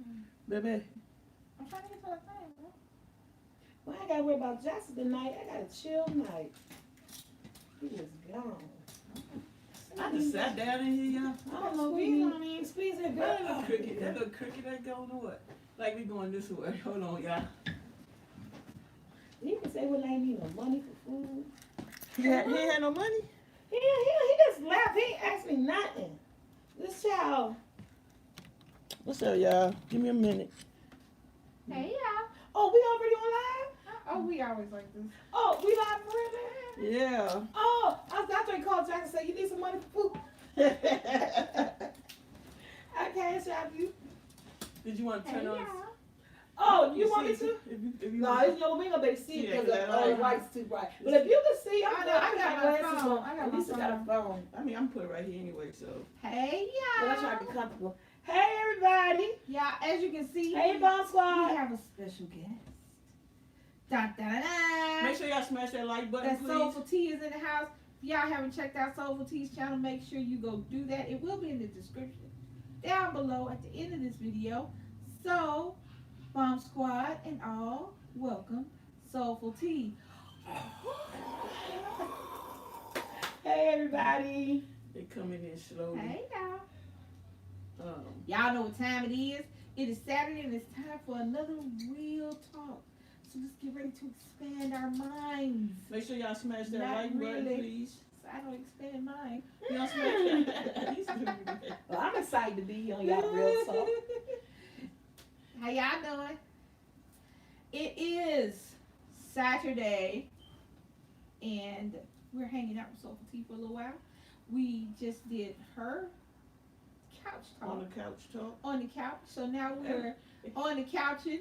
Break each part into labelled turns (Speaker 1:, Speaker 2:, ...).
Speaker 1: Baby.
Speaker 2: I'm trying to get to the thing, bro.
Speaker 1: Well, I gotta worry about Jackson tonight. I got a chill night. He is gone.
Speaker 3: I just sat down in here, y'all.
Speaker 1: I don't know if he needs squeeze it
Speaker 3: That
Speaker 1: good.
Speaker 3: little cricket, that going to what? Like we going this way. Hold on, y'all.
Speaker 1: He can say, well, I ain't need no money for food.
Speaker 3: He ain't had no money?
Speaker 1: He just laughed. He ain't asked me nothing. This child.
Speaker 3: What's up, y'all? Give me a minute.
Speaker 2: Hey, y'all.
Speaker 1: Oh, we already on live?
Speaker 2: Oh, we always like this.
Speaker 1: Oh, we live for real, man?
Speaker 3: Yeah.
Speaker 1: Oh, I thought you called Jack and said, you need some money for food. I cash out you.
Speaker 3: Did you want to turn
Speaker 2: Hey,
Speaker 3: on?
Speaker 2: y'all.
Speaker 1: Oh, you want me to?
Speaker 3: If you
Speaker 1: No,
Speaker 3: want
Speaker 1: it's no, we ain't gonna be able to see it
Speaker 3: Yeah,
Speaker 1: because
Speaker 3: cause
Speaker 1: the light's too bright. But if you can see,
Speaker 2: I know, I got my
Speaker 1: glasses
Speaker 2: phone.
Speaker 1: on.
Speaker 2: I got
Speaker 1: At
Speaker 2: my
Speaker 1: least I got a phone.
Speaker 3: I mean, I'm put it right here anyway, so.
Speaker 2: Hey,
Speaker 1: But
Speaker 2: y'all.
Speaker 1: I try to be comfortable. Hey, everybody.
Speaker 2: Yeah, as you can see,
Speaker 1: Hey, Bomb
Speaker 2: we
Speaker 1: Squad.
Speaker 2: have a special guest. Da da da da.
Speaker 3: Make sure y'all smash that like button,
Speaker 2: That
Speaker 3: please.
Speaker 2: Soulful Tea is in the house. If y'all haven't checked out Soulful Tea's channel, make sure you go do that. It will be in the description down below at the end of this video. So, Bomb Squad and all, welcome Soulful Tea.
Speaker 1: Hey, everybody.
Speaker 3: They coming in slowly.
Speaker 2: Hey y'all.
Speaker 3: Um,
Speaker 2: Y'all know what time it is. It is Saturday and it's time for another real talk. So let's get ready to expand our minds.
Speaker 3: make sure y'all smash that
Speaker 2: Not
Speaker 3: like button,
Speaker 2: really.
Speaker 3: please.
Speaker 2: So I don't expand mine.
Speaker 3: Y'all smash that. He's doing that.
Speaker 1: Well, I'm excited to be on y'all real talk.
Speaker 2: How y'all doing? It is Saturday and we're hanging out with Soulful Tea for a little while. We just did her couch talk
Speaker 3: On the couch talk.
Speaker 2: on the couch. So now we're on the couch and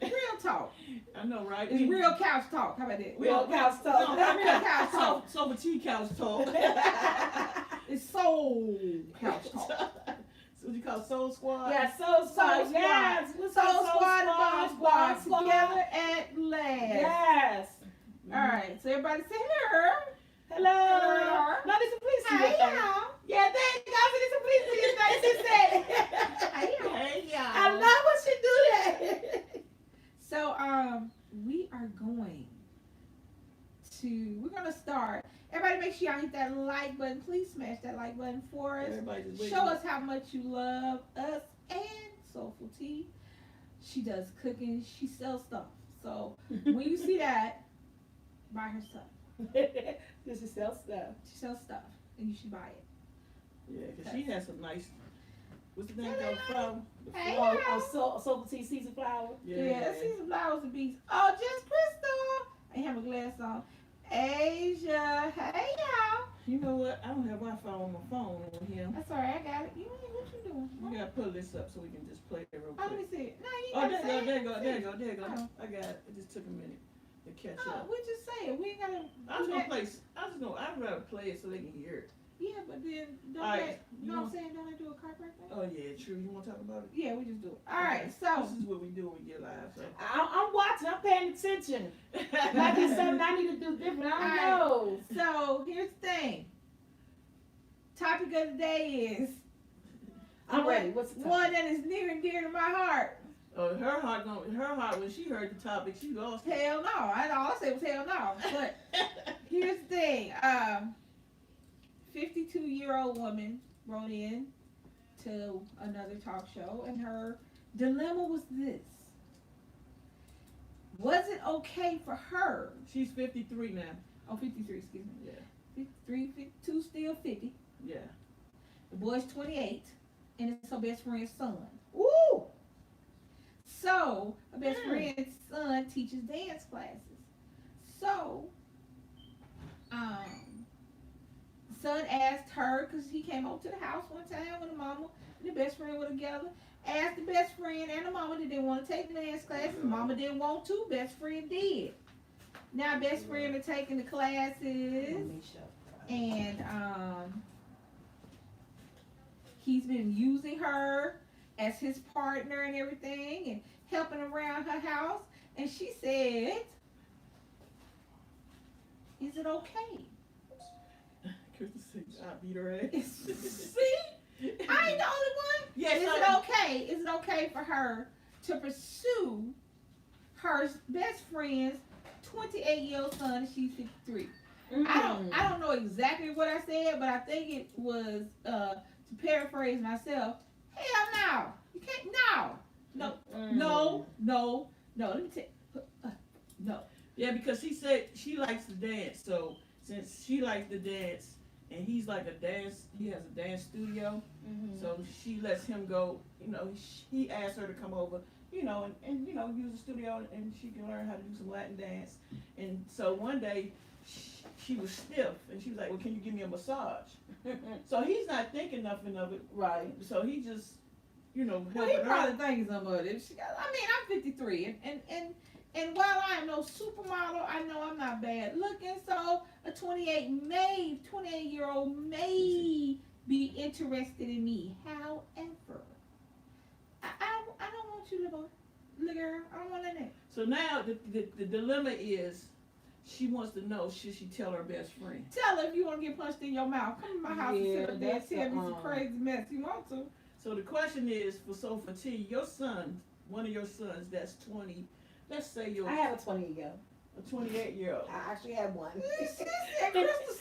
Speaker 2: real talk.
Speaker 3: I know, right?
Speaker 2: It's real couch talk. How about that?
Speaker 1: Real couch talk.
Speaker 2: Real couch talk.
Speaker 3: So for tea couch talk.
Speaker 2: It's soul couch talk.
Speaker 3: So what you call Soul Squad?
Speaker 1: Yeah, Soul Squad.
Speaker 2: Squad.
Speaker 1: Yes. What's
Speaker 2: Soul
Speaker 1: up,
Speaker 2: Squad and Bomb Squad together at last.
Speaker 1: Yes.
Speaker 2: All right. So everybody say hello.
Speaker 1: Hello.
Speaker 2: Hello.
Speaker 1: No, listen, please see
Speaker 2: Hey
Speaker 1: your face.
Speaker 2: y'all.
Speaker 1: Yeah, thank you. Listen, please see your face. She said.
Speaker 2: Hey y'all.
Speaker 3: Hey y'all.
Speaker 1: I love when she do that.
Speaker 2: So we are going to start. Everybody make sure y'all hit that like button. Please smash that like button for us.
Speaker 3: Everybody just waiting.
Speaker 2: Show us how much you love us and Soulful Tea. She does cooking. She sells stuff. So when you see that, buy her stuff.
Speaker 1: This is self stuff.
Speaker 2: She sells stuff, and you should buy it.
Speaker 3: Yeah, because she has some nice, what's the name called? From?
Speaker 2: Hey,
Speaker 1: Oh,
Speaker 2: y'all.
Speaker 1: Soul Tea season flower.
Speaker 2: Yeah, see some flowers and bees. Oh, just Crystal. I have a glass on. Asia. Hey, y'all.
Speaker 3: You know what? I don't have Wi-Fi on my phone on here.
Speaker 2: That's all right. I got it. What you doing?
Speaker 3: You gotta pull this up so we can just play it real
Speaker 2: Oh, let me
Speaker 3: quick.
Speaker 2: see it. No, you
Speaker 3: Oh,
Speaker 2: ain't
Speaker 3: there
Speaker 2: gotta
Speaker 3: you
Speaker 2: say
Speaker 3: go,
Speaker 2: it.
Speaker 3: there you go, there you go, there you go.
Speaker 2: Oh.
Speaker 3: I got it. It just took a minute to catch
Speaker 2: Oh,
Speaker 3: up.
Speaker 2: we just say it. We ain't gotta.
Speaker 3: I was
Speaker 2: do
Speaker 3: gonna
Speaker 2: that.
Speaker 3: play. I'd rather play it so they can hear it.
Speaker 2: Yeah, but then don't
Speaker 3: All right,
Speaker 2: that,
Speaker 3: you
Speaker 2: know what I'm
Speaker 3: want-
Speaker 2: saying? Don't I do a copyright thing?
Speaker 3: Oh yeah, true. You want to talk about it?
Speaker 2: Yeah, we just do it. All right, so
Speaker 3: This is what we do when we get live. So.
Speaker 1: I'm watching. I'm paying attention. Might be something I need to do different. I don't know.
Speaker 2: so here's the thing. Topic of the day is
Speaker 1: I'm ready. What's the
Speaker 2: one that is near and dear to my heart.
Speaker 3: Oh, her heart when she heard the topic, she lost it.
Speaker 2: Hell no. All I said was hell no. But here's the thing. 52-year-old woman wrote in to another talk show, and her dilemma was this. Was it okay for her?
Speaker 3: She's 53 now.
Speaker 2: Oh, 53, excuse me.
Speaker 3: Yeah.
Speaker 2: 53, 52, still 50.
Speaker 3: Yeah.
Speaker 2: The boy's 28, and it's her best friend's son.
Speaker 1: Woo!
Speaker 2: So, her best friend's son teaches dance classes. So, the son asked her, because he came over to the house one time when the mama and the best friend were together, asked the best friend and the mama that didn't want to take dance classes. Mama didn't want to, best friend did. Now, best friend are taking the classes, and he's been using her as his partner and everything, and helping around her house. And she said, "Is it okay?"
Speaker 3: Kristen said, I beat her ass.
Speaker 2: See? I ain't the only one.
Speaker 3: Yes,
Speaker 2: Is it okay? Is it okay for her to pursue her best friend's 28-year-old son? She's 53. I don't know exactly what I said, but I think it was to paraphrase myself. Hell no, you can't. No. Let me take. No.
Speaker 3: Yeah, because she said she likes to dance. So since she likes to dance, and he's like he has a dance studio. So she lets him go. You know, he asked her to come over. You know, and you know, use the studio, and she can learn how to do some Latin dance. And so one day, she was stiff, and she was like, "Well, can you give me a massage?" So he's not thinking nothing of it,
Speaker 1: Right.
Speaker 3: So he just, you know,
Speaker 2: Well, he
Speaker 3: helping
Speaker 2: probably
Speaker 3: her.
Speaker 2: thinking some of it. I mean, I'm 53, and while I am no supermodel, I know I'm not bad looking. So a 28-year-old may be interested in me. However, I don't want you to look, girl. I don't want that.
Speaker 3: So now the dilemma is, she wants to know, should she tell her best friend?
Speaker 2: Tell her if you want to get punched in your mouth. Come to my house and sit up there and tell me some crazy mess you want to.
Speaker 3: So the question is, for Soulfutlt, your son, one of your sons that's 20, let's say
Speaker 1: I have a 28-year-old.
Speaker 3: a 28-year-old.
Speaker 1: I actually have one.
Speaker 2: Crystal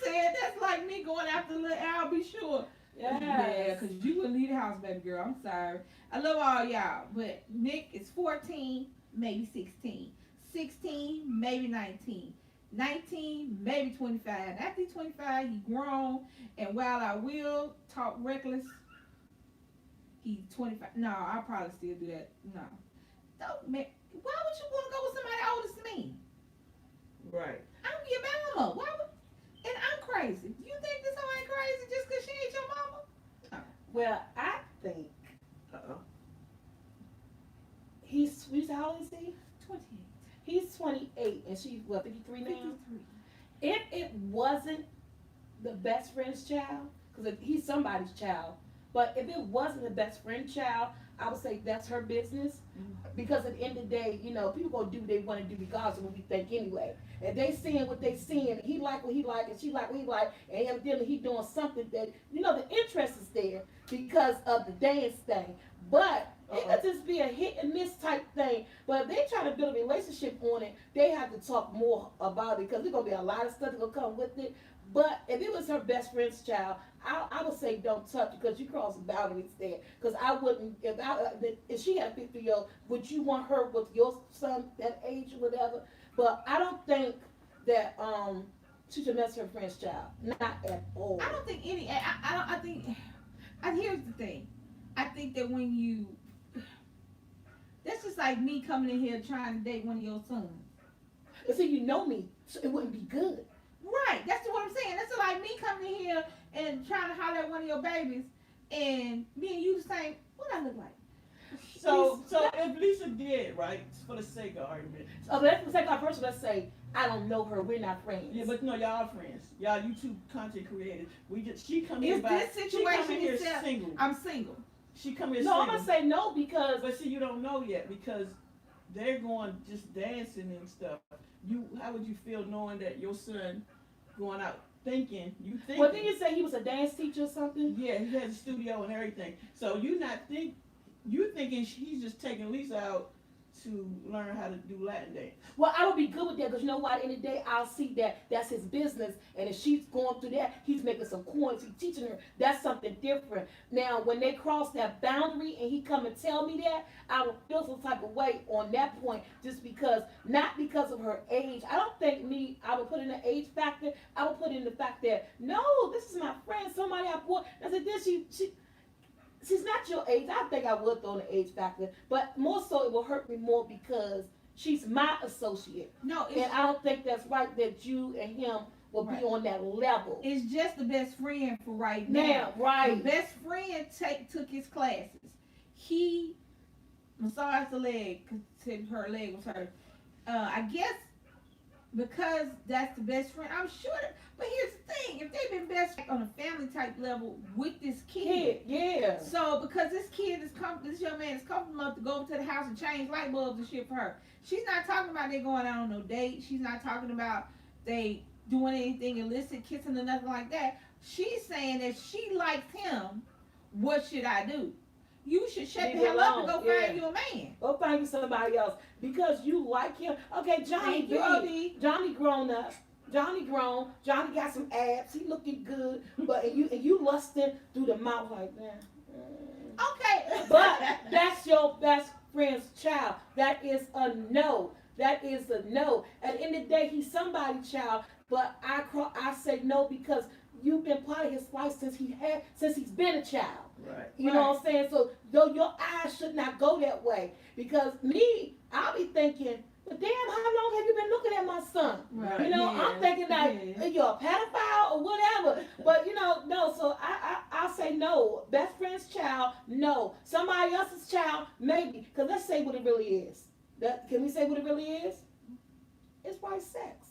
Speaker 2: said that's like me going after little Al, be sure.
Speaker 1: Yes.
Speaker 2: Yeah, because you wouldn't leave the house, baby girl. I'm sorry. I love all y'all, but Nick is 14, maybe 16. 16, maybe 19. 19, maybe 25. After he's 25, he grown. And while I will talk reckless, he's 25. No, I'll probably still do that. No. Don't, man, why would you want to go with somebody older than me?
Speaker 3: Right.
Speaker 2: I'm your mama. Why would, and I'm crazy. You think this hoe ain't crazy just because she ain't your mama? No.
Speaker 1: Well, I think
Speaker 3: Uh-oh.
Speaker 1: he's how old is he?
Speaker 2: 28.
Speaker 1: He's 28, and she's what, 53 now?
Speaker 2: 53.
Speaker 1: If it wasn't the best friend's child, because he's somebody's child, but if it wasn't the best friend's child, I would say that's her business. Because at the end of the day, you know, people gonna do what they want to do regardless of what we think anyway. And they seeing what they seeing, and he like what he like, and she like what he like, and evidently he doing something that, you know, the interest is there because of the dance thing. But it could just be a hit and miss type thing. But if they try to build a relationship on it, they have to talk more about it, because there's gonna be a lot of stuff that gonna come with it. But if it was her best friend's child, I would say don't touch it, because you cross the boundaries there. Because I wouldn't, if she had a 50-year-old, would you want her with your son that age or whatever? But I don't think that she should mess her friend's child. Not at all.
Speaker 2: I don't think any. I think. Here's the thing. I think that when you, that's just like me coming in here trying to date one of your sons.
Speaker 1: But see, you know me, so it wouldn't be good.
Speaker 2: Right. That's what I'm saying. That's like me coming in here and trying to holler at one of your babies, and me and you the same. What I look like?
Speaker 3: So if Lisa did, right, for the sake of argument.
Speaker 1: So let's take our person. Let's say I don't know her. We're not friends.
Speaker 3: Yeah, but no, y'all are friends. Y'all YouTube content creators. She come here
Speaker 2: Is
Speaker 3: by.
Speaker 2: this
Speaker 3: She
Speaker 2: situation
Speaker 3: come here
Speaker 2: itself-
Speaker 3: single.
Speaker 2: I'm single.
Speaker 3: She come here
Speaker 1: No,
Speaker 3: single.
Speaker 1: I'm gonna say no because
Speaker 3: But see, you don't know yet, because they're going just dancing and stuff. How would you feel knowing that your son going out thinking?
Speaker 1: Well, didn't you say he was a dance teacher or something?
Speaker 3: Yeah, he has a studio and everything. So you thinking he's just taking Lisa out to learn how to do Latin dance.
Speaker 1: Well, I would be good with that, because you know what? At the end of the day, I'll see that that's his business, and if she's going through that, he's making some coins, he's teaching her. That's something different. Now, when they cross that boundary and he come and tell me that, I would feel some type of way on that point, just because, not because of her age. I don't think I would put in the age factor. I would put in the fact that, no, this is my friend, somebody I bought. I said, she's not your age. I think I would throw in the age factor, but more so it will hurt me more because she's my associate.
Speaker 2: No,
Speaker 1: And I don't think that's right that you and him will be on that level.
Speaker 2: it's just the best friend for right now.
Speaker 1: Now, right.
Speaker 2: The best friend took his classes. He massaged the leg because her leg was hurt. I guess because that's the best friend. I'm sure. But here's the thing: if they've been best on a family type level with this kid,
Speaker 1: Yeah.
Speaker 2: so because this young man is comfortable enough to go over to the house and change light bulbs and shit for her. She's not talking about they going out on no date. She's not talking about they doing anything illicit, kissing or nothing like that. She's saying that she likes him what should I do? You should shut
Speaker 1: Leave
Speaker 2: the
Speaker 1: it
Speaker 2: hell up and
Speaker 1: alone,
Speaker 2: go
Speaker 1: yeah.
Speaker 2: find you a man.
Speaker 1: Go find you somebody else because you like him. Okay, Johnny
Speaker 2: Thank you,
Speaker 1: big.
Speaker 2: OD.
Speaker 1: Johnny grown up. Johnny grown. Johnny got some abs. He looking good. But and you lusting through the mouth like that.
Speaker 2: Okay.
Speaker 1: But that's your best friend's child. That is a no. That is a no. At the end of the day, he's somebody's child. But I say no because you've been part of his life since he's been a child.
Speaker 3: Right.
Speaker 1: You know what I'm saying? So though your eyes should not go that way. Because me, I'll be thinking, but damn, how long have you been looking at my son?
Speaker 2: Right.
Speaker 1: You know,
Speaker 2: Yeah.
Speaker 1: I'm thinking that you're a pedophile or whatever. But you know, no, so I'll say no. Best friend's child, no. Somebody else's child, maybe. Because let's say what it really is. Can we say what it really is? It's white sex.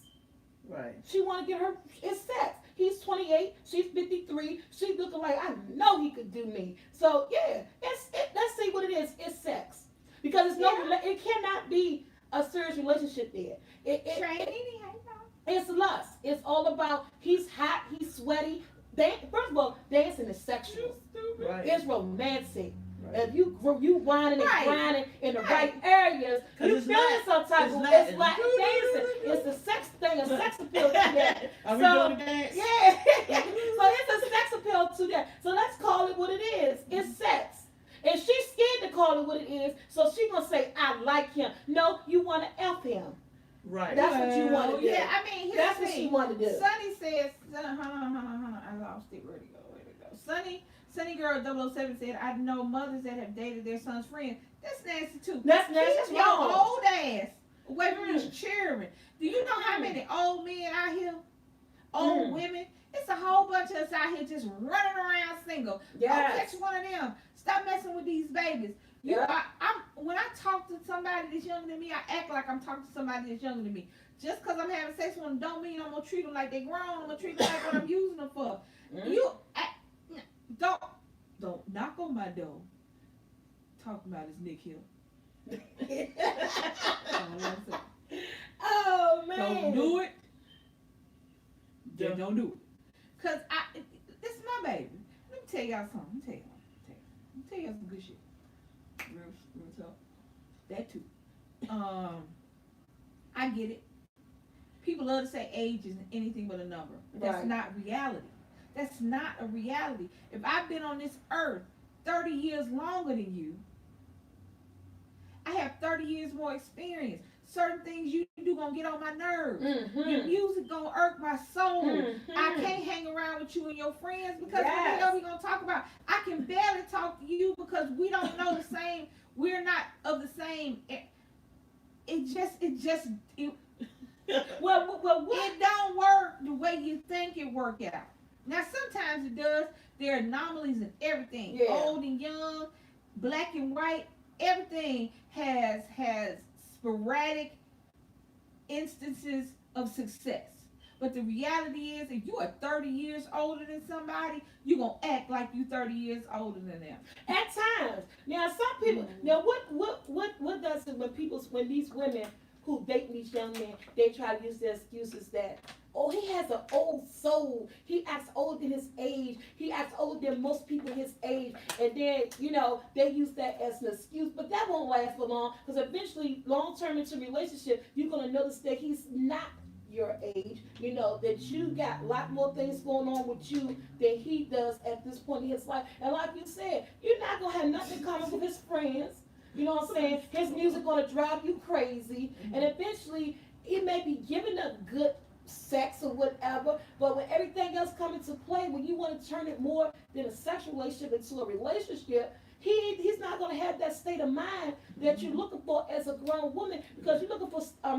Speaker 3: Right.
Speaker 1: She want to get her, it's sex. He's 28, she's 53, she's looking like, I know he could do me. So yeah, let's see what it is. It's sex. Because it cannot be a serious relationship there. It's lust. It's all about, he's hot, he's sweaty. First of all, dancing is sexual.
Speaker 3: Right.
Speaker 1: It's romantic.
Speaker 3: Right.
Speaker 1: If you whining and grinding in the right areas, you
Speaker 3: it's
Speaker 1: feeling some type
Speaker 3: it's
Speaker 1: of
Speaker 3: Latin.
Speaker 1: it's Latin dancing. It's the sex thing, a sex appeal to that.
Speaker 3: Are we
Speaker 1: So,
Speaker 3: doing the dance?
Speaker 1: yeah. So it's a sex appeal to that. So let's call it what it is. It's sex. And she's scared to call it what it is, so she gonna say, I like him. No, you wanna F him.
Speaker 3: Right.
Speaker 1: That's what you want to do.
Speaker 2: Yeah, I mean,
Speaker 1: That's what she want to do.
Speaker 2: Sonny says, hold on. I lost it. Where'd it go? Sunny Girl 007 said, I know mothers that have dated their son's friend. That's nasty too.
Speaker 1: That's nasty.
Speaker 2: Keep your
Speaker 1: wrong.
Speaker 2: old ass away from these children. Do you know how many old men out here? Old women? It's a whole bunch of us out here just running around single.
Speaker 1: Yes.
Speaker 2: Go catch one of them. Stop messing with these babies. When I talk to somebody that's younger than me, I act like I'm talking to somebody that's younger than me. Just because I'm having sex with them don't mean I'm going to treat them like they grown. I'm going to treat them like what I'm using them for. Don't knock on my door. Talking about is Nick Hill.
Speaker 1: Oh, man.
Speaker 2: Don't do it. Just don't do it. Because this is my baby. Let me tell y'all something. Let me tell y'all some good shit. Real talk. That too. I get it. People love to say age is anything but a number. That's
Speaker 1: Right.
Speaker 2: not reality. That's not a reality. If I've been on this earth 30 years longer than you, I have 30 years more experience. Certain things you do gonna get on my nerves. Your music gonna irk my soul. I can't hang around with you and your friends because what the hell we gonna talk about? I can barely talk to you because we don't know the same. We're not of the same. Well, it don't work the way you think it work out. Now sometimes it does. There are anomalies in everything.
Speaker 1: Yeah.
Speaker 2: Old and young, black and white, everything has sporadic instances of success. But the reality is, if you are 30 years older than somebody, you're going to act like you 30 years older than them.
Speaker 1: At times. Now, some people, now what does it when these women who date these young men, they try to use their excuses that, oh, he has an old soul. He acts older than his age. He acts older than most people his age. And then, they use that as an excuse. But that won't last for long because eventually, long-term into a relationship, you're going to notice that he's not your age. That you got a lot more things going on with you than he does at this point in his life. And like you said, you're not going to have nothing in common with his friends. You know what I'm saying? His music going to drive you crazy. And eventually, he may be giving up good sex or whatever, but when everything else comes into play, when you want to turn it more than a sexual relationship into a relationship, he's not going to have that state of mind that you're looking for as a grown woman, because you're looking for
Speaker 3: A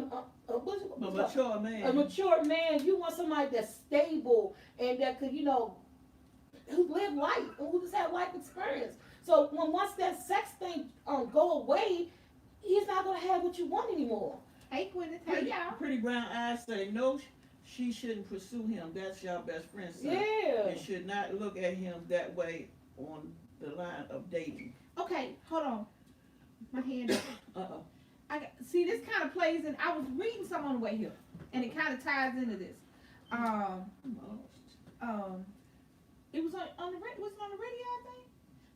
Speaker 3: mature man.
Speaker 1: A mature man. You want somebody that's stable and that could, who live life, who just have life experience. So once that sex thing go away, he's not going to have what you want anymore.
Speaker 2: Hey, Gwyneth, hey, y'all.
Speaker 3: Pretty brown eyes say no. She shouldn't pursue him. That's your best friend's son.
Speaker 1: Yeah.
Speaker 3: And should not look at him that way on the line of dating.
Speaker 2: Okay, hold on. My hand. See, this kind of plays in. I was reading some on the way here, and it kind of ties into this. It was on the radio. Was it on the radio? I think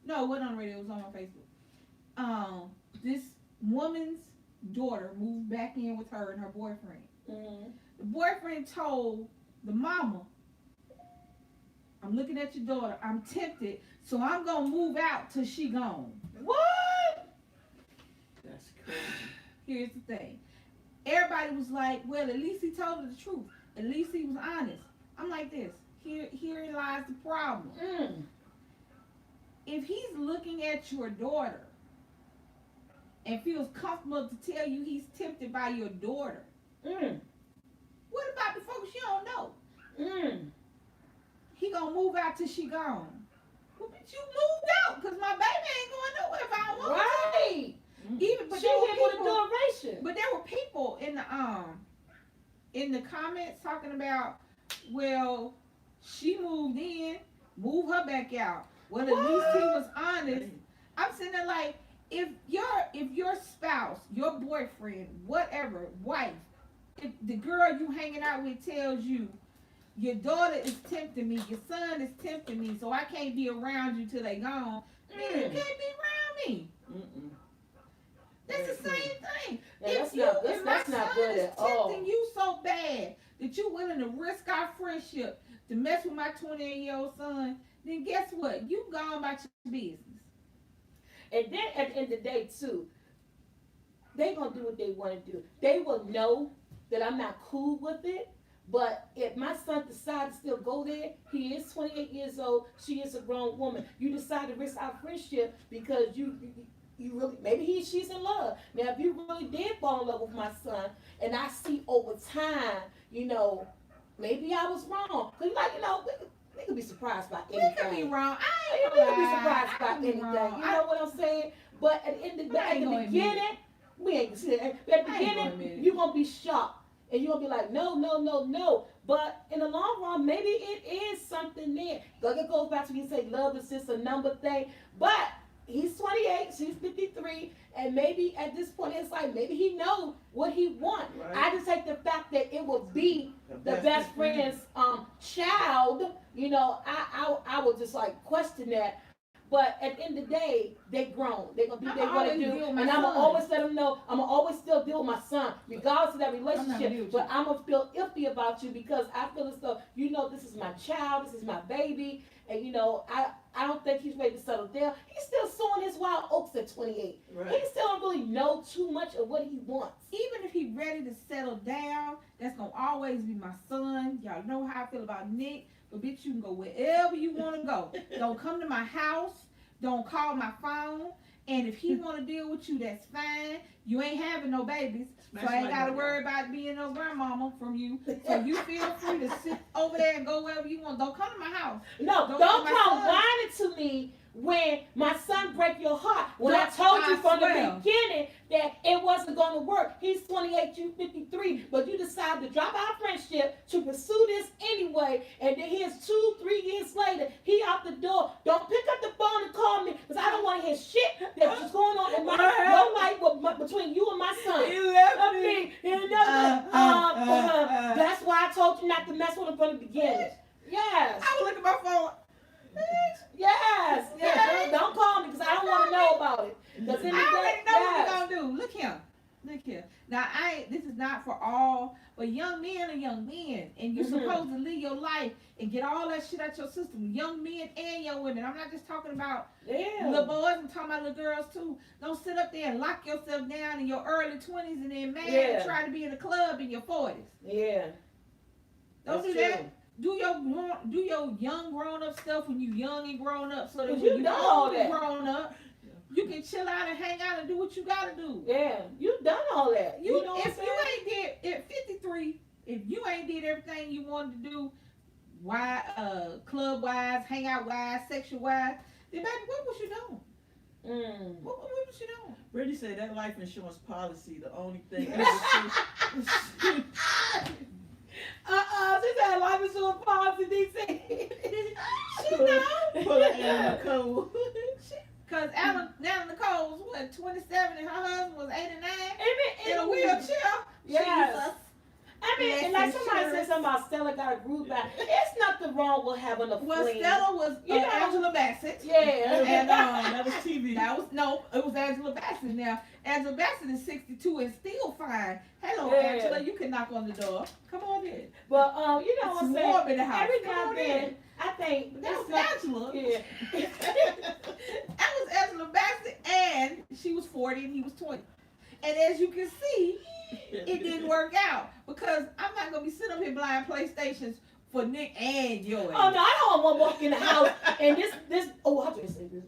Speaker 2: No, it wasn't on the radio. It was on my Facebook. This woman's daughter moved back in with her and her boyfriend.
Speaker 1: Mm-hmm.
Speaker 2: The boyfriend told the mama, I'm looking at your daughter. I'm tempted, so I'm gonna move out till she gone.
Speaker 1: What?
Speaker 3: That's crazy.
Speaker 2: Here's the thing. Everybody was like, well, at least he told her the truth. At least he was honest. I'm like this. Herein lies the problem. If he's looking at your daughter and feels comfortable to tell you he's tempted by your daughter, what about the folks you don't know? He gonna move out till she gone. Well, but you moved out because my baby ain't going nowhere if I don't want
Speaker 1: Right.
Speaker 2: to. Even, but
Speaker 1: She
Speaker 2: there were
Speaker 1: here for the
Speaker 2: people,
Speaker 1: duration.
Speaker 2: but there were people in the comments talking about, well, she moved in, move her back out. Well, at least he was honest. I'm sitting there like, if your spouse, your boyfriend, whatever, wife, if the girl you hanging out with tells you, your daughter is tempting me, your son is tempting me, so I can't be around you till they gone, then you can't be around me. That's the same thing.
Speaker 1: Yeah,
Speaker 2: If my
Speaker 1: that's not
Speaker 2: son
Speaker 1: good
Speaker 2: is
Speaker 1: at all.
Speaker 2: tempting you so bad that you're willing to risk our friendship to mess with my 28-year-old son, then guess what? You gone about your business.
Speaker 1: And then at the end of the day, too, they gonna do what they want to do. They will know that I'm not cool with it. But if my son decides to still go there, he is 28 years old. She is a grown woman. You decide to risk our friendship because you really, maybe she's in love. Now, if you really did fall in love with my son, and I see over time, maybe I was wrong. Cause we could be surprised by anything.
Speaker 2: We could be wrong.
Speaker 1: We could be surprised by anything. You know what I'm saying? But at the end of the day, at the beginning, we ain't gonna see that. At the beginning, you're gonna be shocked. And you're gonna be like, no. But in the long run, maybe it is something there. It goes back to when you say love is just a number thing. But he's 28, she's 53, and maybe at this point it's like maybe he knows what he wants. Right. I just take the fact that it would be the best friend's child. I would just like question that. But at the end of the day, they grown. They're going to do what they want to do. And I'm going to always let them know, I'm going to always still deal with my son, regardless of that relationship. But I'm going to feel iffy about you because I feel as though, this is my child, this is my baby. And, I don't think he's ready to settle down. He's still sowing his wild oats at 28. Right. He still don't really know too much of what he wants.
Speaker 2: Even if he's ready to settle down, that's going to always be my son. Y'all know how I feel about Nick. But bitch, you can go wherever you want to go. Don't come to my house. Don't call my phone. And if he want to deal with you, that's fine. You ain't having no babies. So I ain't got to worry about being no grandmama from you. So you feel free to sit over there and go wherever you want. Don't come to my house.
Speaker 1: No, don't come whining to me when my son break your heart. When I told you from the beginning that it wasn't going to work. He's 28, you 53, but you decided to drop our friendship to pursue this anyway, and then here's 2-3 years later, he out the door. Don't pick up the phone and call me, because I don't want to hear shit that's just going on in your life between you and my son.
Speaker 3: He left me.
Speaker 1: That's why I told you not to mess with him from the beginning. Yes.
Speaker 2: I would look at my phone.
Speaker 1: Yes. Don't call me because I don't want to know about it.
Speaker 2: I already know what you're gonna do. Look here. Now, this is not for all, but young men are young men, and you're supposed to live your life and get all that shit out your system. Young men and young women. I'm not just talking about little boys. I'm talking about little girls too. Don't sit up there and lock yourself down in your early 20s and then and try to be in a club in your 40s.
Speaker 1: Yeah.
Speaker 2: Don't do that. Do your young grown up stuff when you young and grown up, so that when you
Speaker 1: all
Speaker 2: old and grown up, you can chill out and hang out and do what you gotta do.
Speaker 1: Yeah, you done all that.
Speaker 2: If you ain't did at 53, if you ain't did everything you wanted to do, club wise, hangout wise, sexual wise, then baby, what was you doing? What was you doing?
Speaker 3: Brittany said that life insurance policy, the only thing.
Speaker 1: She said life insurance policy, DC.
Speaker 2: She know.
Speaker 3: Pull an Anna Nicole.
Speaker 2: Because Anna Nicole was 27 and her husband was 89
Speaker 1: in
Speaker 2: a wheelchair.
Speaker 1: Yes.
Speaker 2: Jesus.
Speaker 1: I I mean, and like somebody said something about Stella got a groove back. There's nothing wrong with having a
Speaker 2: Well,
Speaker 1: fling.
Speaker 2: Stella was
Speaker 1: You know.
Speaker 2: Angela Bassett.
Speaker 1: Yeah.
Speaker 2: And
Speaker 3: that was TV.
Speaker 2: it was Angela Bassett. Now Angela Bassett is 62 and still fine. Hello,
Speaker 1: Yeah.
Speaker 2: Angela, you can knock on the door. Come on in.
Speaker 1: But you know what I'm
Speaker 2: It's
Speaker 1: saying?
Speaker 2: warm in the house.
Speaker 1: Every
Speaker 2: Come
Speaker 1: now
Speaker 2: on
Speaker 1: and then,
Speaker 2: in.
Speaker 1: I think
Speaker 2: That was
Speaker 1: that's
Speaker 2: Angela.
Speaker 1: yeah.
Speaker 2: That was Angela Bassett, and she was 40 and he was 20. And as you can see, it didn't work out because I'm not gonna be sitting up here buying PlayStations for Nick and Joey.
Speaker 1: Oh no, I don't want to walk in the house and this. Oh, how do I say this?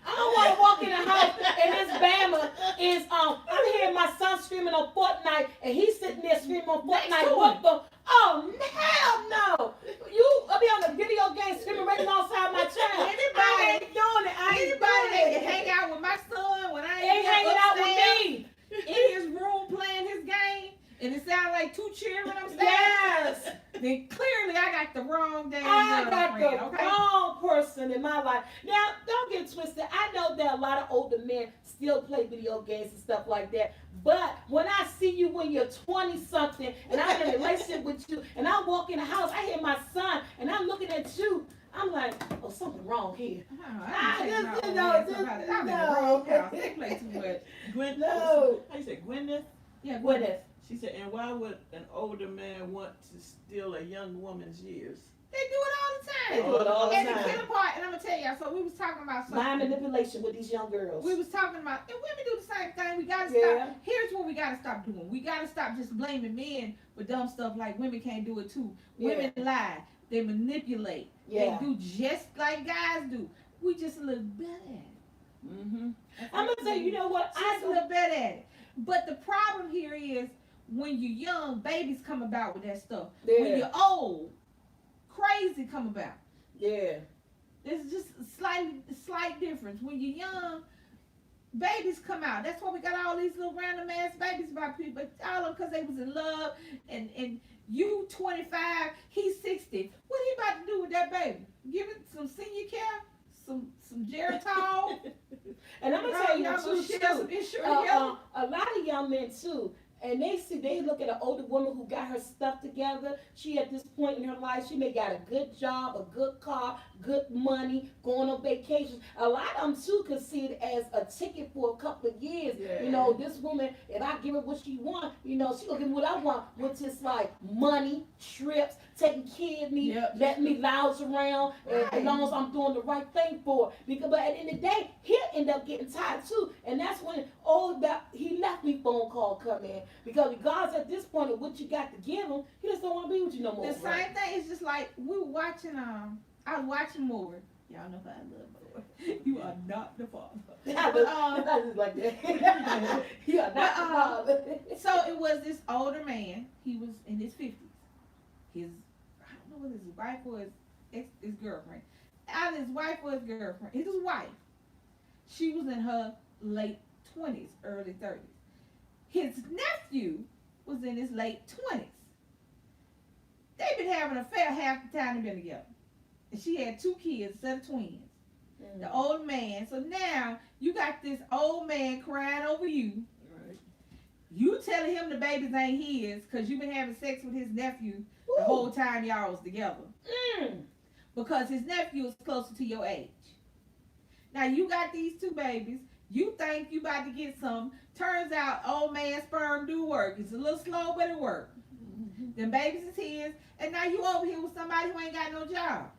Speaker 1: I don't want to walk in the house and this Bama is I'm hearing my son screaming on Fortnite and he's sitting there screaming on Fortnite. What the? Oh hell no! You be on the video game screaming right alongside my child. I ain't doing it.
Speaker 2: Anybody that can hang out with my son when I
Speaker 1: ain't hanging out with me.
Speaker 2: in his room playing his game, and it sounds like two children upstairs.
Speaker 1: Yes.
Speaker 2: Then clearly I got the wrong damn
Speaker 1: I got
Speaker 2: girlfriend.
Speaker 1: the
Speaker 2: Okay.
Speaker 1: wrong person in my life. Now, don't get twisted. I know that a lot of older men still play video games and stuff like that. But when I see you when you're 20-something and I'm in a relationship with you and I walk in the house, I hear my son and I'm looking at you, I'm like, oh, something wrong here.
Speaker 2: I'm in the wrong house. They play too much.
Speaker 3: Gwen,
Speaker 1: No.
Speaker 3: how you say, Gwyneth?
Speaker 2: Yeah,
Speaker 1: Gwyneth.
Speaker 3: She said, and why would an older man want to steal a young woman's years?
Speaker 2: They do it all the
Speaker 1: They
Speaker 2: time.
Speaker 1: do it all the
Speaker 2: And the
Speaker 1: time.
Speaker 2: killer part, and I'm gonna tell y'all. So we was talking about something.
Speaker 1: Mind manipulation with these young girls.
Speaker 2: We was talking about, and women do the same thing. We gotta
Speaker 1: Yeah.
Speaker 2: stop. Here's what we gotta stop doing. We gotta stop just blaming men for dumb stuff like women can't do it too. Women lie. They manipulate.
Speaker 1: Yeah.
Speaker 2: They do just like guys do. We just a little better at it.
Speaker 3: Mm-hmm.
Speaker 1: I'm going to say, you know what?
Speaker 2: Just a little better at it. But the problem here is when you're young, babies come about with that stuff. When you're old, crazy come about.
Speaker 1: Yeah.
Speaker 2: There's just a slight difference. When you're young, babies come out. That's why we got all these little random ass babies by people. All of them because they was in love. And you 25, he's 60. What he about to do with that baby? Give it some senior care? Some Geritol?
Speaker 1: And I'm going to tell you,
Speaker 2: y'all gonna
Speaker 1: too,
Speaker 2: share some insurance help?
Speaker 1: a lot of young men, too, and they look at an older woman who got her stuff together. She at this point in her life, she may got a good job, a good car, good money, going on vacations. A lot of them too could see it as a ticket for a couple of years.
Speaker 3: Yeah.
Speaker 1: You know, this woman, if I give her what she want, you know, she gonna give me what I want, which is like money, trips, taking care of me, letting me lounge around, and as long as I'm doing the right thing for her. Because, but at the end of the day, he'll end up getting tired too, and that's when that he left me phone call come in. Because regardless at this point of what you got to give him, he just don't want to be with you no more.
Speaker 2: The same thing is just like we were watching. I was watching more. Y'all know how I love more. You are not the father.
Speaker 1: I just like that. You are not the father.
Speaker 2: So it was this older man. He was in his 50s. I don't know whether his wife or his girlfriend. Either his wife or his girlfriend. His wife. She was in her late 20s, early 30s. His nephew was in his late 20s. They've been having an affair half the time they've been together. And she had 2 kids, a set of twins. The old man. So now you got this old man crying over you.
Speaker 3: Right.
Speaker 2: You telling him the babies ain't his because you've been having sex with his nephew the whole time y'all was together. Because his nephew is closer to your age. Now you got these 2 babies. You think you about to get some. Turns out old man sperm do work. It's a little slow, but it works. Them babies is his. And now you over here with somebody who ain't got no job.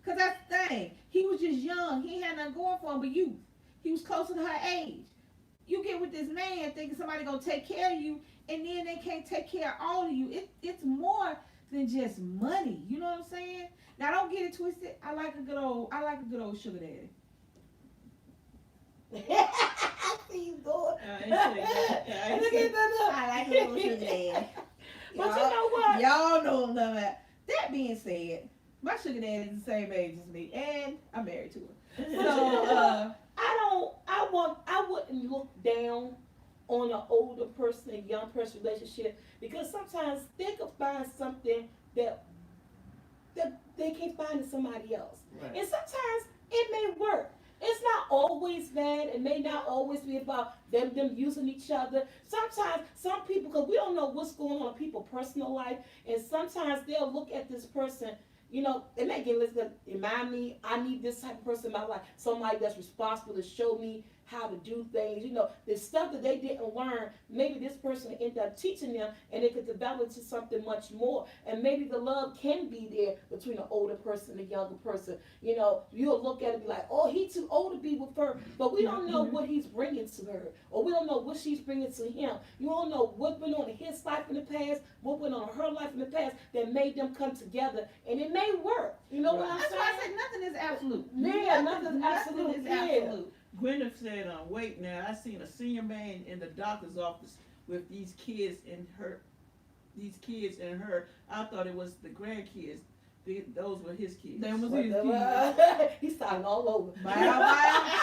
Speaker 2: Because that's the thing. He was just young. He had nothing going for him but youth. He was closer to her age. You get with this man thinking somebody going to take care of you, and then they can't take care of all of you. It's more than just money. You know what I'm saying? Now, don't get it twisted. I like a good old sugar daddy.
Speaker 1: I see you going.
Speaker 2: I like a little sugar daddy.
Speaker 1: But you know what?
Speaker 2: Y'all know that. That being said, my sugar daddy is the same age as me, and I'm married to her. So
Speaker 1: I wouldn't look down on an older person and young person relationship because sometimes they could find something that they can't find in somebody else.
Speaker 3: Right.
Speaker 1: And sometimes it may work. It's not always bad. It may not always be about them using each other. Sometimes some people, because we don't know what's going on in people's personal life, and sometimes they'll look at this person. They may get listen. Remind me, I need this type of person in my life. Somebody that's responsible to show me how to do things. The stuff that they didn't learn, maybe this person end up teaching them, and it could develop into something much more. And maybe the love can be there between an older person and a younger person. You'll look at it and be like, oh, he too old to be with her, but we don't know what he's bringing to her, or we don't know what she's bringing to him. You don't know what went on in his life in the past, what went on in her life in the past that made them come together, and it may work. You know what I'm
Speaker 2: That's
Speaker 1: saying?
Speaker 2: why I said nothing is absolute.
Speaker 1: Yeah, nothing's absolute.
Speaker 2: Nothing is
Speaker 1: Yeah.
Speaker 2: absolute.
Speaker 3: Gwyneth said, wait now, I seen a senior man in the doctor's office with these kids and her. I thought it was the grandkids. Those were his kids.
Speaker 2: Them was his kids.
Speaker 1: He's starting all over.
Speaker 2: Bye.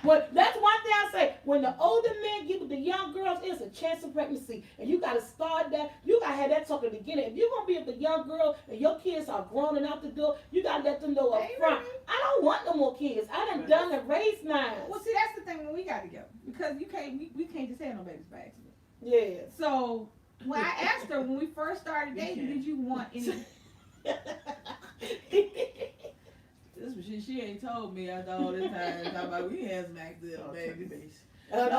Speaker 1: But that's one thing I say. When the older men get with the young girls, it's a chance of pregnancy. And you got to start that. You got to have that talk at the beginning. If you're going to be with the young girl and your kids are grown and out the door, you got to let them know up front. I don't want no more kids. I done and raised mine.
Speaker 2: Well, see, that's the thing when we got together. Because we can't just have no babies by accident.
Speaker 1: Yeah.
Speaker 2: So, when I asked her when we first started dating, did you want any... This was shit she ain't told me after all this time. Talking about we had some accident, babies.
Speaker 1: Oh,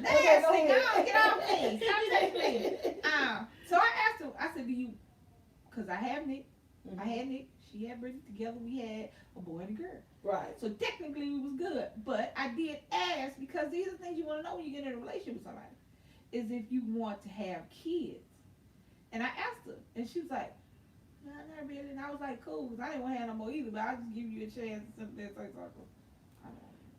Speaker 2: Nasty, no, get off me. Stop touching me. So I asked her, I said, do you, because I have Nick, I had Nick, she had Brittany, together we had a boy and a girl.
Speaker 1: Right.
Speaker 2: So technically we was good, but I did ask, because these are things you want to know when you get in a relationship with somebody, is if you want to have kids. And I asked her, and she was like, no, not really. And I was like, cool, because I didn't want to have no more either, but I'll just give you a chance to something that's like,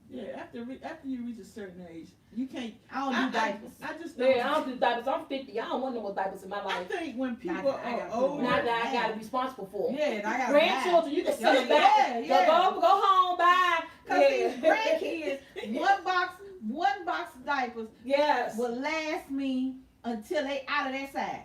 Speaker 3: yeah, after you reach a certain age, you can't.
Speaker 2: I don't do diapers.
Speaker 3: I just don't.
Speaker 1: Yeah, I don't do diapers. I'm 50. I don't want no more diapers in my
Speaker 3: I
Speaker 1: life.
Speaker 3: think when people
Speaker 2: Not that I
Speaker 3: are
Speaker 2: got
Speaker 3: older,
Speaker 1: Not that I got to be responsible for.
Speaker 2: Yeah, and I got
Speaker 1: Grandchildren, you can send them back.
Speaker 2: Yeah.
Speaker 1: Go home, bye.
Speaker 2: Because these grandkids, one box of diapers
Speaker 1: Yes.
Speaker 2: will last me until they out of their size.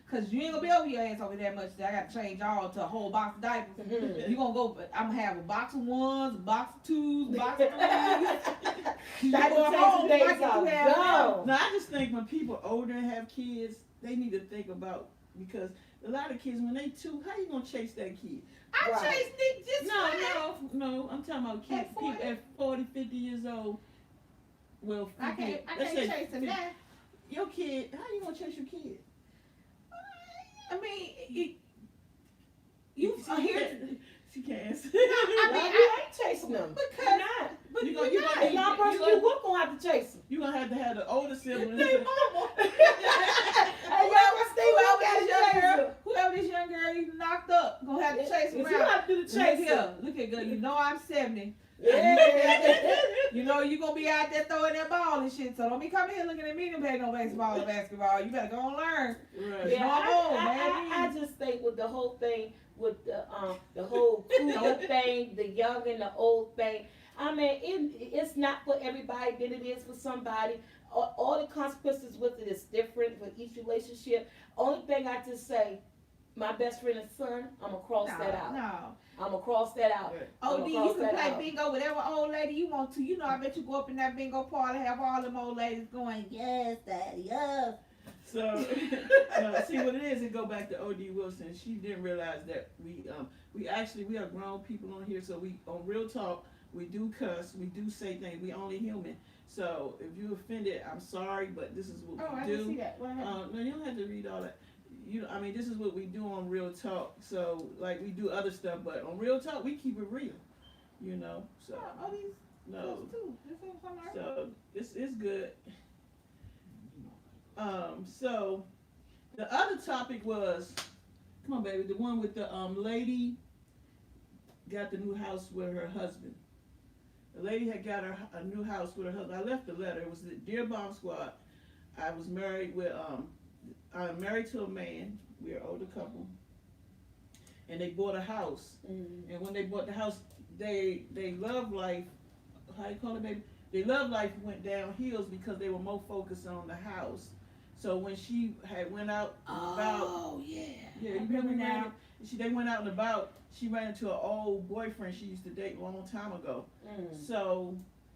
Speaker 2: Because you ain't going to be over your ass over that much. I got to change all to a whole box of diapers.
Speaker 1: Mhm.
Speaker 2: You're going to go, I'm going to have a box of ones, a box of twos, a box of threes. You
Speaker 1: Diaper
Speaker 2: go home,
Speaker 1: days
Speaker 2: like you
Speaker 1: are
Speaker 2: have now.
Speaker 1: gone.
Speaker 3: no, I just think when people older and have kids, they need to think about, because a lot of kids when they two, how you gonna chase that kid?
Speaker 2: I
Speaker 1: Right.
Speaker 2: chased Nick just
Speaker 3: No, I'm talking about kids,
Speaker 2: At 40?
Speaker 3: people at 40, 50 years old. Well, 50,
Speaker 2: I can't
Speaker 3: let's say
Speaker 2: chase him
Speaker 3: 50.
Speaker 2: now.
Speaker 3: Your kid, how you gonna chase your kid?
Speaker 2: I mean, you
Speaker 3: she
Speaker 2: are here.
Speaker 3: can't- She can't answer.
Speaker 2: I mean,
Speaker 1: You ain't chasing them.
Speaker 2: Because,
Speaker 1: You're not.
Speaker 2: but
Speaker 3: You
Speaker 2: you
Speaker 3: gonna- you
Speaker 2: not.
Speaker 1: The young person you whoop gonna have to chase them.
Speaker 3: You're gonna have the older sibling.
Speaker 1: Hey, mama. Hey, y'all stay
Speaker 2: Whoever
Speaker 1: with
Speaker 2: this
Speaker 1: that
Speaker 2: young
Speaker 1: chase
Speaker 2: girl, whoever this young girl you knocked up, gonna have to chase
Speaker 1: If
Speaker 2: around.
Speaker 1: you have to do the
Speaker 2: Look
Speaker 1: chasing.
Speaker 2: here, look at girl. You know I'm 70.
Speaker 1: Yeah.
Speaker 2: You know you gonna be out there throwing that ball and shit. So don't be coming here looking at me to play no baseball or basketball. You better go and learn.
Speaker 3: Right.
Speaker 1: Yeah,
Speaker 2: No, I'm old,
Speaker 1: I just think with the whole thing, with the whole cool thing, the young and the old thing. I mean, it's not for everybody than it is for somebody. All the consequences with it is different for each relationship. Only thing I just say, my best friend and son, I'm gonna cross that out.
Speaker 2: No.
Speaker 1: I'm gonna cross that out.
Speaker 3: Right.
Speaker 2: OD,
Speaker 1: I'ma
Speaker 2: you
Speaker 1: cross
Speaker 2: can
Speaker 1: that
Speaker 2: play
Speaker 1: out.
Speaker 2: bingo, whatever old lady you want to. You know, I bet you go up in that bingo parlor, have all them old ladies going, yes, daddy, yes.
Speaker 3: So, see what it is, and go back to O.D. Wilson. She didn't realize that we are grown people on here, so we, on Real Talk, we do cuss, we do say things, we only human. So, if you offended, I'm sorry, but this is what
Speaker 2: Oh,
Speaker 3: we
Speaker 2: I
Speaker 3: do.
Speaker 2: didn't see that. What happened?
Speaker 3: No, you don't have to read all that. This is what we do on Real Talk. So, like, we do other stuff, but on Real Talk, we keep it real, so,
Speaker 2: Oh, these
Speaker 3: no.
Speaker 2: close too. This ain't something I heard.
Speaker 3: So it's good. So the other topic was, come on, baby, the one with the lady got the new house with her husband. The lady had got a new house with her husband. I left the letter. It was the Dear Bomb Squad. I was married with I'm married to a man. We're an older couple, and they bought a house.
Speaker 1: Mm.
Speaker 3: And when they bought the house, they love life. How you call it, baby? Their love life went down hills because they were more focused on the house. So when she had went out about,
Speaker 1: Oh, yeah.
Speaker 3: yeah,
Speaker 1: I
Speaker 3: you remember
Speaker 1: now.
Speaker 3: now? They went out and about. She ran into an old boyfriend she used to date a long time ago. So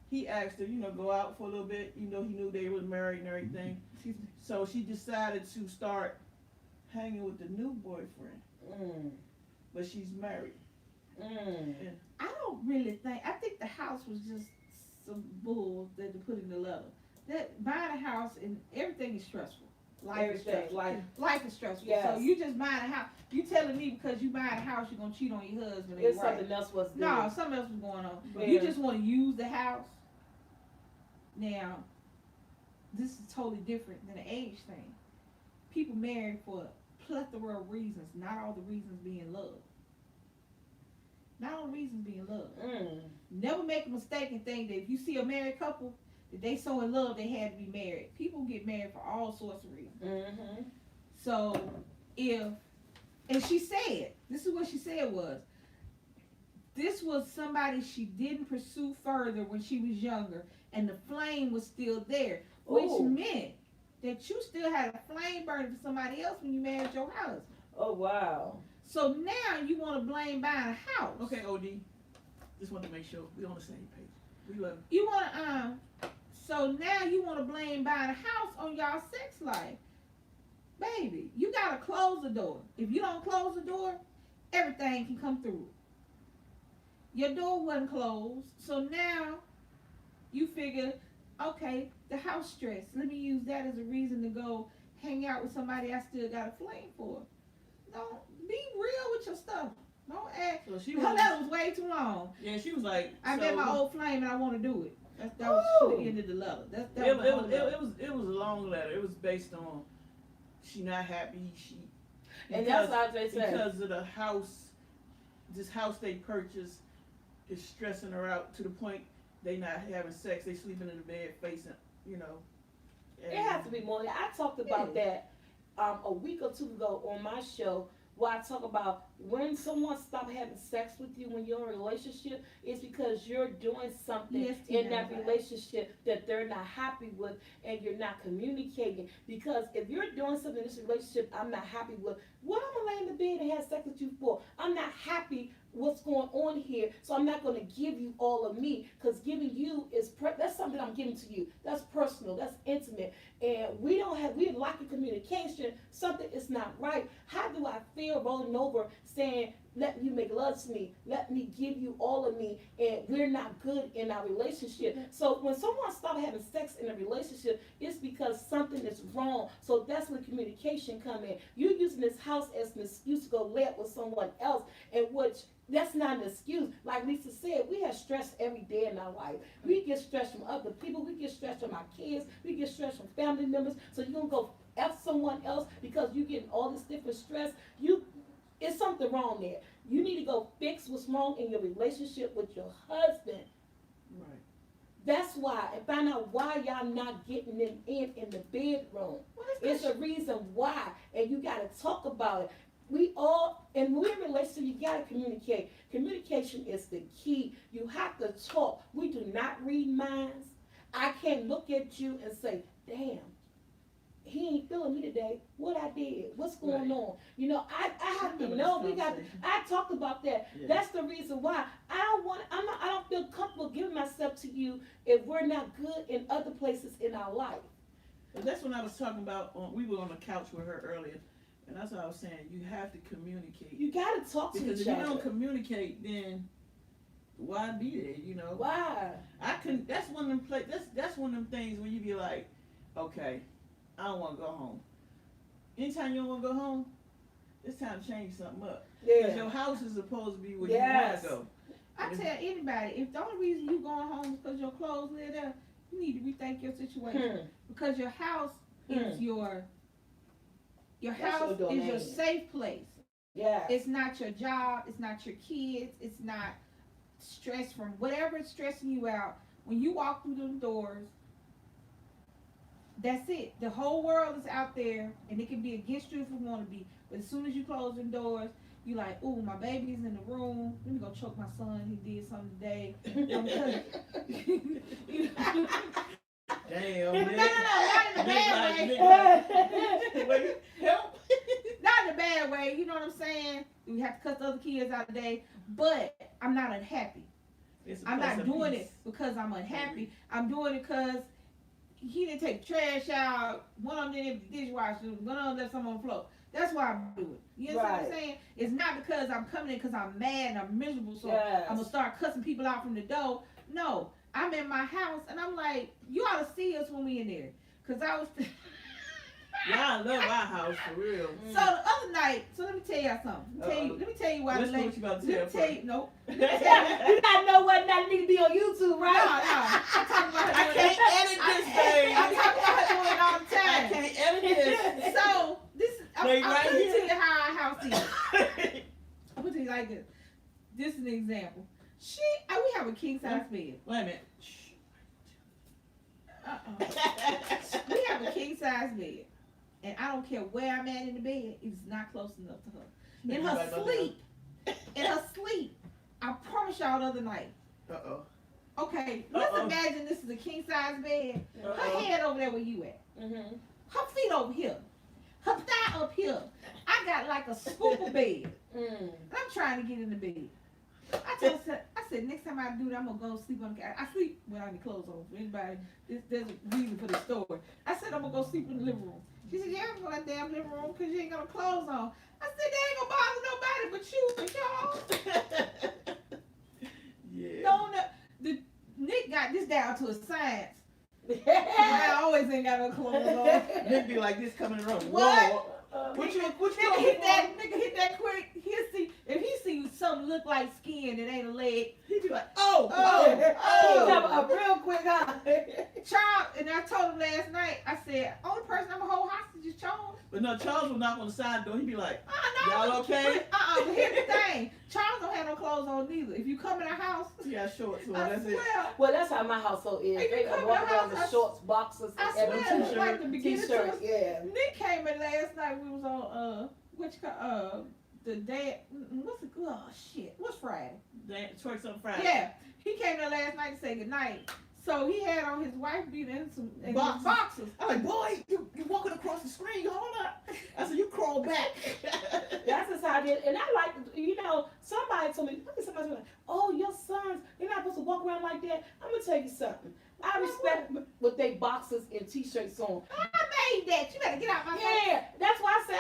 Speaker 3: he asked her, go out for a little bit. He knew they was married and everything. So she decided to start hanging with the new boyfriend. But she's married.
Speaker 1: Mm.
Speaker 2: I don't really think. I think the house was just some bull that they put in the letter. That buying a house and everything is stressful. Life is stressful. Life is stressful.
Speaker 1: Yes.
Speaker 2: So you just buying a house. You telling me because you buying a house you're gonna cheat on your husband?
Speaker 1: It's
Speaker 2: right.
Speaker 1: something else was
Speaker 2: No,
Speaker 1: there.
Speaker 2: something else was going on.
Speaker 1: Yeah.
Speaker 2: You just want to use the house. Now, this is totally different than an age thing. People marry for a plethora of reasons, not all the reasons being love. Not all the reasons being love. Never make a mistake and think that if you see a married couple, that they so in love they had to be married. People get married for all sorts of reasons. So and she said, this is what she said was, this was somebody she didn't pursue further when she was younger, and the flame was still there, which meant that you still had a flame burning for somebody else when you married your husband.
Speaker 1: Oh, wow.
Speaker 2: So now you want to blame buying a house.
Speaker 3: Okay, OD. Just want to make sure we're on the same page. We love
Speaker 2: You want to so now you want to blame buying a house on y'all sex life. Baby, you got to close the door. If you don't close the door, everything can come through. Your door wasn't closed, so now you figure, okay, the house stress. Let me use that as a reason to go hang out with somebody I still got a flame for. Don't be real with your stuff. Don't act.
Speaker 3: So she
Speaker 2: That was way too long.
Speaker 3: Yeah, she was like,
Speaker 2: I met my old flame and I want to do it. That was the end of the letter.
Speaker 3: It was a long letter. It was based on she not happy.
Speaker 1: And that's how they say.
Speaker 3: Because of the house, this house they purchased is stressing her out to the point they not having sex. They sleeping in the bed facing,
Speaker 1: It has to be more. I talked about that a week or two ago on my show, where I talk about when someone stops having sex with you when you're in a relationship, it's because you're doing something in that relationship that they're not happy with, and you're not communicating. Because if you're doing something in this relationship I'm not happy with, what I'm gonna lay in the bed and have sex with you for? I'm not happy what's going on here, so I'm not going to give you all of me, because giving you is that's something I'm giving to you. That's personal, that's intimate, and we lack of communication. Something is not right. How do I feel rolling over saying, let you make love to me, let me give you all of me, and we're not good in our relationship? So when someone stops having sex in a relationship, it's because something is wrong. So that's when communication come in. You're using this house as an excuse to go lay up with someone else, in which that's not an excuse. Like Lisa said, we have stress every day in our life. We get stressed from other people. We get stressed from our kids. We get stressed from family members. So you're going to go F someone else because you're getting all this different stress. It's something wrong there. You need to go fix what's wrong in your relationship with your husband.
Speaker 3: Right.
Speaker 1: That's why, and find out why y'all not getting them in the bedroom. It's a reason why, and you got to talk about it. And when we're in a relationship, you got to communicate. Communication is the key. You have to talk. We do not read minds. I can't look at you and say, damn, he ain't feeling me today. What I did? What's going on? I have to know. I talked about that. Yeah. That's the reason why I don't feel comfortable giving myself to you if we're not good in other places in our life.
Speaker 3: And that's when I was talking about. We were on the couch with her earlier. And that's what I was saying. You have to communicate.
Speaker 1: You got to talk to each other.
Speaker 3: Because if you don't communicate, then why be there?
Speaker 1: Why?
Speaker 3: That's one of them. That's one of them things when you be like, okay, I don't want to go home. Anytime you don't want to go home, it's time to change something up.
Speaker 1: Yeah.
Speaker 3: Because your house is supposed to be where you want to go.
Speaker 2: I tell anybody, if the only reason you going home is because your clothes live there, you need to rethink your situation. Because your house is your house is your safe place.
Speaker 1: Yeah.
Speaker 2: It's not your job. It's not your kids. It's not stress from whatever is stressing you out. When you walk through them doors, that's it. The whole world is out there, and it can be against you if you want to be. But as soon as you close them doors, you like, ooh, my baby's in the room. Let me go choke my son. He did something today.
Speaker 3: Damn.
Speaker 2: No, not in a bad way.
Speaker 3: Wait, help.
Speaker 2: Not in a bad way. You know what I'm saying? We have to cuss other kids out today, but I'm not unhappy. I'm not doing it because I'm unhappy. I'm doing it because he didn't take the trash out. One of them didn't empty the dishwasher. One of them left some on the floor. That's why I'm doing it. You know what I'm saying? It's not because I'm coming in because I'm mad and I'm miserable, so I'm going to start cussing people out from the door. No, I'm in my house, and I'm like, you ought to see us when we in there. Because I was...
Speaker 3: Y'all love our house, for real.
Speaker 2: So the other night, so let me tell y'all something. Let me tell you why the lady...
Speaker 3: What you about to tell you?
Speaker 2: Nope.
Speaker 1: You gotta know what that need to be on YouTube, right?
Speaker 2: No. I'm talking about her
Speaker 3: I can't edit this thing.
Speaker 2: I'm talking about her doing it all the time.
Speaker 3: I can't edit this.
Speaker 2: So this is I'm
Speaker 3: Right
Speaker 2: gonna
Speaker 3: here.
Speaker 2: tell you how our house is. I'm gonna tell you like this. This is an example. We have a king size bed.
Speaker 3: Wait a minute.
Speaker 2: We have a king size bed, and I don't care where I'm at in the bed. It's not close enough to her. In her sleep. I promise y'all the other night. Okay, let's imagine this is a king size bed. Her head over there where you at. Her feet over here. Her thigh up here. I got like a scoop of bed. I'm trying to get in the bed. I said, next time I do that, I'm going to go sleep on the couch. I sleep without any clothes on. For anybody, there's a reason for the story. I said, I'm going to go sleep in the living room. She said, yeah, I'm going to that damn living room because you ain't got no clothes on. I said, they ain't going to bother nobody but you and y'all.
Speaker 3: Yeah.
Speaker 2: No, Nick got this down to a science. I always ain't got no clothes on.
Speaker 3: Nick be like this coming around.
Speaker 2: What?
Speaker 3: What you
Speaker 2: nigga hit that quick. He'll see if he sees something look like skin that ain't a leg.
Speaker 3: He be like,
Speaker 1: A real quick, huh?
Speaker 2: Charles, and I told him last night. I said, only person I'm gonna hold hostage is Charles.
Speaker 3: But no, Charles will knock on the side door. He be like,
Speaker 2: No,
Speaker 3: y'all okay?
Speaker 2: But here's the thing. Charles don't have no clothes on neither. If you come in the house,
Speaker 3: He got shorts on.
Speaker 2: I
Speaker 3: That's
Speaker 2: swear,
Speaker 3: it.
Speaker 1: Well, that's how my household is. They walk around with shorts, boxers,
Speaker 2: I
Speaker 1: and
Speaker 2: swear,
Speaker 1: everything.
Speaker 2: like the beginning to us.
Speaker 1: Yeah.
Speaker 2: Nick came in last night. We was on the day. What's Friday?
Speaker 3: Twerks on Friday.
Speaker 2: Yeah, he came there last night to say goodnight. So he had on his wife beater and some boxers.
Speaker 3: I'm like, boy, you walking across the screen. Hold up. I said, you crawl back.
Speaker 1: That's just how I did. And I like, somebody told me, oh, your sons, they're not supposed to walk around like that. I'm going to tell you something. I respect what they boxers and t-shirts on.
Speaker 2: I made that. You better get out my face.
Speaker 1: Yeah, that's why I said,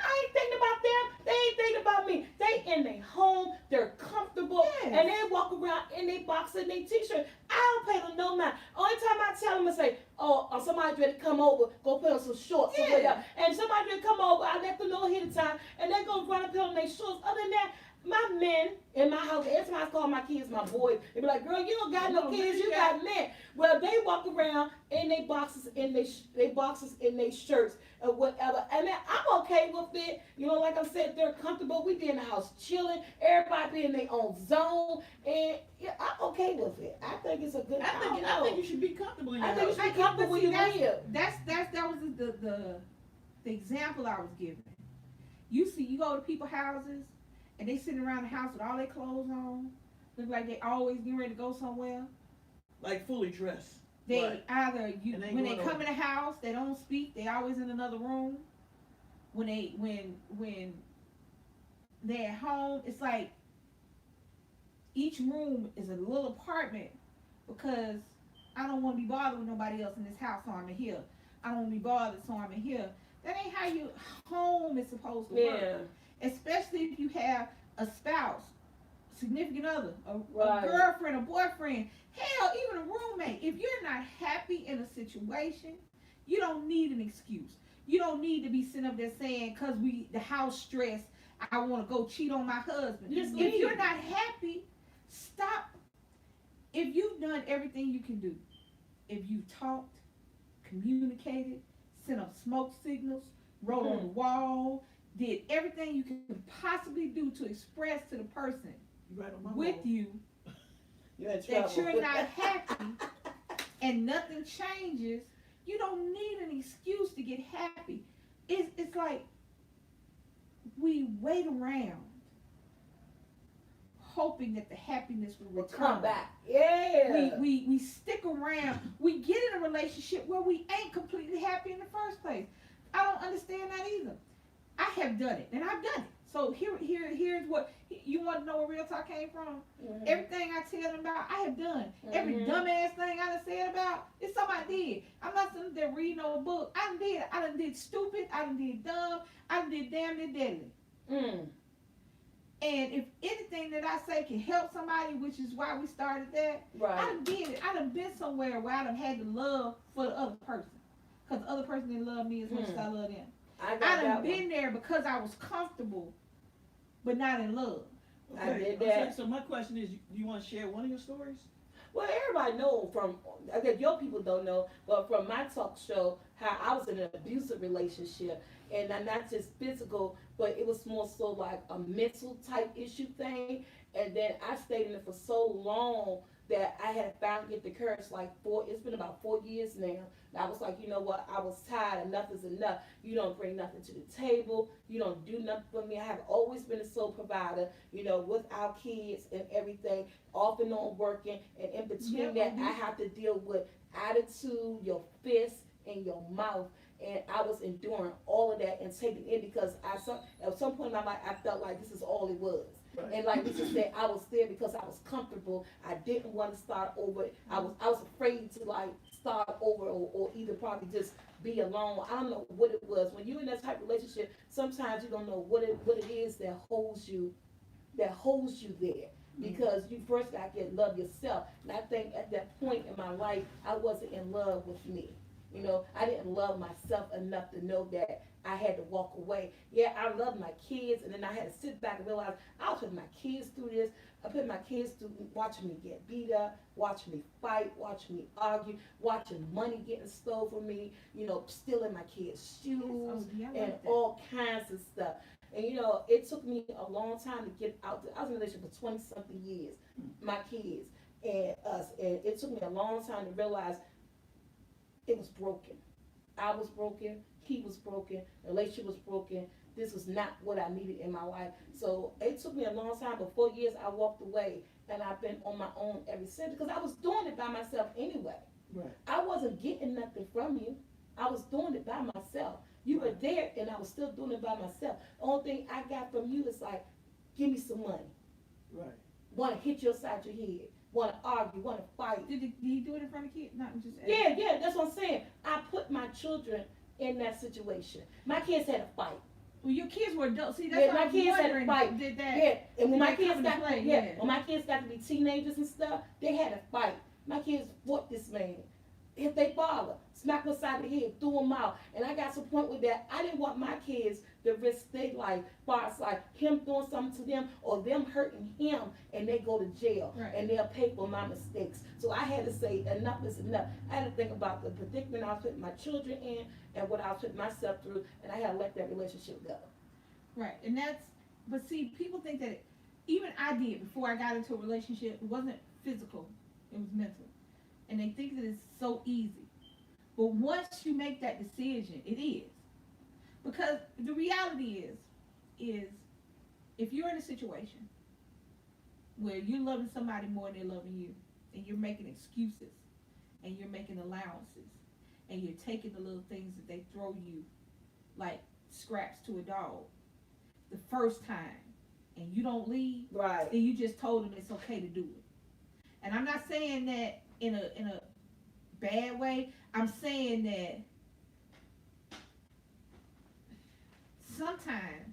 Speaker 1: I ain't thinking about them. They ain't thinking about me. They in their home, they're comfortable, and they walk around in their boxer and their t-shirt. I don't pay them no mind. Only time I tell them, I say, somebody ready to come over, go put on some shorts or whatever. And somebody ready to come over, I let them know ahead of time, and they go run up on their shorts. Other than that, my men in my house, every time I call my kids my boys, they be like, girl, you don't got no kids, you got men. Well, they walk around in their boxes, in their shirts, or whatever. And then I'm okay with it. Like I said, they're comfortable. We be in the house chilling. Everybody be in their own zone. And I'm okay with it. I think it's a good
Speaker 3: I think you should be comfortable in your house.
Speaker 1: think you should be comfortable when you live.
Speaker 2: That was the example I was giving. You go to people's houses, and they sitting around the house with all their clothes on, look like they always getting ready to go somewhere.
Speaker 3: Like fully dressed.
Speaker 2: They
Speaker 3: right.
Speaker 2: When they come in the house, they don't speak. They always in another room. When they're at home, it's like each room is a little apartment because I don't want to be bothered with nobody else in this house, so I'm in here. I don't want to be bothered, so I'm in here. That ain't how your home is supposed to work. Especially if you have a spouse, significant other, a girlfriend, a boyfriend, hell, even a roommate. If you're not happy in a situation, you don't need an excuse. You don't need to be sitting up there saying, because the house stressed, I want to go cheat on my husband. If you're not happy, stop. If you've done everything you can do, if you've talked, communicated, sent up smoke signals, wrote on the wall, did everything you can possibly do to express to the person with you that you're not happy and nothing changes, you don't need an excuse to get happy. It's like we wait around hoping that the happiness will
Speaker 1: Will
Speaker 2: return.
Speaker 1: come back. Yeah.
Speaker 2: We stick around. We get in a relationship where we ain't completely happy in the first place. I don't understand that either. I have done it, and I've done it. So here's what you want to know where real talk came from.
Speaker 1: Mm-hmm.
Speaker 2: Everything I tell them about, I have done. Every
Speaker 1: Mm-hmm.
Speaker 2: dumbass thing I done said about, it's something I did. I'm not sitting there reading no book. I done did stupid. I done did dumb. I done did damn near deadly.
Speaker 1: Mm.
Speaker 2: And if anything that I say can help somebody, which is why we started that, I
Speaker 1: Right.
Speaker 2: done did it. I done been somewhere where I done had the love for the other person. Because the other person didn't love me as much as I love them.
Speaker 1: I
Speaker 2: I
Speaker 1: got
Speaker 2: done
Speaker 1: that
Speaker 2: been
Speaker 1: one.
Speaker 2: there because I was comfortable, but not in love.
Speaker 1: I did
Speaker 3: Okay,
Speaker 1: that.
Speaker 3: so my question is, you want to share one of your stories?
Speaker 1: Well, everybody know from, I guess your people don't know, but from my talk show, how I was in an abusive relationship, and not just physical, but it was more so like a mental type issue thing, and then I stayed in it for so long that I had finally get the courage, it's been about 4 years now. I was like, you know what, I was tired, enough is enough. You don't bring nothing to the table, you don't do nothing for me. I have always been a sole provider, with our kids and everything, off and on working, and in between that, I have to deal with attitude, your fist, and your mouth. And I was enduring all of that and taking it because at some point in my life, I felt like this is all it was.
Speaker 3: Right.
Speaker 1: And like Lisa said, I was there because I was comfortable. I didn't want to start over. I was afraid to start over or either probably just be alone. I don't know what it was. When you're in that type of relationship, sometimes you don't know what it is that holds you there. Because you first got to get love yourself. And I think at that point in my life, I wasn't in love with me. I didn't love myself enough to know that I had to walk away. Yeah, I love my kids, and then I had to sit back and realize I was putting my kids through this. I put my kids through watching me get beat up, watching me fight, watching me argue, watching money getting stolen from me, stealing my kids' shoes and all kinds of stuff. And it took me a long time to get out. I was in a relationship for 20-something years, my kids and us, and it took me a long time to realize it was broken. I was broken. He was broken. The relationship was broken. This was not what I needed in my life. So it took me a long time, but 4 years I walked away, and I've been on my own ever since because I was doing it by myself anyway.
Speaker 3: Right.
Speaker 1: I wasn't getting nothing from you. I was doing it by myself. You were there, and I was still doing it by myself. The only thing I got from you is give me some money.
Speaker 3: Right.
Speaker 1: Want to hit you upside your head. Want to argue. Want to fight.
Speaker 2: Did he do it in front of kids? Not just
Speaker 1: Yeah, that's what I'm saying. I put my children in that situation. My kids had a fight.
Speaker 2: Well, your kids were adults. See, that's
Speaker 1: my kids had a fight.
Speaker 2: Did that?
Speaker 1: Yeah, and when
Speaker 2: Did
Speaker 1: my
Speaker 2: they
Speaker 1: kids
Speaker 2: come into
Speaker 1: got
Speaker 2: play?
Speaker 1: when my kids got to be teenagers and stuff, they had a fight. My kids fought this man. Hit their father, smacked him upside the head, threw him out. And I got to the point with that, I didn't want my kids to risk their life, far as him doing something to them or them hurting him and they go to jail.
Speaker 2: Right.
Speaker 1: And they'll pay for my mistakes. So I had to say enough is enough. I had to think about the predicament I was putting my children in and what I was putting myself through, and I had to let that relationship go.
Speaker 2: Right, and but see, people think that even I did before I got into a relationship, it wasn't physical, it was mental. And they think that it's so easy. But once you make that decision, it is. Because the reality is if you're in a situation where you're loving somebody more than they're loving you, and you're making excuses, and you're making allowances, and you're taking the little things that they throw you like scraps to a dog the first time, and you don't leave,
Speaker 1: Right.
Speaker 2: then you just told them it's okay to do it. And I'm not saying that in a bad way. I'm saying that sometimes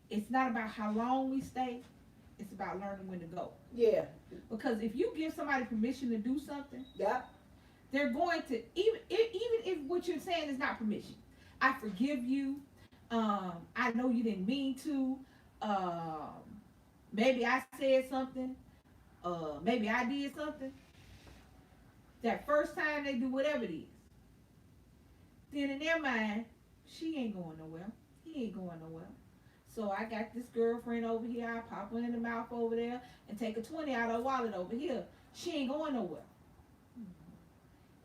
Speaker 2: it's not about how long we stay, it's about learning when to go.
Speaker 1: Yeah.
Speaker 2: Because if you give somebody permission to do something,
Speaker 1: Yep.
Speaker 2: they're going to, even if what you're saying is not permission. I forgive you. I know you didn't mean to. Maybe I said something. Maybe I did something. That first time they do whatever it is, then in their mind, she ain't going nowhere. He ain't going nowhere. So I got this girlfriend over here. I pop her in the mouth over there and take a 20 out of her wallet over here. She ain't going nowhere.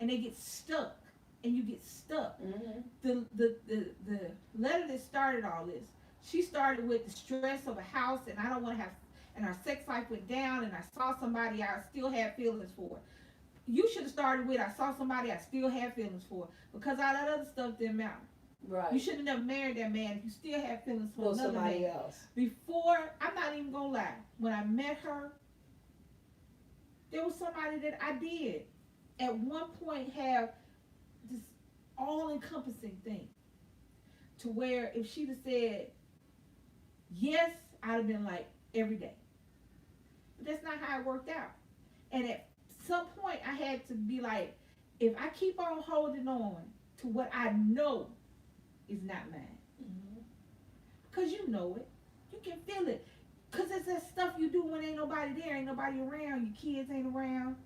Speaker 2: And they get stuck. And you get stuck.
Speaker 1: Mm-hmm.
Speaker 2: The letter that started all this, she started with the stress of a house, and I don't want to have, and our sex life went down, and I saw somebody I still had feelings for. You should have started with, I saw somebody I still had feelings for, because all that other stuff didn't matter.
Speaker 1: Right.
Speaker 2: You should have never married that man if you still had feelings for another
Speaker 1: somebody
Speaker 2: man.
Speaker 1: else.
Speaker 2: Before, I'm not even gonna lie, when I met her, there was somebody that I did at one point have this all-encompassing thing, to where if she'd have said yes, I'd have been like every day. But that's not how it worked out. And at some point, I had to be like, if I keep on holding on to what I know is not mine, because you know it, you can feel it, because it's that stuff you do when ain't nobody there, ain't nobody around, your kids ain't around,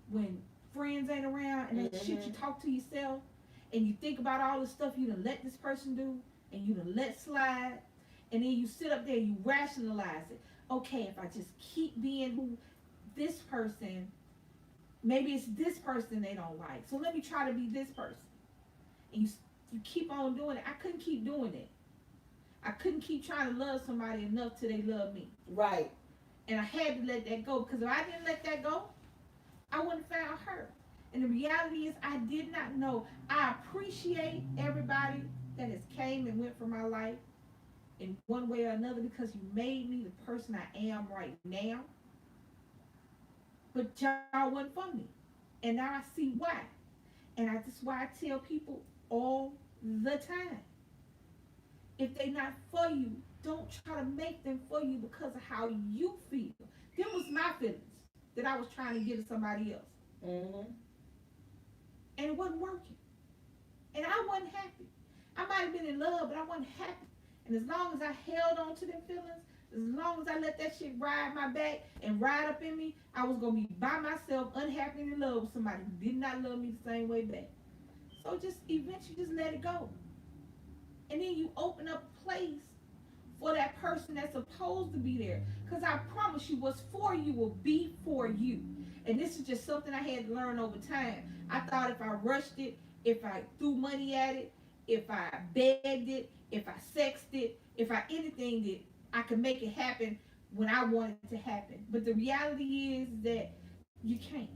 Speaker 2: when friends ain't around, and that shit you talk to yourself, and you think about all the stuff you done let this person do, and you done let slide, and then you sit up there and you rationalize it. Okay, if I just keep being who this person, maybe it's this person they don't like, so let me try to be this person. And you keep on doing it. I couldn't keep doing it. I couldn't keep trying to love somebody enough till they love me.
Speaker 1: Right.
Speaker 2: And I had to let that go, because if I didn't let that go, I wouldn't have found her. And the reality is, I did not know. I appreciate everybody that has came and went from my life in one way or another, because you made me the person I am right now. But y'all wasn't for me. And now I see why. And that's why I tell people all the time, if they not for you, don't try to make them for you because of how you feel. Them was my feelings that I was trying to give to somebody else. And it wasn't working. And I wasn't happy. I might have been in love, but I wasn't happy. And as long as I held on to them feelings, as long as I let that shit ride my back and ride up in me, I was going to be by myself, unhappy and in love with somebody who did not love me the same way back. So just eventually just let it go. And then you open up a place for that person that's supposed to be there. Because I promise you, what's for you will be for you. And this is just something I had to learn over time. I thought if I rushed it, if I threw money at it, if I begged it, if I sexed it, if I anything that I could make it happen when I want it to happen. But the reality is that you can't.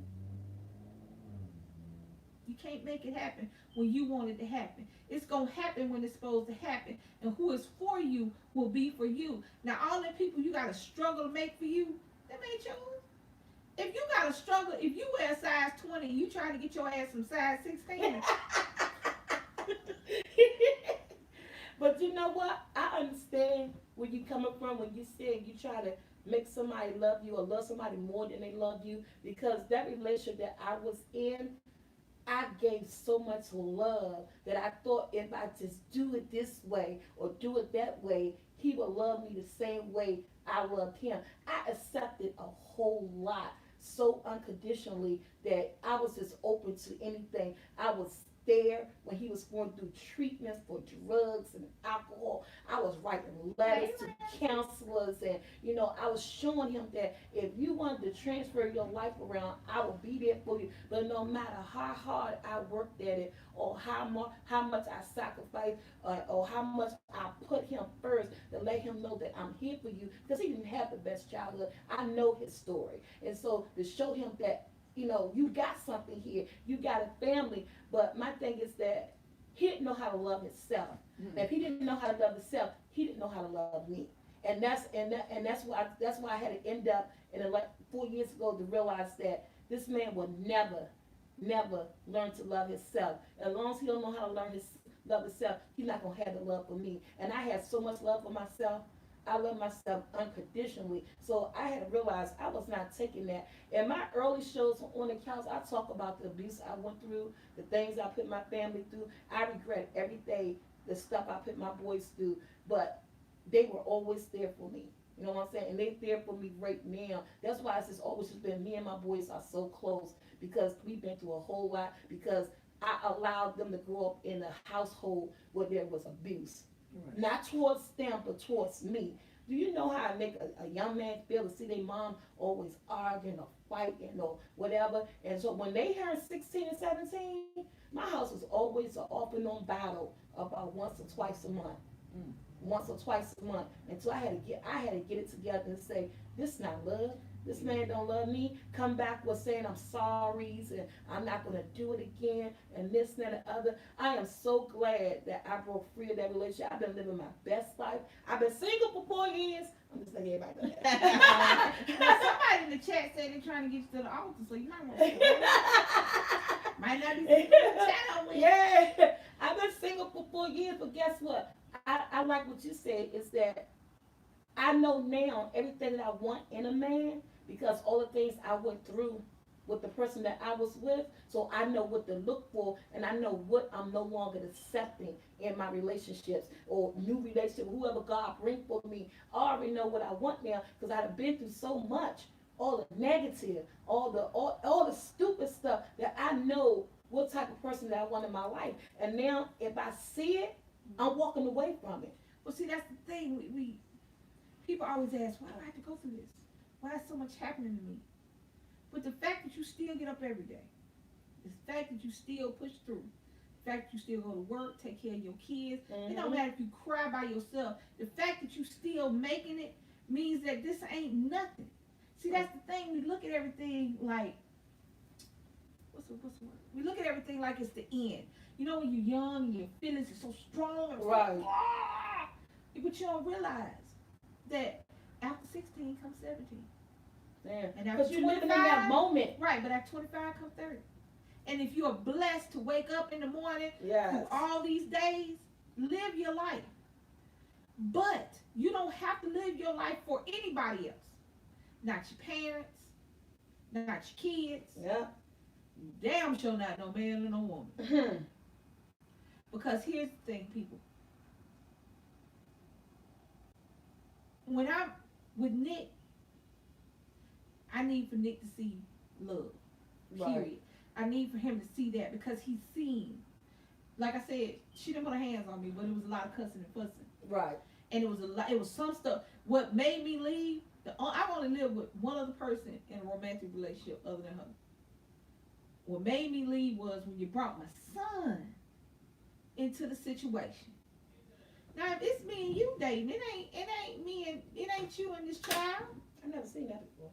Speaker 2: You can't make it happen when you want it to happen. It's going to happen when it's supposed to happen. And who is for you will be for you. Now, all the people you got to struggle to make for you, that ain't yours. If you got to struggle, if you wear a size 20 and you trying to get your ass some size 16.
Speaker 1: But you know what? I understand where you coming from when you said you try to make somebody love you or love somebody more than they love you, because that relationship that I was in, I gave so much love that I thought if I just do it this way or do it that way, he would love me the same way I loved him. I accepted a whole lot so unconditionally that I was just open to anything. I was there when he was going through treatments for drugs and alcohol. I was writing letters to counselors, and I was showing him that if you wanted to transfer your life around, I will be there for you. But no matter how hard I worked at it, or how much I sacrificed, or how much I put him first to let him know that I'm here for you, because he didn't have the best childhood. I know his story, and so to show him that you got something here, you got a family. But my thing is that he didn't know how to love himself. And if he didn't know how to love himself, he didn't know how to love me. And that's why I had to end up in like 4 years ago to realize that this man will never learn to love himself. As long as he don't know how to love himself, he's not gonna have the love for me. And I had so much love for myself. I love myself unconditionally. So I had to realize I was not taking that. In my early shows on the couch, I talk about the abuse I went through, the things I put my family through. I regret every day the stuff I put my boys through, but they were always there for me. You know what I'm saying? And they're there for me right now. That's why it's just always just been me and my boys are so close, because we've been through a whole lot, because I allowed them to grow up in a household where there was abuse. Right. Not towards them, but towards me. Do you know how I make a young man feel to see their mom always arguing or fighting or whatever? And so when they turned 16 and 17, my house was always an off and on battle about once or twice a month. once or twice a month until I had to get it together and say, this not love. This man don't love me. Come back with saying I'm sorry and I'm not gonna do it again and this and that and the other. I am so glad that I broke free of that relationship. I've been living my best life. I've been single for 4 years. I'm just letting everybody know that.
Speaker 2: Now, somebody in the chat said they're trying to get you to the altar, so you might want to might not be single in the chat on with.
Speaker 1: Yeah, I've been single for 4 years, but guess what? I like what you said is that I know now everything that I want in a man because all the things I went through with the person that I was with, so I know what to look for and I know what I'm no longer accepting in my relationships or new relationship, whoever God bring for me. I already know what I want now because I've been through so much, all the negative, all the stupid stuff that I know what type of person that I want in my life. And now if I see it, I'm walking away from it.
Speaker 2: Well, see, that's the thing. We people always ask, why do I have to go through this? Why is so much happening to me? But the fact that you still get up every day, the fact that you still push through, the fact that you still go to work, take care of your kids, it don't matter if you cry by yourself. The fact that you still making it means that this ain't nothing. See, that's the thing. We look at everything like, what's the word? We look at everything like it's the end. You know, when you're young and your feelings are so strong and
Speaker 1: Right.
Speaker 2: but you don't realize that after 16 comes 17.
Speaker 1: Yeah.
Speaker 2: And after
Speaker 1: Because you're living in that
Speaker 2: 25,
Speaker 1: moment.
Speaker 2: right, but after 25 comes 30. And if you are blessed to wake up in the morning
Speaker 1: Yes.
Speaker 2: through all these days, live your life. But you don't have to live your life for anybody else. Not your parents, not your kids.
Speaker 1: Yeah.
Speaker 2: Damn sure not no man or no woman. Because here's the thing, people. When I'm with Nick, I need for Nick to see love. Period.
Speaker 1: Right.
Speaker 2: I need for him to see that because he's seen. Like I said, she didn't put her hands on me, but it was a lot of cussing and fussing.
Speaker 1: Right.
Speaker 2: And it was a lot. It was some stuff. What made me leave? I've only lived with one other person in a romantic relationship other than her. What made me leave was when you brought my son into the situation. Now, if it's me and you dating, it ain't me and it ain't you and this child.
Speaker 1: I've never seen that before.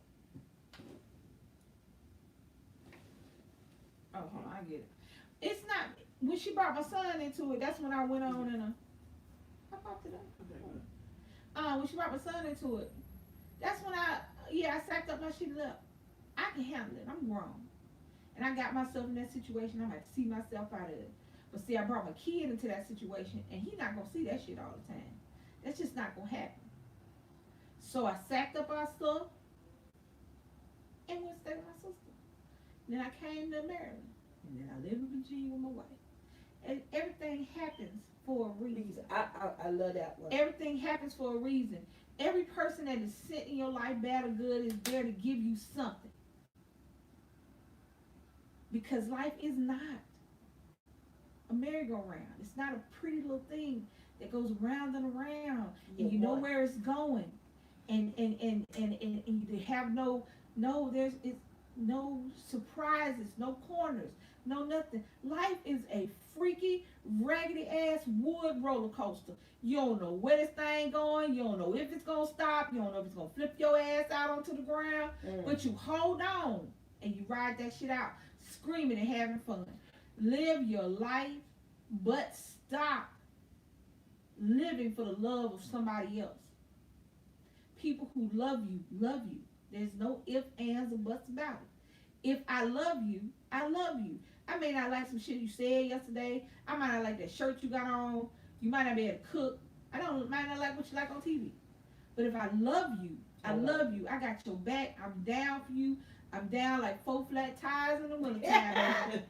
Speaker 2: Oh, hold on, I get it. It's not when she brought my son into it. That's when I went on and I popped it up. When she brought my son into it, that's when I sacked up my shit and left. I can handle it. I'm grown. And I got myself in that situation. I'm going to see myself out of it. But see, I brought my kid into that situation, and he's not going to see that shit all the time. That's just not going to happen. So I sacked up our stuff and went to stay with my sister. Then I came to Maryland. And then I live in Virginia with my wife. And everything happens for a reason.
Speaker 1: I love that one.
Speaker 2: Everything happens for a reason. Every person that is sent in your life, bad or good, is there to give you something. Because life is not a merry-go-round. It's not a pretty little thing that goes round and around, and you know where it's going, and you have no surprises, no corners, no nothing. Life is a freaky, raggedy ass wood roller coaster. You don't know where this thing going. You don't know if it's gonna stop. You don't know if it's gonna flip your ass out onto the ground. But you hold on and you ride that shit out, screaming and having fun. Live your life, but stop living for the love of somebody else. People who love you, love you. There's no ifs, ands, or buts about it. If I love you, I love you. I may not like some shit you said yesterday. I might not like that shirt you got on. You might not be able to cook. Might not like what you like on TV. But if I love you, I love you. I got your back. I'm down for you. I'm down like 4 flat tires in the wintertime.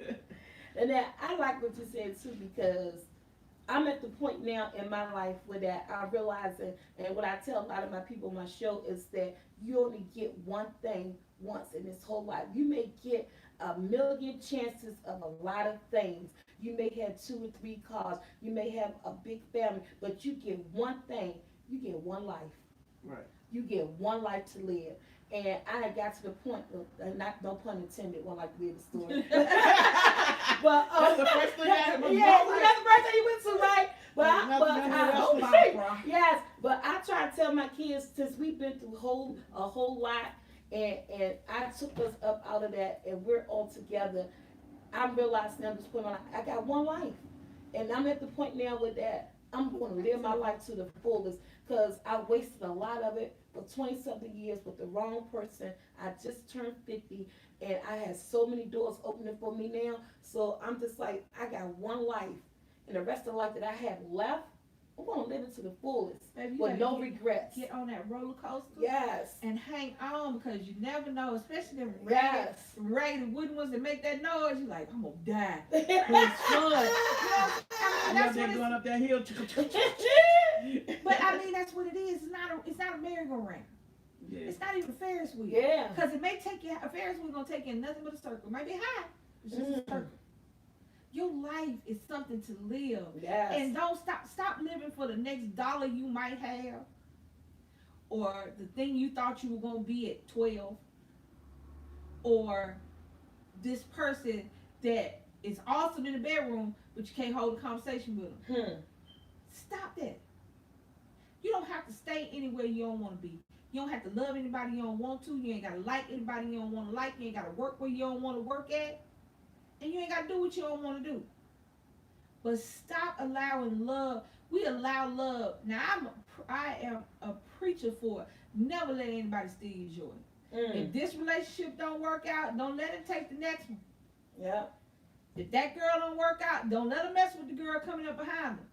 Speaker 1: And then I like what you said too, because I'm at the point now in my life where that I realize, and what I tell a lot of my people on my show is that you only get one thing once in this whole life. You may get a million chances of a lot of things. You may have 2 or 3 cars. You may have a big family, but you get one thing. You get one life.
Speaker 3: Right.
Speaker 1: You get one life to live. And I got to the point, no pun intended, one like to live the story. But
Speaker 3: that's the first thing I had.
Speaker 1: yeah, that's the first thing you went to, right? But
Speaker 3: nothing
Speaker 1: yeah, through a whole lot, and I took us up out of that, and we're all together. I'm realizing at this point, I got one life, and I'm at the point now with that. I'm going to live my life to the fullest, because I wasted a lot of it for 20-something years with the wrong person. I just turned 50, and I had so many doors opening for me now. So I'm just like, I got one life, and the rest of the life that I have left, I'm going to live it to the fullest,
Speaker 2: Baby,
Speaker 1: with no regrets.
Speaker 2: Get on that roller coaster.
Speaker 1: Yes.
Speaker 2: And hang on, because you never know, especially them
Speaker 1: Yes.
Speaker 2: ragged wooden ones that make that noise. You're like, I'm gonna die. But it's fun.
Speaker 3: I
Speaker 2: That's
Speaker 3: know
Speaker 2: what
Speaker 3: they're going up that hill.
Speaker 2: But I mean, that's what it is. It's not a merry-go-round.
Speaker 3: Yeah.
Speaker 2: It's not even a Ferris wheel.
Speaker 1: Yeah.
Speaker 2: Because it may take you, a Ferris wheel gonna take you in nothing but a circle. It might be high. It's just a circle. Your life is something to live.
Speaker 1: Yes.
Speaker 2: And don't stop living for the next dollar you might have, or the thing you thought you were gonna be at 12, or this person that is awesome in the bedroom but you can't hold a conversation with them. Stop that. You don't have to stay anywhere you don't want to be. You don't have to love anybody you don't want to. You ain't gotta like anybody you don't want to like. You ain't gotta work where you don't want to work at. And you ain't got to do what you don't want to do. But stop allowing love. We allow love. Now, I am a preacher for never let anybody steal your joy. If this relationship don't work out, don't let him take the next one.
Speaker 1: Yeah.
Speaker 2: If that girl don't work out, don't let him mess with the girl coming up behind him.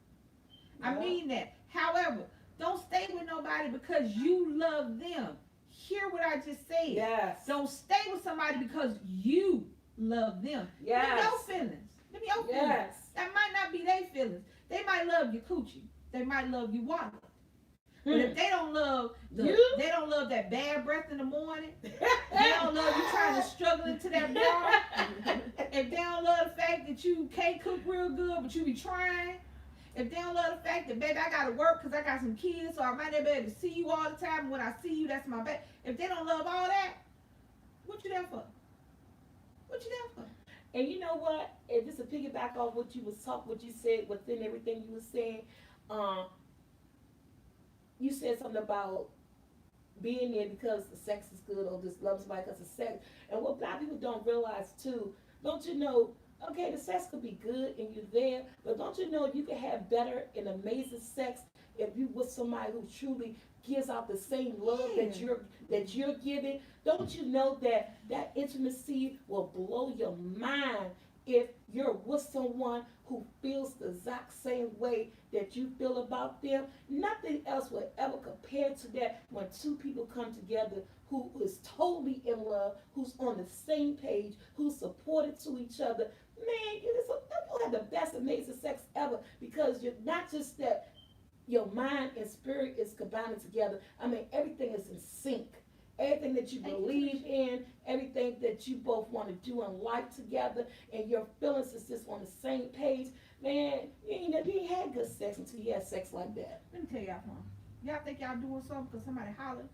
Speaker 2: I mean that. However, don't stay with nobody because you love them. Hear what I just said.
Speaker 1: Yes.
Speaker 2: Don't stay with somebody because you love them.
Speaker 1: Yes.
Speaker 2: Them your feelings. Them your feelings.
Speaker 1: Yes.
Speaker 2: That might not be their feelings. They might love your coochie. They might love your wallet. But if they don't love they don't love that bad breath in the morning. They don't love you trying to struggle into that bar. If they don't love the fact that you can't cook real good but you be trying. If they don't love the fact that, baby, I gotta work because I got some kids, so I might not be able to see you all the time. And when I see you, that's my bad. If they don't love all that, what you there for? What you there for?
Speaker 1: And you know what? And just to piggyback off what you said within everything you were saying, you said something about being there because the sex is good, or just love somebody because of sex. And what black people don't realize too, don't you know? Okay, the sex could be good and you're there, but don't you know you can have better and amazing sex if you with somebody who truly gives out the same love that you're giving? Don't you know that intimacy will blow your mind if you're with someone who feels the exact same way that you feel about them? Nothing else will ever compare to that when two people come together who is totally in love, who's on the same page, who's supportive to each other. Man, you'll have the best amazing sex ever, because you're not just that your mind and spirit is combining together. I mean, everything is in sync. Everything that you believe in, everything that you both want to do in life together, and your feelings is just on the same page. Man, you ain't had good sex until you had sex like that.
Speaker 2: Let me tell y'all something. Y'all think y'all doing something because somebody hollered?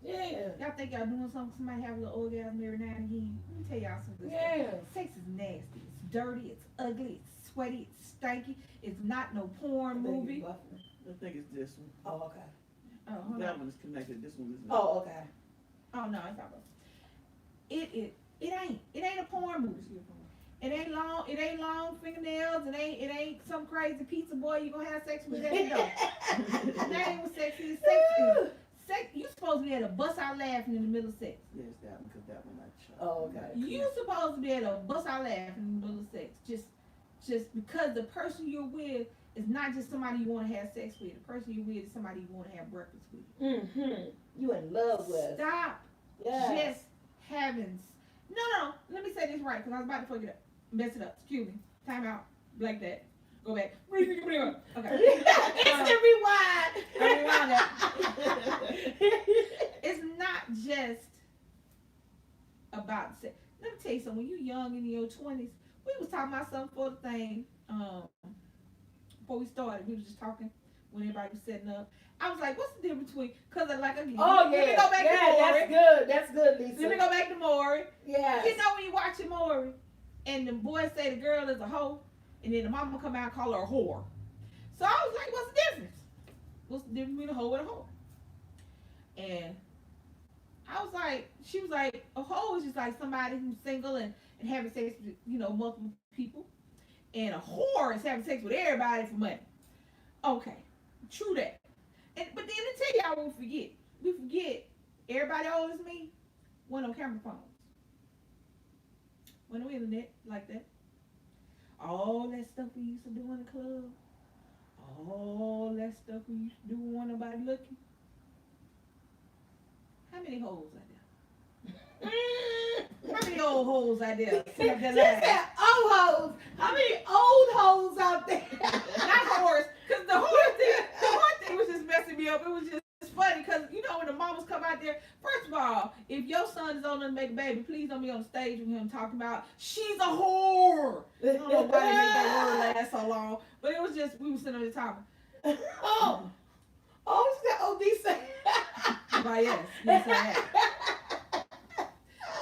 Speaker 1: Yeah.
Speaker 2: Y'all think y'all doing something because somebody have a little orgasm every now and again? Let me tell y'all some good stuff. Sex is nasty. It's dirty. It's ugly. It's sweaty. It's stanky. It's not no porn movie.
Speaker 3: I think it's this one.
Speaker 1: Oh, okay.
Speaker 2: Oh, hold
Speaker 3: That
Speaker 2: on.
Speaker 3: one is connected. This one is not.
Speaker 1: Oh, okay.
Speaker 2: Oh no, it's not. It ain't a porn movie. It ain't long fingernails. It ain't some crazy pizza boy you gonna have sex with every day. That ain't what sex is. Sex, you supposed to be able to bust out laughing in the middle of sex.
Speaker 3: Yes, that one, because that one I tried.
Speaker 1: Oh, okay.
Speaker 2: You supposed to be able to bust out laughing in the middle of sex. Just because the person you're with is not just somebody you want to have sex with. The person you're with is somebody you want to have breakfast with.
Speaker 1: You in love with.
Speaker 2: Stop just having. No. Let me say this right, because I was about to forget it. Mess it up. Excuse me. Time out. Like that. Go back. Okay.
Speaker 1: Instant rewind.
Speaker 2: Rewind that. It's not just about sex. Let me tell you something. When you're young in your 20s, we was talking about something for the thing. Before we started, we was just talking when everybody was setting up. I was like, what's the difference between, because like again,
Speaker 1: oh,
Speaker 2: let me go back to Maury.
Speaker 1: That's good, Lisa.
Speaker 2: Let me go back to Maury.
Speaker 1: Yeah.
Speaker 2: You know when you watching Maury and the boys say the girl is a hoe, and then the mama come out and call her a whore. So I was like, what's the difference? What's the difference between a hoe and a whore? And I was like, she was like, a hoe is just like somebody who's single and having sex with, multiple people. And a whore is having sex with everybody for money. Okay, true that. But then to tell y'all what we forget everybody old as me, one on camera phones. One on internet like that. All that stuff we used to do in the club. All that stuff we used to do when nobody looking. How many holes out there? How many old hoes out there?
Speaker 1: She said old hoes. How many old hoes out there?
Speaker 2: Not whores. Because the whore thing was just messing me up. It was just funny because, when the mamas come out there, first of all, if your son is old enough to make a baby, please don't be on stage with him talking about, she's a whore. I don't know why they made that word last so long. But it was just, we were sitting there talking.
Speaker 1: Oh, she said OD.
Speaker 2: But yes, I have.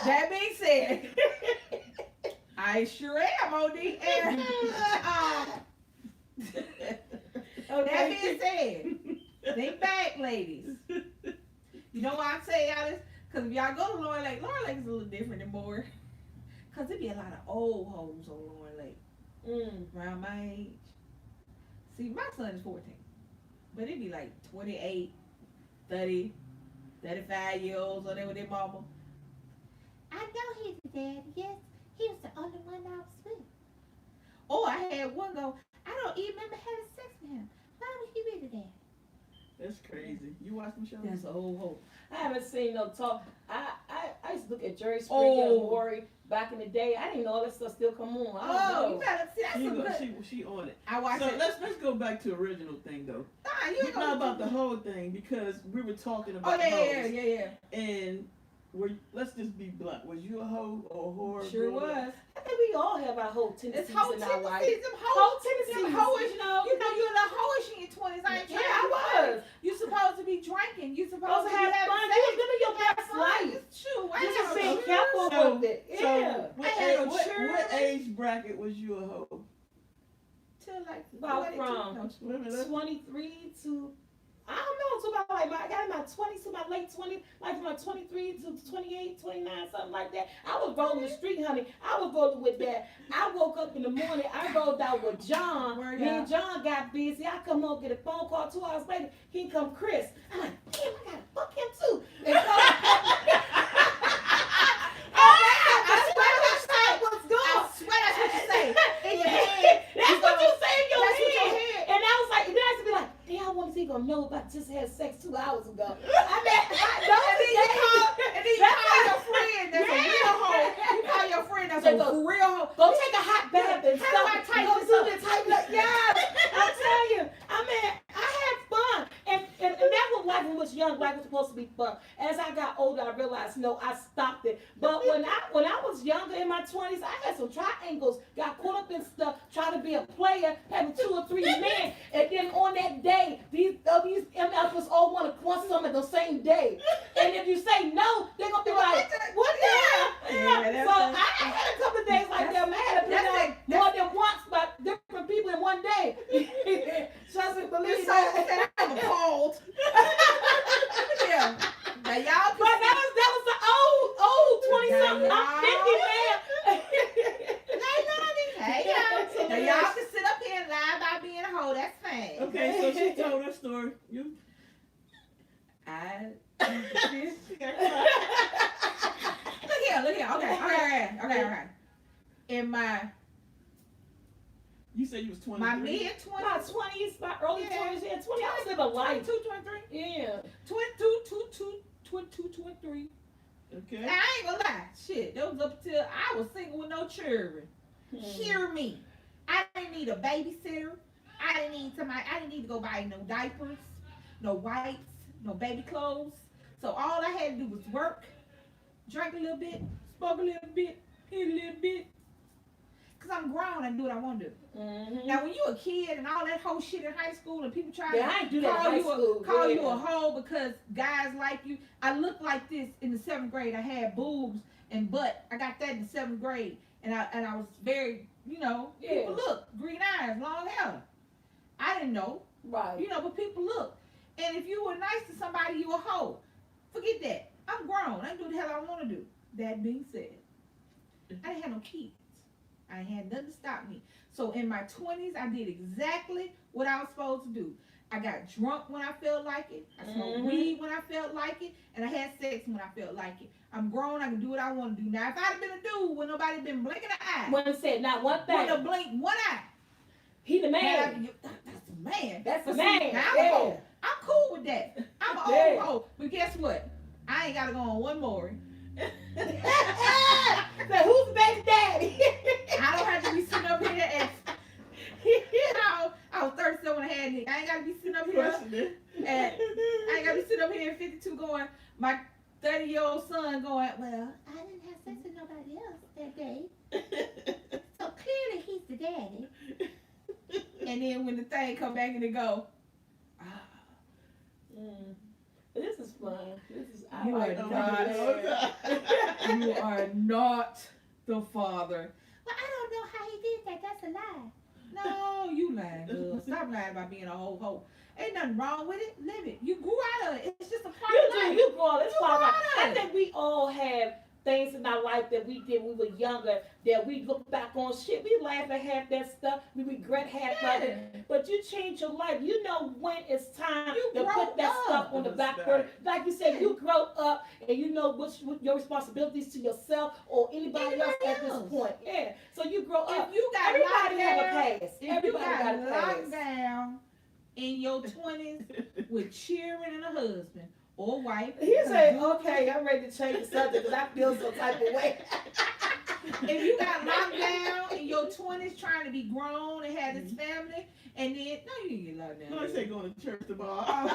Speaker 2: That being said, I sure am OD. And, that being said, think back, ladies. You know why I'm saying all this? Because if y'all go to Lauren Lake is a little different than more. Because there be a lot of old hoes on Lauren Lake. Around my age. See, my son is 14. But it be like 28, 30, 35 years old on there with their mama.
Speaker 4: I know he's a dad. Yes, he was the only one I was with.
Speaker 2: Oh, I had one go, I don't even remember having sex with him. Why would he be the dad?
Speaker 3: That's crazy. You watch them shows?
Speaker 2: That's an old hoe.
Speaker 1: I haven't seen no talk. I used to look at Jerry Springer and
Speaker 2: Oh.
Speaker 1: Maury back in the day. I didn't know all that stuff still come on. I don't
Speaker 2: Oh,
Speaker 1: know.
Speaker 2: you gotta see, that's some good.
Speaker 3: She on it.
Speaker 2: I watched
Speaker 3: So
Speaker 2: it.
Speaker 3: let's go back to the original thing though.
Speaker 2: Nah, you ain't
Speaker 3: Not
Speaker 2: gonna
Speaker 3: about the whole thing because we were talking about
Speaker 2: Oh, yeah,
Speaker 3: hoes.
Speaker 2: yeah.
Speaker 3: And let's just be blunt. Was you a hoe or a whore?
Speaker 2: Sure
Speaker 3: growing up?
Speaker 2: was.
Speaker 1: I think we all have our whole tendencies
Speaker 2: It's hoe
Speaker 1: in our life.
Speaker 2: tendencies. Them
Speaker 1: Whole
Speaker 2: hoes.
Speaker 1: tendencies.
Speaker 2: Them hoish,
Speaker 1: You know,
Speaker 2: you're the hoish in your 20s. I ain't
Speaker 1: yeah,
Speaker 2: trying to
Speaker 1: I
Speaker 2: be funny.
Speaker 1: was.
Speaker 2: You supposed to be drinking. You supposed
Speaker 1: Supposed
Speaker 2: to
Speaker 1: to have
Speaker 2: be having
Speaker 1: fun.
Speaker 2: sex.
Speaker 1: You was living your best life.
Speaker 2: It's true. I
Speaker 1: You
Speaker 2: ain't
Speaker 1: just
Speaker 2: got no
Speaker 1: being
Speaker 2: church.
Speaker 1: careful
Speaker 3: So-
Speaker 1: with it.
Speaker 3: So
Speaker 1: Yeah.
Speaker 3: what,
Speaker 2: I had no
Speaker 3: what
Speaker 2: church.
Speaker 3: age bracket was you a hoe?
Speaker 2: Till like
Speaker 1: About
Speaker 2: 22.
Speaker 1: from-
Speaker 2: No,
Speaker 3: Wait a minute.
Speaker 1: 23 to, I don't know, to about like I got in my 20s to my late 20s, like from my 23 to 28, 29, something like that. I was rolling the street, honey. I was rolling with that. I woke up in the morning, I rolled out with John.
Speaker 2: Word
Speaker 1: Me
Speaker 2: out.
Speaker 1: and John got busy. I come home, get a phone call 2 hours later. Here come Chris. I'm like, damn, I gotta fuck him too. And I swear that's not what's
Speaker 2: I
Speaker 1: going.
Speaker 2: swear that's what you say. In your head.
Speaker 1: That's what you say in your
Speaker 2: That's what your
Speaker 1: head.
Speaker 2: head.
Speaker 1: And I was like, then I used to be like, damn, I wonder if he gonna know if I just had sex 2 hours ago. I mean,
Speaker 2: And then you call your friend that's a real hoe. You call your friend that's a real hoe.
Speaker 1: Go take a hot bath and
Speaker 2: How do I
Speaker 1: stuff.
Speaker 2: tighten
Speaker 1: Go
Speaker 2: this
Speaker 1: do
Speaker 2: up?
Speaker 1: this, tighten up. Yeah, I'm telling you. I mean, I had fun. And that's what life was young. Life was supposed to be fun. As I got older, I realized, no, I stopped it. But when I was younger in my 20s, I had some triangles, got caught up in stuff, trying to be a player, having 2 or 3 men. And then on that day, these MFs all want some at the same day. And if you say no, they're going to be like, what the hell?
Speaker 2: Yeah,
Speaker 1: So I had a couple of days like that. I had to put out more than once by different people in one day. Trust me, believe
Speaker 2: So
Speaker 1: that.
Speaker 2: I'm appalled. Yeah. Now y'all
Speaker 1: But that was the old 20-something. I'm 50 now.
Speaker 2: Hey y'all. Now y'all can sit up here and lie about being a hoe. That's fine.
Speaker 3: Okay, so she told her story. You.
Speaker 2: Look here. Okay. In my
Speaker 3: You said you was 23.
Speaker 2: my mid 20s,
Speaker 1: My 20s, my early
Speaker 2: Yeah.
Speaker 1: 20s, yeah, 20. I was living life.
Speaker 2: 22, 23,
Speaker 1: Yeah.
Speaker 2: 22, 23.
Speaker 3: Okay.
Speaker 2: Now, I ain't gonna lie. Shit, that was up till I was single with no children. Hear me. I didn't need a babysitter. I didn't need somebody. I didn't need to go buy no diapers, no wipes, no baby clothes. So all I had to do was work, drink a little bit, smoke a little bit, hit a little bit. Cause I'm grown and do what I want to do.
Speaker 1: Mm-hmm.
Speaker 2: Now when you a kid and all that whole shit in high school and people try
Speaker 1: Yeah, I ain't do that in
Speaker 2: call
Speaker 1: high
Speaker 2: you
Speaker 1: school.
Speaker 2: call you
Speaker 1: Yeah.
Speaker 2: a hoe because guys like you. I looked like this in the 7th grade. I had boobs and butt. I got that in the 7th grade, and I was very, people look, green eyes, long hair. I didn't know,
Speaker 1: Right.
Speaker 2: but people look. And if you were nice to somebody, you a hoe. Forget that. I'm grown. I can do what the hell I want to do. That being said, I didn't have no kids. I ain't had nothing to stop me. So in my 20s, I did exactly what I was supposed to do. I got drunk when I felt like it. I smoked weed when I felt like it. And I had sex when I felt like it. I'm grown. I can do what I want to do. Now, if I'd have been a dude when nobody been blinking an eye.
Speaker 1: When it said not one thing.
Speaker 2: When to blink one eye.
Speaker 1: He the man.
Speaker 2: That's the man.
Speaker 1: That's the
Speaker 2: But
Speaker 1: man.
Speaker 2: see, now I'm a hoe. I'm cool with that. I'm an old hoe. But guess what? I ain't got to go on one more.
Speaker 1: So who's the baby daddy?
Speaker 2: I don't have to be sitting up here and I was 37 when I had Nick. I ain't gotta be sitting up here and I ain't gotta be sitting up here at 52 going, my 30-year-old son going, well,
Speaker 4: I didn't have sex with nobody else that day. So clearly he's the daddy.
Speaker 2: and then when the thing come back and it go,
Speaker 1: This is fun. This is
Speaker 2: You are you are not the father.
Speaker 4: Well, I don't know how he did that. That's a lie.
Speaker 2: No, you lying, girl. Stop lying about being a whole hoe. Ain't nothing wrong with it. Live it. You grew out of it. It's just a part of life.
Speaker 1: You grow. It's
Speaker 2: You
Speaker 1: part of life.
Speaker 2: grow.
Speaker 1: I think we all have things in our life that we did when we were younger that we look back on shit. We laugh at half that stuff. We regret half of it. But you change your life. You know when it's time
Speaker 2: You
Speaker 1: to
Speaker 2: grow
Speaker 1: put that
Speaker 2: up.
Speaker 1: stuff on the back burner. Like you said,
Speaker 2: Yeah.
Speaker 1: you grow up and you know what your responsibilities to yourself or anybody else at this point. Yeah. So you grow up.
Speaker 2: If you got
Speaker 1: Everybody
Speaker 2: locked
Speaker 1: have a
Speaker 2: down,
Speaker 1: past.
Speaker 2: if
Speaker 1: Everybody
Speaker 2: you got
Speaker 1: got a
Speaker 2: locked
Speaker 1: past.
Speaker 2: down in your 20s with cheering and a husband or wife.
Speaker 1: He said, okay, I'm ready to change the subject because I feel some type of way.
Speaker 2: If you got locked down in your 20s trying to be grown and have this family, and then, no, you didn't get locked down.
Speaker 3: No, I say going to church tomorrow.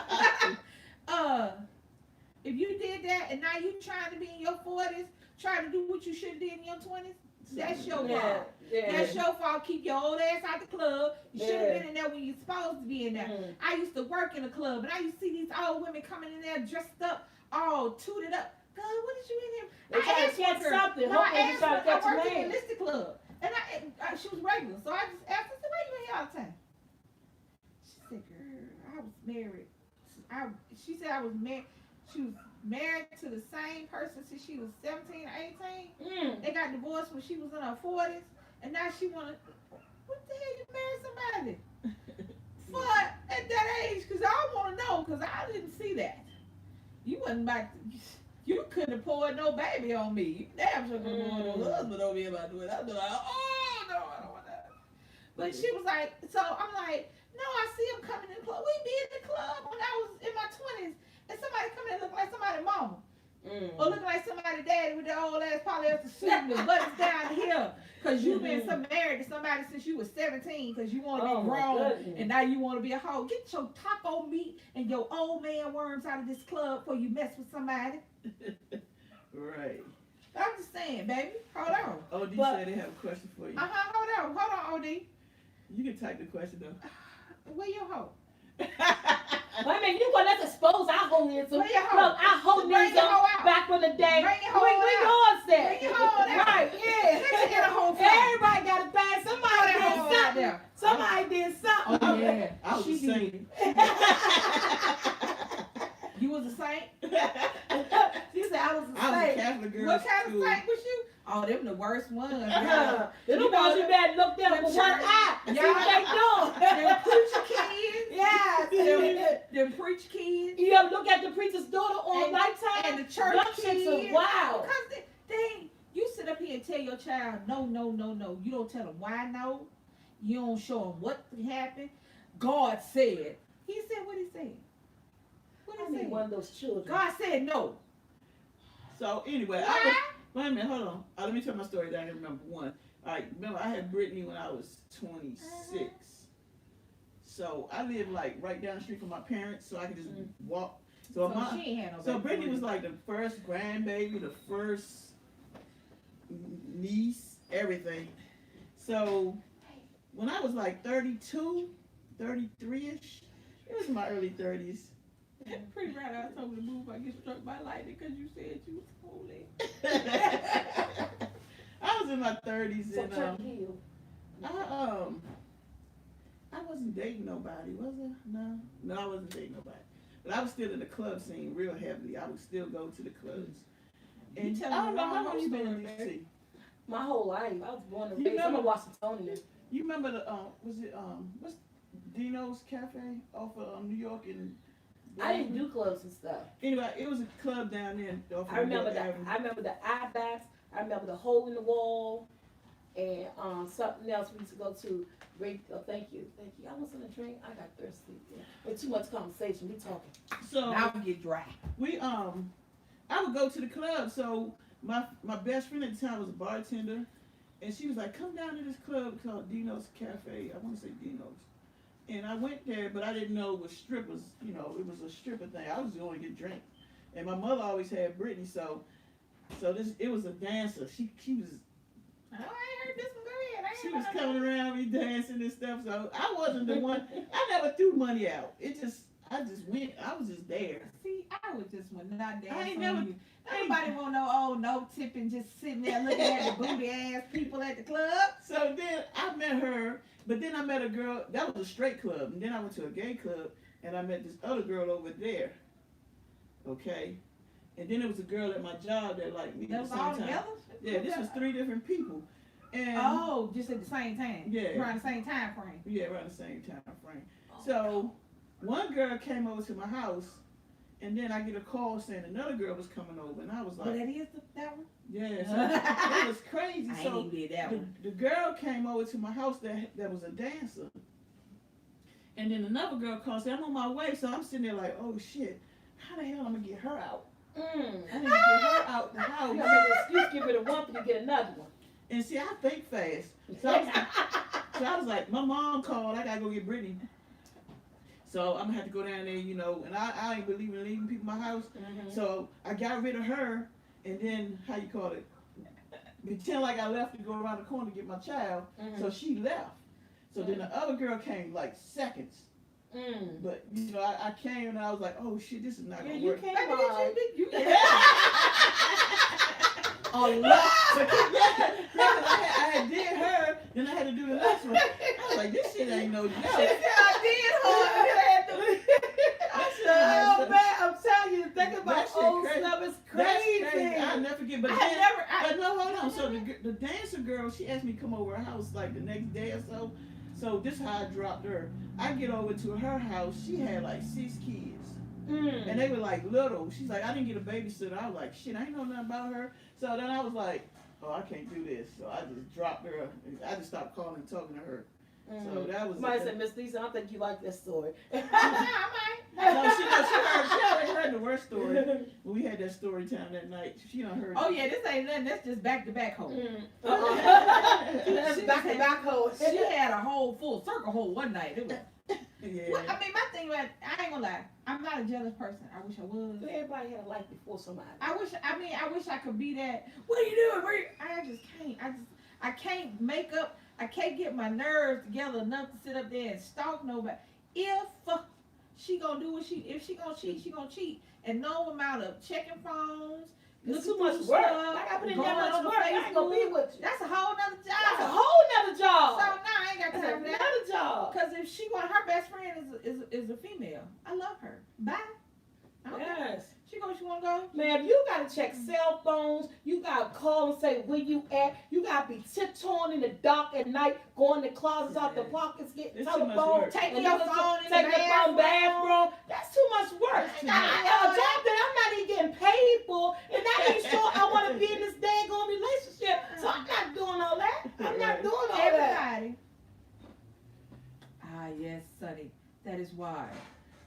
Speaker 2: If you did that and now you trying to be in your 40s, trying to do what you should have did in your 20s, that's your fault. That's your fault. Keep your old ass out the club. You should have been in there when you're supposed to be in there. I used to work in a club, and I used to see these old women coming in there dressed up, all tooted up. God, what did you in here?
Speaker 1: They trying to catch something.
Speaker 2: No, I
Speaker 1: Hopefully you
Speaker 2: asked
Speaker 1: trying
Speaker 2: her.
Speaker 1: to catch
Speaker 2: I worked
Speaker 1: a
Speaker 2: in
Speaker 1: man.
Speaker 2: a Mystic Club, and she was regular, so I just asked her, "Why you in here all the time?" She said, "Girl, I was married. She said I was married. She was married to the same person since she was 17 or 18. They got divorced when she was in her 40s, and now she wanna. What the hell you married somebody for at that age? Cause I want to know, cause I didn't see that. You wasn't about to. You couldn't have poured no baby on me. You damn sure couldn't have poured no husband on me about doing it. I'd be like, oh no, I don't want that. But she was like, so I'm like, no, I see him coming in the club. We be in the club when I was in my 20s, and somebody coming in looking like somebody's mama. Or looking like somebody's daddy with the old ass polyester suit and the buttons down here. Because you've been married to somebody since you was 17 because you want to be grown and now you want to be a hoe. Get your taco meat and your old man worms out of this club before you mess with somebody.
Speaker 3: Right.
Speaker 2: I'm just saying, baby. Hold on.
Speaker 3: OD said they have a question for you.
Speaker 2: Hold on, OD.
Speaker 3: You can type the question though.
Speaker 2: Where your hoe?
Speaker 1: Wait a minute, you gonna let's expose our whole needs.
Speaker 2: Bring your hoe.
Speaker 1: Look, our whole
Speaker 2: Bring
Speaker 1: needs
Speaker 2: your hoe out.
Speaker 1: back from the day.
Speaker 2: Bring your hoe
Speaker 1: we
Speaker 2: out.
Speaker 1: yours that.
Speaker 2: Bring your hoe out.
Speaker 1: Right, yeah.
Speaker 2: Let you get a hoe from.
Speaker 1: Everybody got a pass. Somebody
Speaker 2: Throw that
Speaker 1: did
Speaker 2: hoe out
Speaker 1: something.
Speaker 2: there.
Speaker 1: Somebody did something.
Speaker 2: Oh, yeah.
Speaker 3: I was
Speaker 2: She
Speaker 3: a saint.
Speaker 2: You was a saint?
Speaker 1: She said I was a
Speaker 3: I was a
Speaker 1: saint.
Speaker 3: Catholic girl.
Speaker 2: What kind of
Speaker 3: school.
Speaker 2: saint was you? Oh, them the worst ones.
Speaker 1: They're the
Speaker 2: You
Speaker 1: ones
Speaker 2: know,
Speaker 1: you better look them
Speaker 2: them
Speaker 1: with one
Speaker 2: church-
Speaker 1: eye. See
Speaker 2: y'all-
Speaker 1: what they doing.
Speaker 2: Them preacher kids.
Speaker 1: Yes.
Speaker 2: Them preach kids.
Speaker 1: You ever look at the preacher's daughter on
Speaker 2: And-
Speaker 1: Lifetime?
Speaker 2: And the church
Speaker 1: Them
Speaker 2: kids.
Speaker 1: chicks are wild.
Speaker 2: Because you sit up here and tell your child, no. You don't tell them why no. You don't show them what happened. God said. He said what he said. What
Speaker 1: I
Speaker 2: he
Speaker 1: need
Speaker 2: said.
Speaker 1: one of those children.
Speaker 2: God said no.
Speaker 3: So anyway,
Speaker 2: Why?
Speaker 3: wait a minute, hold on. Let me tell my story that I can remember. One, remember I had Brittany when I was 26. So I lived like right down the street from my parents, so I could just walk. So
Speaker 2: she ain't had no
Speaker 3: so
Speaker 2: baby
Speaker 3: Brittany
Speaker 2: boy.
Speaker 3: was like the first grandbaby, the first niece, everything. So when I was like 32, 33-ish, it was in my early 30s.
Speaker 2: Pretty right, I told me to move. I get struck by lightning because you said you was holy.
Speaker 3: I was in my 30s
Speaker 1: So
Speaker 3: and
Speaker 1: Turkey Hill.
Speaker 3: I wasn't dating nobody, was I? No, I wasn't dating nobody. But I was still in the club scene real heavily. I would still go to the clubs.
Speaker 2: You
Speaker 3: And
Speaker 2: telling
Speaker 3: I don't
Speaker 2: the
Speaker 3: know how
Speaker 2: wrong
Speaker 3: long you been in
Speaker 2: story,
Speaker 3: DC.
Speaker 1: My whole life, I was born and
Speaker 3: You
Speaker 1: raised. I'm a
Speaker 3: remember-
Speaker 1: Washingtonian.
Speaker 3: You remember the was it what's Dino's Cafe off of New York and
Speaker 1: I didn't do clubs and stuff.
Speaker 3: Anyway, it was a club down there off of
Speaker 1: I remember
Speaker 3: York
Speaker 1: that.
Speaker 3: Avenue.
Speaker 1: I remember the eye bats. I remember the hole in the wall, and something else we used to go to. Great. Oh, thank you. I was in a drink. I got thirsty. Yeah. With too much conversation, we talking.
Speaker 3: So
Speaker 2: Now we get dry.
Speaker 3: we I would go to the club. So my best friend at the time was a bartender, and she was like, "Come down to this club called Dino's Cafe." I want to say Dino's. And I went there, but I didn't know it was strippers. You know, it was a stripper thing. I was going to get drink, and my mother always had Brittany. So it was a dancer. She was.
Speaker 2: Oh, I ain't heard this one. Go ahead. I
Speaker 3: She
Speaker 2: ain't
Speaker 3: was
Speaker 2: heard
Speaker 3: coming around me dancing and stuff. So I wasn't the one. I never threw money out. I just went. I was just there.
Speaker 2: See, I would just would not dance.
Speaker 3: I ain't
Speaker 2: on
Speaker 3: never-
Speaker 2: you. Nobody want no tipping, just sitting there looking at the booty ass people at the club.
Speaker 3: So then I met her, but then I met a girl. That was a straight club, and then I went to a gay club, and I met this other girl over there. Okay, and then there was a girl at my job that liked me
Speaker 2: That
Speaker 3: at
Speaker 2: was
Speaker 3: the
Speaker 2: all
Speaker 3: same time.
Speaker 2: together.
Speaker 3: Yeah, this was 3 different people, and
Speaker 2: Oh, just at the same time.
Speaker 3: Yeah.
Speaker 2: Around the same time frame.
Speaker 3: yeah, around the same time frame. So one girl came over to my house, and then I get a call saying another girl was coming over, and I was
Speaker 2: But
Speaker 3: like,
Speaker 2: that is that one.
Speaker 3: yeah, so it was crazy.
Speaker 2: I
Speaker 3: So
Speaker 2: ain't did that one.
Speaker 3: the girl came over to my house that was a dancer. And then another girl called and said, I'm on my way. So I'm sitting there like, oh shit, how the hell am I gonna get her out? I need to get her out the
Speaker 1: You
Speaker 3: house.
Speaker 1: gotta make an excuse, give it a one, but you get another one.
Speaker 3: And see, I think fast. So I was like, my mom called, I gotta go get Brittany. So I'm gonna have to go down there, you know, and I ain't believe in leaving people in my house. So I got rid of her, and then, how you call it, pretend like I left to go around the corner to get my child. So she left. So then the other girl came like seconds. But, you know, I came and I was like, oh shit, this is not
Speaker 1: Yeah,
Speaker 3: gonna
Speaker 1: you
Speaker 3: work.
Speaker 1: came
Speaker 2: Baby,
Speaker 1: on.
Speaker 2: you
Speaker 3: A lot. I had did her, then I had to do the next one. I was like, this shit ain't no joke.
Speaker 1: Oh man, I'm telling you, think about
Speaker 3: That shit
Speaker 1: old
Speaker 3: crazy.
Speaker 1: stuff is
Speaker 3: That's
Speaker 1: crazy.
Speaker 3: crazy. I'll never forget. But
Speaker 2: I
Speaker 3: then,
Speaker 2: had never.
Speaker 3: but no, hold on. So the dancer girl, she asked me to come over her house like the next day or so. So this is how I dropped her. I get over to her house. She had like 6 kids. And they were like little. She's like, I didn't get a babysitter. I was like, shit, I ain't know nothing about her. So then I was like, oh, I can't do this. So I just dropped her. I just stopped calling and talking to her. So that was.
Speaker 1: Somebody said, Miss Lisa, I don't think you like that story.
Speaker 3: No, she already heard the worst story. When we had that story time that night, she done heard.
Speaker 2: Oh yeah, this ain't nothing. That's just back to back hole.
Speaker 1: That's back to back hole.
Speaker 2: She had a whole full circle hole one night. It was.
Speaker 3: Yeah.
Speaker 2: Well, I mean, my thing about I ain't gonna lie. I'm not a jealous person. I wish I was.
Speaker 1: Everybody had a life before somebody.
Speaker 2: I wish I could be that. What are you doing? I just can't. I can't make up. I can't get my nerves together enough to sit up there and stalk nobody. If she gonna do what if she gonna cheat, she gonna cheat. And no amount of checking phones.
Speaker 1: It's
Speaker 2: looking
Speaker 1: too much
Speaker 2: through
Speaker 1: work.
Speaker 2: stuff,
Speaker 1: Like I put in
Speaker 2: going
Speaker 1: that much
Speaker 2: on
Speaker 1: work. I ain't gonna be
Speaker 2: Facebook.
Speaker 1: with you.
Speaker 2: That's a whole nother job.
Speaker 1: That's a whole nother
Speaker 2: So
Speaker 1: job.
Speaker 2: no, I ain't got
Speaker 1: That's
Speaker 2: time for that.
Speaker 1: another job.
Speaker 2: Because if she want her best friend is a female, I love her. Bye. I don't care.
Speaker 1: Yes.
Speaker 2: She wanna go.
Speaker 1: Man, you gotta check cell phones. You gotta call and say where you at. You gotta be tiptoeing in the dark at night, going to closets out the pockets, getting
Speaker 3: It's too much
Speaker 1: telephone,
Speaker 3: work.
Speaker 2: Taking
Speaker 1: and
Speaker 2: your
Speaker 1: you
Speaker 2: phone in
Speaker 1: take
Speaker 2: the
Speaker 1: your phone bathroom. That's too much work.
Speaker 3: That's too
Speaker 1: Now,
Speaker 3: much.
Speaker 1: a job that I'm not even getting paid for, and I ain't sure I want to be in this daggone relationship. So I'm not doing all that. I'm not doing all that.
Speaker 2: Everybody. Ah, yes, Sonny. That is why.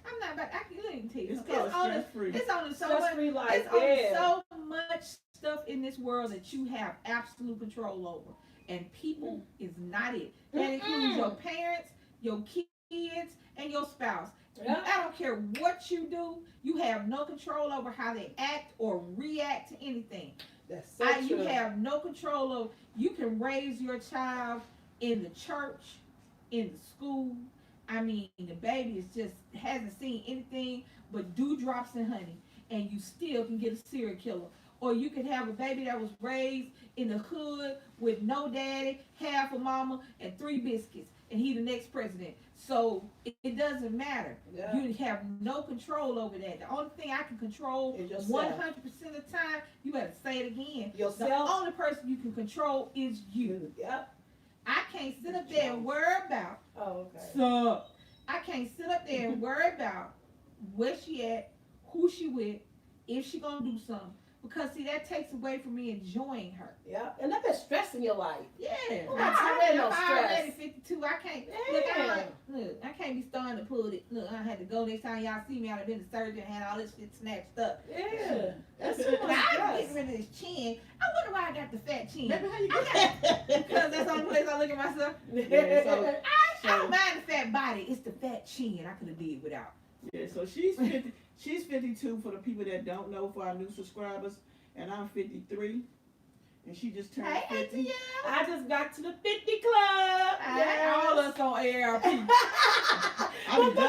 Speaker 2: I'm not about. I can tell you.
Speaker 3: It's
Speaker 2: something.
Speaker 3: called
Speaker 2: It's only
Speaker 3: stress-free.
Speaker 2: so much.
Speaker 1: Stress-free life.
Speaker 2: It's only
Speaker 1: Yeah.
Speaker 2: so much stuff in this world that you have absolute control over, and people is not it. That includes your parents, your kids, and your spouse.
Speaker 1: Yeah.
Speaker 2: I don't care what you do. You have no control over how they act or react to anything.
Speaker 1: That's so
Speaker 2: You
Speaker 1: true.
Speaker 2: have no control of. You can raise your child in the church, in the school. I mean, the baby is just hasn't seen anything but dewdrops and honey, and you still can get a serial killer. Or you could have a baby that was raised in the hood with no daddy, half a mama, and 3 biscuits, and he the next president. So it doesn't matter.
Speaker 1: Yeah.
Speaker 2: You have no control over that. The only thing I can control
Speaker 1: Is yourself.
Speaker 2: 100% of the time, you better say it again.
Speaker 1: Yourself.
Speaker 2: The only person you can control is you.
Speaker 1: Yep.
Speaker 2: I can't sit up there and worry about.
Speaker 1: Oh, okay.
Speaker 2: So I can't sit up there and worry about where she at, who she with, if she gonna do something. Because see, that takes away from me enjoying her.
Speaker 1: Yeah, and that been stressing your life.
Speaker 2: Yeah,
Speaker 1: Oh, that's already no
Speaker 2: I'm already
Speaker 1: stress.
Speaker 2: 52. I can't
Speaker 1: Yeah.
Speaker 2: look. I can't be starting to pull it. Look, I had to go next time y'all see me. I'd have been to surgery and had all this shit snatched up.
Speaker 1: Yeah, that's too
Speaker 2: But
Speaker 1: much
Speaker 2: I'm
Speaker 1: stress.
Speaker 2: getting rid of this chin. I wonder why I got the fat chin.
Speaker 3: Baby, how you
Speaker 2: I
Speaker 3: get
Speaker 2: got, because that's the only place I look at myself.
Speaker 3: Yeah, so-
Speaker 2: I don't mind the fat body. It's the fat chin I could have did without.
Speaker 3: Yeah, so she's 50. She's 52 for the people that don't know, for our new subscribers, and I'm 53, and she just turned
Speaker 2: Hey,
Speaker 3: 50.
Speaker 2: Auntie,
Speaker 1: I just got to the 50 club.
Speaker 2: all us on ARP.
Speaker 3: I'm
Speaker 1: Well,
Speaker 3: done.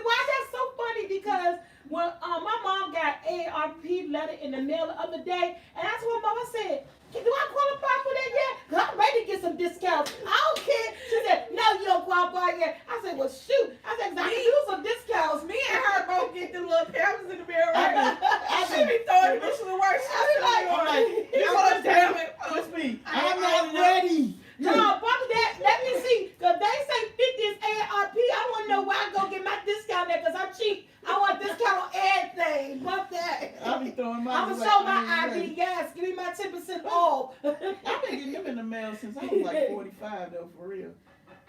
Speaker 1: why that's so funny? Because when my mom got ARP letter in the mail the other day, and I told my mom, I said, do I qualify for that yet? 'Cause I'm ready to get some discounts. I don't care. She said, no, you don't qualify yet. I said, well, shoot. I said, 'cause I can do some discounts.
Speaker 2: Me and her both get the little pebbles in the mirror.
Speaker 3: I
Speaker 2: She be throwing this to the worst.
Speaker 1: I be like,
Speaker 3: I'm like,
Speaker 2: I'm like, damn it.
Speaker 3: It's me.
Speaker 2: I'm
Speaker 3: not
Speaker 2: not
Speaker 3: ready.
Speaker 1: No, fuck that. Let me see. Because they say 50 is ARP. I want to know where I go get my discount at because I'm cheap. I want discount on everything. Fuck that.
Speaker 3: I'll be throwing mine.
Speaker 1: I'm going to show my ID. Yes, give me my 10% off.
Speaker 3: I've been getting them in the mail since I was like 45, though, for real.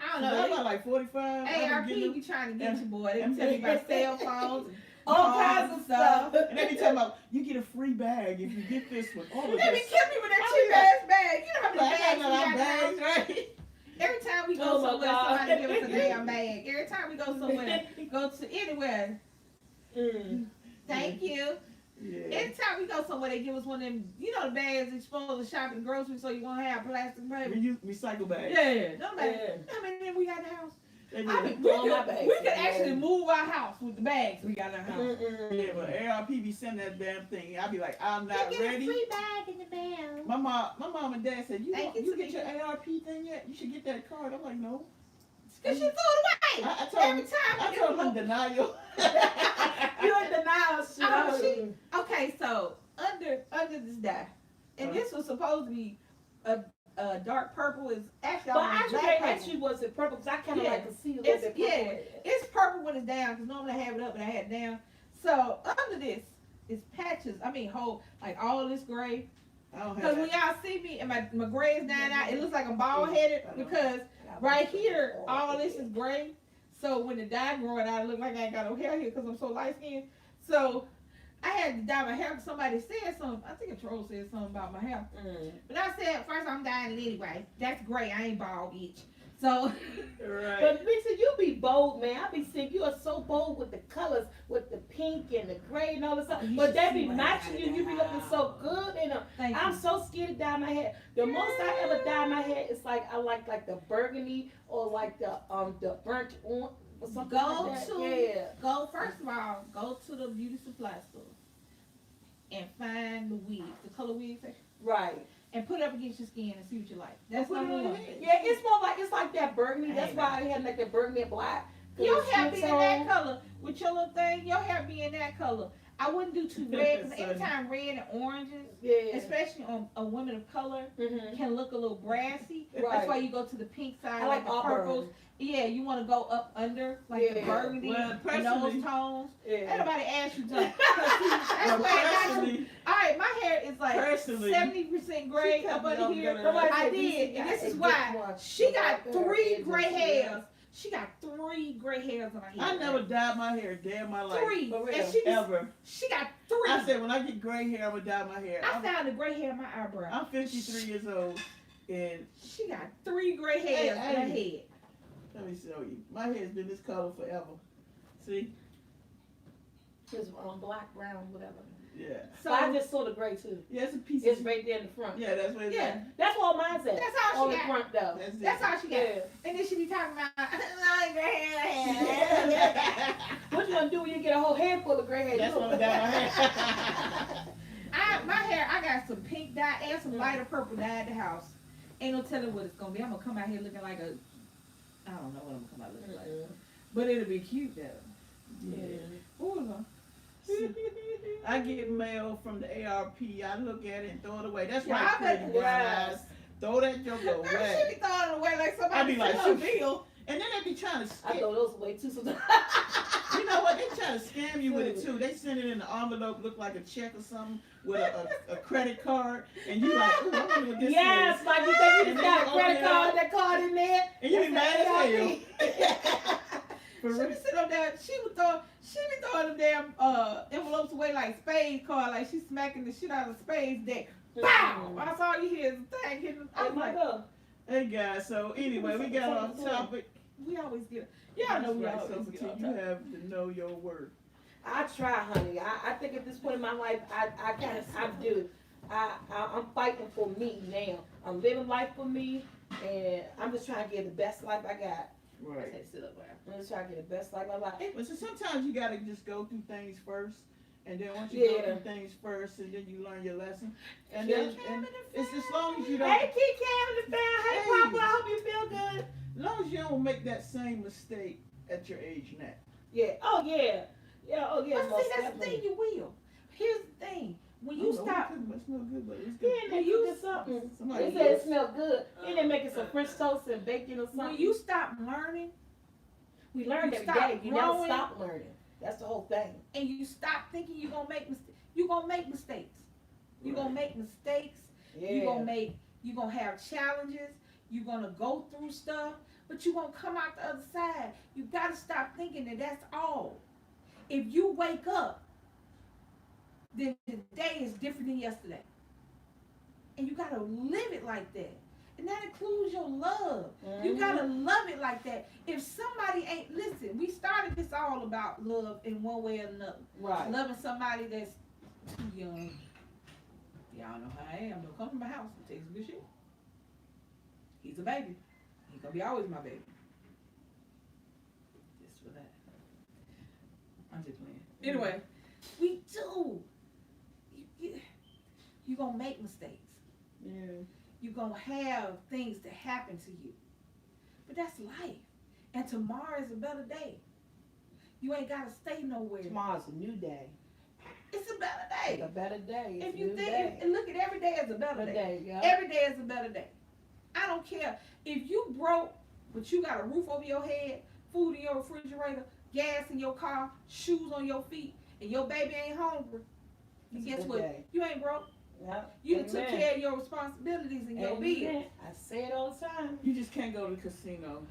Speaker 2: I don't
Speaker 3: Since I
Speaker 2: know.
Speaker 3: was about like 45. I've been
Speaker 2: ARP
Speaker 3: getting them.
Speaker 2: be trying to get you, boy. They
Speaker 3: and-
Speaker 2: tell me about cell phones. and
Speaker 1: All
Speaker 2: phones
Speaker 1: kinds
Speaker 2: and
Speaker 1: of stuff.
Speaker 3: And they be talking about, you get a free bag if you get this one. All
Speaker 2: They
Speaker 3: of
Speaker 2: be
Speaker 3: this.
Speaker 2: killing me with that cheap ass bag. You know how
Speaker 3: Like, I
Speaker 2: many
Speaker 3: got our
Speaker 2: bags we got now?
Speaker 3: bags, right?
Speaker 2: Every time we go
Speaker 1: Oh my
Speaker 2: somewhere,
Speaker 1: God.
Speaker 2: somebody give us a damn bag. Every time we go somewhere, go to anywhere.
Speaker 1: Mm.
Speaker 2: Thank you.
Speaker 3: Yeah.
Speaker 2: Anytime we go somewhere, they give us one of them, you know, the bags you're supposed to shop at the grocery so you won't have plastic bags.
Speaker 3: We use recycle bags.
Speaker 2: Yeah, don't matter.
Speaker 1: Yeah.
Speaker 2: How many of them we got in the house?
Speaker 3: They
Speaker 2: I
Speaker 3: do.
Speaker 2: mean, we
Speaker 1: All my
Speaker 2: could,
Speaker 1: bags,
Speaker 2: we could
Speaker 1: yeah.
Speaker 2: actually move our house with the bags we got in the house.
Speaker 3: Yeah, but ARP be sending that damn thing. I be like, I'm
Speaker 4: You
Speaker 3: not
Speaker 4: get
Speaker 3: ready.
Speaker 4: a free bag in the mail.
Speaker 3: My mom and dad said,
Speaker 2: Thank you,
Speaker 3: you get your
Speaker 2: Tamika.
Speaker 3: ARP thing yet? You should get that card. I'm like, no.
Speaker 2: Cause she threw it away.
Speaker 3: I told
Speaker 2: Every
Speaker 3: him,
Speaker 2: time.
Speaker 3: I told him in denial.
Speaker 1: You in denial, shit.
Speaker 2: Oh, she- Okay, so under this dye, and this was supposed to be a dark purple. Is actually
Speaker 1: But
Speaker 2: almost
Speaker 1: actually,
Speaker 2: black purple.
Speaker 1: actually was it purple? Because I kind of
Speaker 2: Yeah.
Speaker 1: like to see a little
Speaker 2: It's,
Speaker 1: bit
Speaker 2: yeah,
Speaker 1: purple.
Speaker 2: it's purple when it's down because normally I have it up and I had it down. So under this is patches. I mean, whole like all this gray.
Speaker 3: I don't have
Speaker 2: Because when
Speaker 3: that.
Speaker 2: y'all see me and my gray is down out, it looks like I'm bald headed because right here all this is gray. So when the dye growing out, it look like I ain't got no hair here because I'm so light skinned. So I had to dye my hair because somebody said something. I think a troll said something about my hair.
Speaker 1: Mm.
Speaker 2: But I said, first I'm dyeing it anyway. That's gray. I ain't bald, bitch. So
Speaker 3: Right.
Speaker 1: But Lisa, you be bold, man. I be seeing you are so bold with the colors, with the pink and the gray and all this stuff.
Speaker 2: You
Speaker 1: But
Speaker 2: should
Speaker 1: they
Speaker 2: see
Speaker 1: be
Speaker 2: what I
Speaker 1: matching
Speaker 2: got
Speaker 1: you. You be looking
Speaker 2: now.
Speaker 1: so good in them.
Speaker 2: thank
Speaker 1: I'm
Speaker 2: you.
Speaker 1: so scared to dye my hair. The most I ever dye my hair is like I like the burgundy or like the burnt orange or something
Speaker 2: Go
Speaker 1: like that.
Speaker 2: to
Speaker 1: Yeah.
Speaker 2: go first of all, go to the beauty supply store and find the wigs, the color wigs,
Speaker 1: Right.
Speaker 2: and put it up against your skin and see what you like. That's
Speaker 3: Put it
Speaker 2: number
Speaker 3: on your
Speaker 2: one.
Speaker 3: head.
Speaker 1: Yeah, it's more like it's like that burgundy. That's
Speaker 2: Hey,
Speaker 1: why I had like that burgundy and black. 'Cause
Speaker 2: Your
Speaker 1: it's
Speaker 2: hair
Speaker 1: skin
Speaker 2: be in that
Speaker 1: tone.
Speaker 2: color with your little thing. Your hair be in that color. I wouldn't do too red because
Speaker 3: Sorry.
Speaker 2: anytime red and oranges,
Speaker 1: Yeah.
Speaker 2: especially on women of color,
Speaker 1: Mhm.
Speaker 2: can look a little brassy.
Speaker 1: Right.
Speaker 2: That's why you go to the pink side,
Speaker 1: I like
Speaker 2: the
Speaker 1: auburn.
Speaker 2: purples. Yeah, you want to go up under like the
Speaker 1: Yeah.
Speaker 2: burgundy
Speaker 3: Well,
Speaker 2: and
Speaker 3: personally-
Speaker 2: those tones. Ain't
Speaker 1: Yeah.
Speaker 2: nobody asked you to. 'Cause see, that's why I got you.
Speaker 3: Personally,
Speaker 2: All right, my hair is like
Speaker 3: Personally,
Speaker 2: 70% gray
Speaker 3: she cut
Speaker 2: up
Speaker 3: me
Speaker 2: under
Speaker 3: off
Speaker 2: here.
Speaker 3: better. Nobody
Speaker 2: I
Speaker 1: said
Speaker 2: did,
Speaker 1: DC
Speaker 2: and
Speaker 1: got
Speaker 2: this
Speaker 1: a
Speaker 2: is
Speaker 1: good
Speaker 2: why
Speaker 1: one.
Speaker 2: she got
Speaker 1: With her
Speaker 2: 3
Speaker 1: edges,
Speaker 2: gray
Speaker 1: yeah.
Speaker 2: hairs. She got 3 gray hairs on her head.
Speaker 3: I never dyed my hair a day in my life.
Speaker 2: 3,
Speaker 1: For real.
Speaker 2: and
Speaker 3: Ever.
Speaker 2: she got 3.
Speaker 3: I said when I get gray hair, I'm gonna dye my hair.
Speaker 2: I found the gray hair in my eyebrow.
Speaker 3: I'm 53 years old, and
Speaker 2: She got 3 gray hairs
Speaker 3: Hey,
Speaker 2: on her
Speaker 3: hey.
Speaker 2: head.
Speaker 3: let me show you. My hair's been this color forever. See?
Speaker 1: It's black, brown, whatever.
Speaker 3: Yeah.
Speaker 2: So
Speaker 1: But I just saw the gray too.
Speaker 3: Yeah, it's a piece
Speaker 1: It's
Speaker 3: of.
Speaker 1: right there in the front.
Speaker 3: Yeah, that's what it's
Speaker 2: yeah,
Speaker 3: at.
Speaker 1: That's all mine's at.
Speaker 2: that's all
Speaker 1: On
Speaker 2: she
Speaker 1: the
Speaker 2: got.
Speaker 1: front though.
Speaker 3: That's it.
Speaker 2: That's all she got.
Speaker 1: Yeah.
Speaker 2: And then she be talking about I gray hair.
Speaker 1: What you gonna do when you get a whole handful of gray hair?
Speaker 3: That's
Speaker 1: You
Speaker 3: what I'm
Speaker 1: gonna-
Speaker 3: dyeing my hair.
Speaker 2: My hair, I got some pink dye and some lighter purple dye at the house. Ain't no telling what it's gonna be. I'm gonna come out here looking like a, I don't know what I'm gonna come out looking like. But it'll be cute though.
Speaker 3: Yeah.
Speaker 2: Ooh, no.
Speaker 3: I get mail from the ARP. I look at it and throw it away. That's
Speaker 2: Yeah,
Speaker 3: right,
Speaker 2: I bet-
Speaker 3: pretty brown eyes. Throw that joker
Speaker 2: Girl, she
Speaker 3: away.
Speaker 2: be throwing it away like
Speaker 3: I
Speaker 2: somebody
Speaker 3: be like,
Speaker 2: sent her a
Speaker 3: shoot.
Speaker 2: bill.
Speaker 3: And then they be trying to
Speaker 1: I
Speaker 3: skip.
Speaker 1: throw those away too sometimes.
Speaker 3: You know what? They try to scam you with it too. They send it in an envelope, look like a check or something, with a credit card, and you like, ooh, I wonder what this
Speaker 1: Yes,
Speaker 3: is.
Speaker 1: like you think you
Speaker 3: And
Speaker 1: just
Speaker 3: then
Speaker 1: got a
Speaker 3: you
Speaker 1: credit
Speaker 3: open it
Speaker 1: card,
Speaker 3: up,
Speaker 1: that card in there.
Speaker 3: and you be mad as hell. For
Speaker 2: She
Speaker 3: real.
Speaker 2: be sitting up there, she be throwing them damn envelopes away like spades card, like she's smacking the shit out of spades deck. Bow! That's all you hear is a thing hitting.
Speaker 1: Oh
Speaker 2: I'm
Speaker 1: my
Speaker 2: like,
Speaker 1: God.
Speaker 3: Hey guys, so anyway, we got off topic.
Speaker 2: we always get. Y'all know we
Speaker 3: Right,
Speaker 2: always
Speaker 3: so
Speaker 2: get off
Speaker 3: you
Speaker 2: topic.
Speaker 3: have to know your worth.
Speaker 1: I try, honey. I think at this point in my life, I do. I'm fighting for me now. I'm living life for me, and I'm just trying to get the best life I got.
Speaker 3: Right.
Speaker 2: Hey, sit up there.
Speaker 1: I'm just trying to get the best life I like.
Speaker 3: But so sometimes you gotta just go through things first, and then once you go
Speaker 1: Yeah.
Speaker 3: through things first, and then you learn your lesson, and
Speaker 1: Yeah.
Speaker 3: then and it's as long as you don't,
Speaker 1: Hey, Key Cam in the fan. Hey,
Speaker 3: Hey.
Speaker 1: Papa. I hope you feel good.
Speaker 3: as long as you don't make that same mistake at your age now.
Speaker 1: Yeah. Oh yeah. Yeah. Oh yeah.
Speaker 2: But see,
Speaker 1: most
Speaker 2: that's the
Speaker 1: definitely.
Speaker 2: thing, you will. Here's the thing. When
Speaker 3: I
Speaker 2: you
Speaker 3: don't know,
Speaker 2: stop,
Speaker 3: it's no good, but it's
Speaker 1: Yeah,
Speaker 3: good.
Speaker 1: and then you get something.
Speaker 3: Somebody
Speaker 1: They said it
Speaker 3: else.
Speaker 1: smelled good. And they making some French toast and bacon or something.
Speaker 2: when you stop learning
Speaker 1: we learned
Speaker 2: you
Speaker 1: every
Speaker 2: stop
Speaker 1: day. You never
Speaker 2: growing.
Speaker 1: stop learning. That's the whole thing.
Speaker 2: and you stop thinking you're gonna make mistakes, you're gonna make mistakes. You're gonna make mistakes.
Speaker 1: Yeah.
Speaker 2: You're gonna have challenges. You're gonna go through stuff, but you're gonna come out the other side. You gotta stop thinking that that's all. If you wake up, then today is different than yesterday. And you gotta live it like that. And that includes your love. You gotta love it like that. If somebody ain't, listen, we started this all about love in one way or another.
Speaker 1: Right.
Speaker 2: Loving somebody that's too young. Y'all know how I am. Don't come to my house and take some good shit. He's a baby. He gonna be always my baby. Just for that. I'm just playing. Anyway, we do. You gonna make mistakes.
Speaker 1: Yeah.
Speaker 2: You're gonna have things that happen to you. But that's life. And tomorrow is a better day. You ain't gotta stay nowhere.
Speaker 1: Tomorrow's a new day.
Speaker 2: It's a better
Speaker 1: It's
Speaker 2: day.
Speaker 1: a better day. It's
Speaker 2: If
Speaker 1: a
Speaker 2: you
Speaker 1: new
Speaker 2: think,
Speaker 1: day.
Speaker 2: and look at every day as a better
Speaker 1: Better
Speaker 2: day.
Speaker 1: day, yeah.
Speaker 2: Every day is a better day. I don't care. If you broke, but you got a roof over your head, food in your refrigerator, gas in your car, shoes on your feet, and your baby ain't hungry,
Speaker 1: It's a
Speaker 2: guess
Speaker 1: good
Speaker 2: what?
Speaker 1: day.
Speaker 2: You ain't broke.
Speaker 1: Yep.
Speaker 2: You done took
Speaker 1: Amen.
Speaker 2: care of your responsibilities and your
Speaker 1: Amen.
Speaker 2: bills.
Speaker 1: I say it all the time.
Speaker 3: You just can't go to the casino.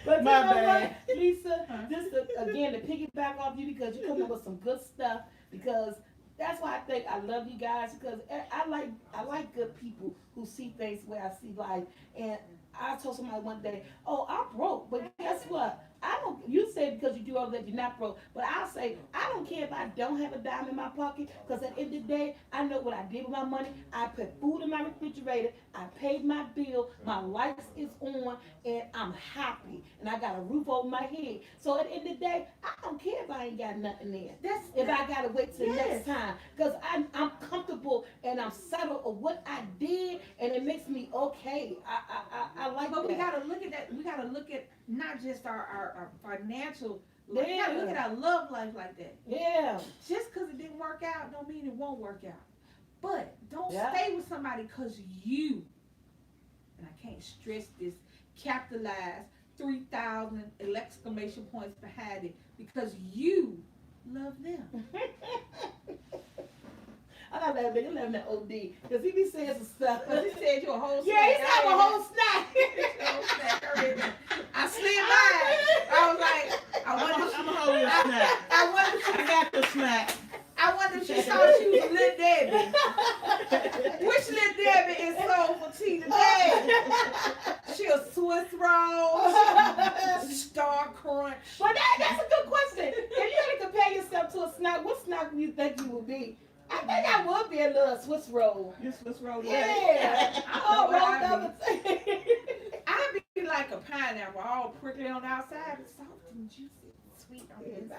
Speaker 1: But
Speaker 3: My
Speaker 1: you know
Speaker 3: bad.
Speaker 1: what, Lisa,
Speaker 2: Huh?
Speaker 1: just to, again to piggyback off you because you come up with some good stuff because that's why I think I love you guys because I like good people who see things the way I see life. And I told somebody one day, oh, I'm broke, but guess what? I don't. You say because you do all that, you're not broke. But I'll say I don't care if I don't have a dime in my pocket because at the end of the day, I know what I did with my money. I put food in my refrigerator. I paid my bill. My lights is on, and I'm happy. And I got a roof over my head. So at the end of the day, I don't care if I ain't got nothing there.
Speaker 2: That's
Speaker 1: If I gotta wait till
Speaker 2: Yes.
Speaker 1: next time, because I'm comfortable and I'm settled of what I did, and it makes me okay. I like
Speaker 2: But
Speaker 1: that.
Speaker 2: we gotta look at that. We gotta look at not just our financial life. We gotta look at our love life like that.
Speaker 1: Yeah.
Speaker 2: Just because it didn't work out don't mean it won't work out. But don't
Speaker 1: Yeah.
Speaker 2: stay with somebody because you, and I can't stress this, capitalize 3,000 exclamation points behind it because you love them.
Speaker 1: I got that nigga laughing at OD because he be saying some stuff.
Speaker 2: Because he said you a whole
Speaker 1: Yeah,
Speaker 2: snack.
Speaker 1: he's have a whole snack.
Speaker 2: I slid mine. I was like,
Speaker 3: I'm gonna hold your snack. I got the snack.
Speaker 2: I wonder if she thought she was Lil Debbie. Which Lil Debbie is Soulfutlt today? She a Swiss roll, Star Crunch.
Speaker 1: But that's a good question. If you had to compare yourself to a snack, what snack do you think you would be? I think I would be a little Swiss roll.
Speaker 3: You Swiss roll.
Speaker 1: Yeah.
Speaker 2: I
Speaker 1: Oh,
Speaker 2: know what
Speaker 1: rolled
Speaker 2: I
Speaker 1: up and
Speaker 2: I'd be like a pineapple, all prickly on the outside, but soft and juicy, and sweet on the inside.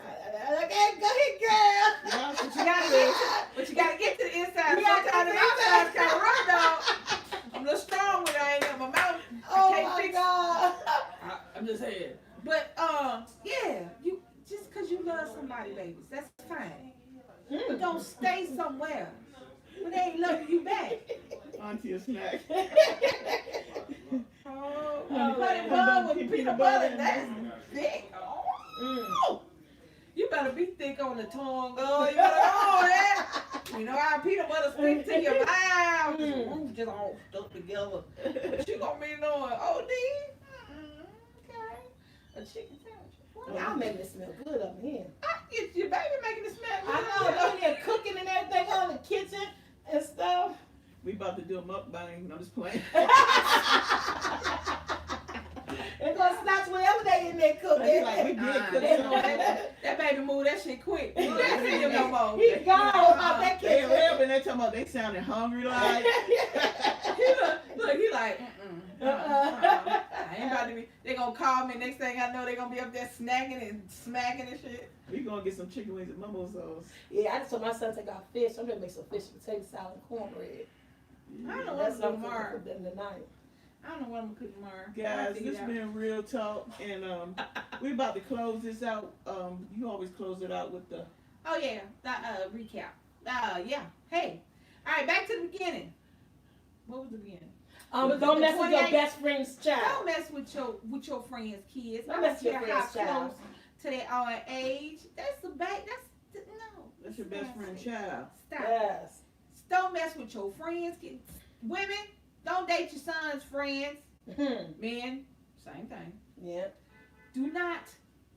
Speaker 1: Okay, go ahead, girl.
Speaker 3: Yeah,
Speaker 2: But you gotta get to the inside.
Speaker 1: You gotta
Speaker 2: Sometimes the
Speaker 1: get to the
Speaker 2: outside's
Speaker 1: inside.
Speaker 2: kind of rough, dog. I'm a little strong when I ain't in my mouth.
Speaker 1: Oh
Speaker 2: can't
Speaker 1: my
Speaker 2: fix it.
Speaker 1: God.
Speaker 3: I'm just saying.
Speaker 2: But yeah, you just cause you love somebody, babies, that's fine. But don't stay somewhere when they ain't loving you back.
Speaker 3: Auntie a snack.
Speaker 2: Oh,
Speaker 3: Honey
Speaker 2: honey
Speaker 3: bun
Speaker 2: bun with
Speaker 3: with
Speaker 2: peanut butter, that's thick. Oh. You better be thick on the tongue, girl. You better that. You know how peanut butter sticks to your mouth. Roof just all stuck together. But you gonna be knowing, oh, okay. A chicken sandwich.
Speaker 1: Y'all making it smell good up here.
Speaker 2: It's your baby making it smell good.
Speaker 1: I know, over there cooking and everything on the kitchen and stuff.
Speaker 3: We about to do a mukbang. I'm just playing.
Speaker 1: They're gonna snatch whatever they in there cooking.
Speaker 3: That's like we did cook
Speaker 2: That baby move that shit quick. You ain't see him no more.
Speaker 1: He gone out that
Speaker 3: They
Speaker 1: kitchen.
Speaker 3: real, and they talking about they sounded hungry like.
Speaker 2: He like, I ain't about to be. They gonna call me. Next thing I know, they gonna be up there snacking and smacking and shit.
Speaker 3: We gonna get some chicken wings and mumbo sauce.
Speaker 1: Yeah, I just told my son to take out fish. I'm gonna make some fish and potato salad and cornbread.
Speaker 2: I don't know
Speaker 1: That's
Speaker 2: what's
Speaker 1: something
Speaker 2: tomorrow.
Speaker 1: for them tonight.
Speaker 2: I don't know what I'm gonna cook tomorrow.
Speaker 3: Guys, this been real talk, and we about to close this out. You always close it out with the.
Speaker 2: Oh yeah, recap. Yeah. Hey, all right, back to the beginning. What was the beginning?
Speaker 1: Don't mess with your
Speaker 2: 28
Speaker 1: best friend's child.
Speaker 2: Don't mess with your friends' kids.
Speaker 1: Don't mess with your
Speaker 2: care how
Speaker 1: friend's child.
Speaker 2: close to their age. That's the back. No.
Speaker 3: That's your best friend child.
Speaker 2: Stop.
Speaker 1: Yes.
Speaker 2: Don't mess with your friends' kids. Women, don't date your son's friends. Men, same thing.
Speaker 1: Yeah.
Speaker 2: Do not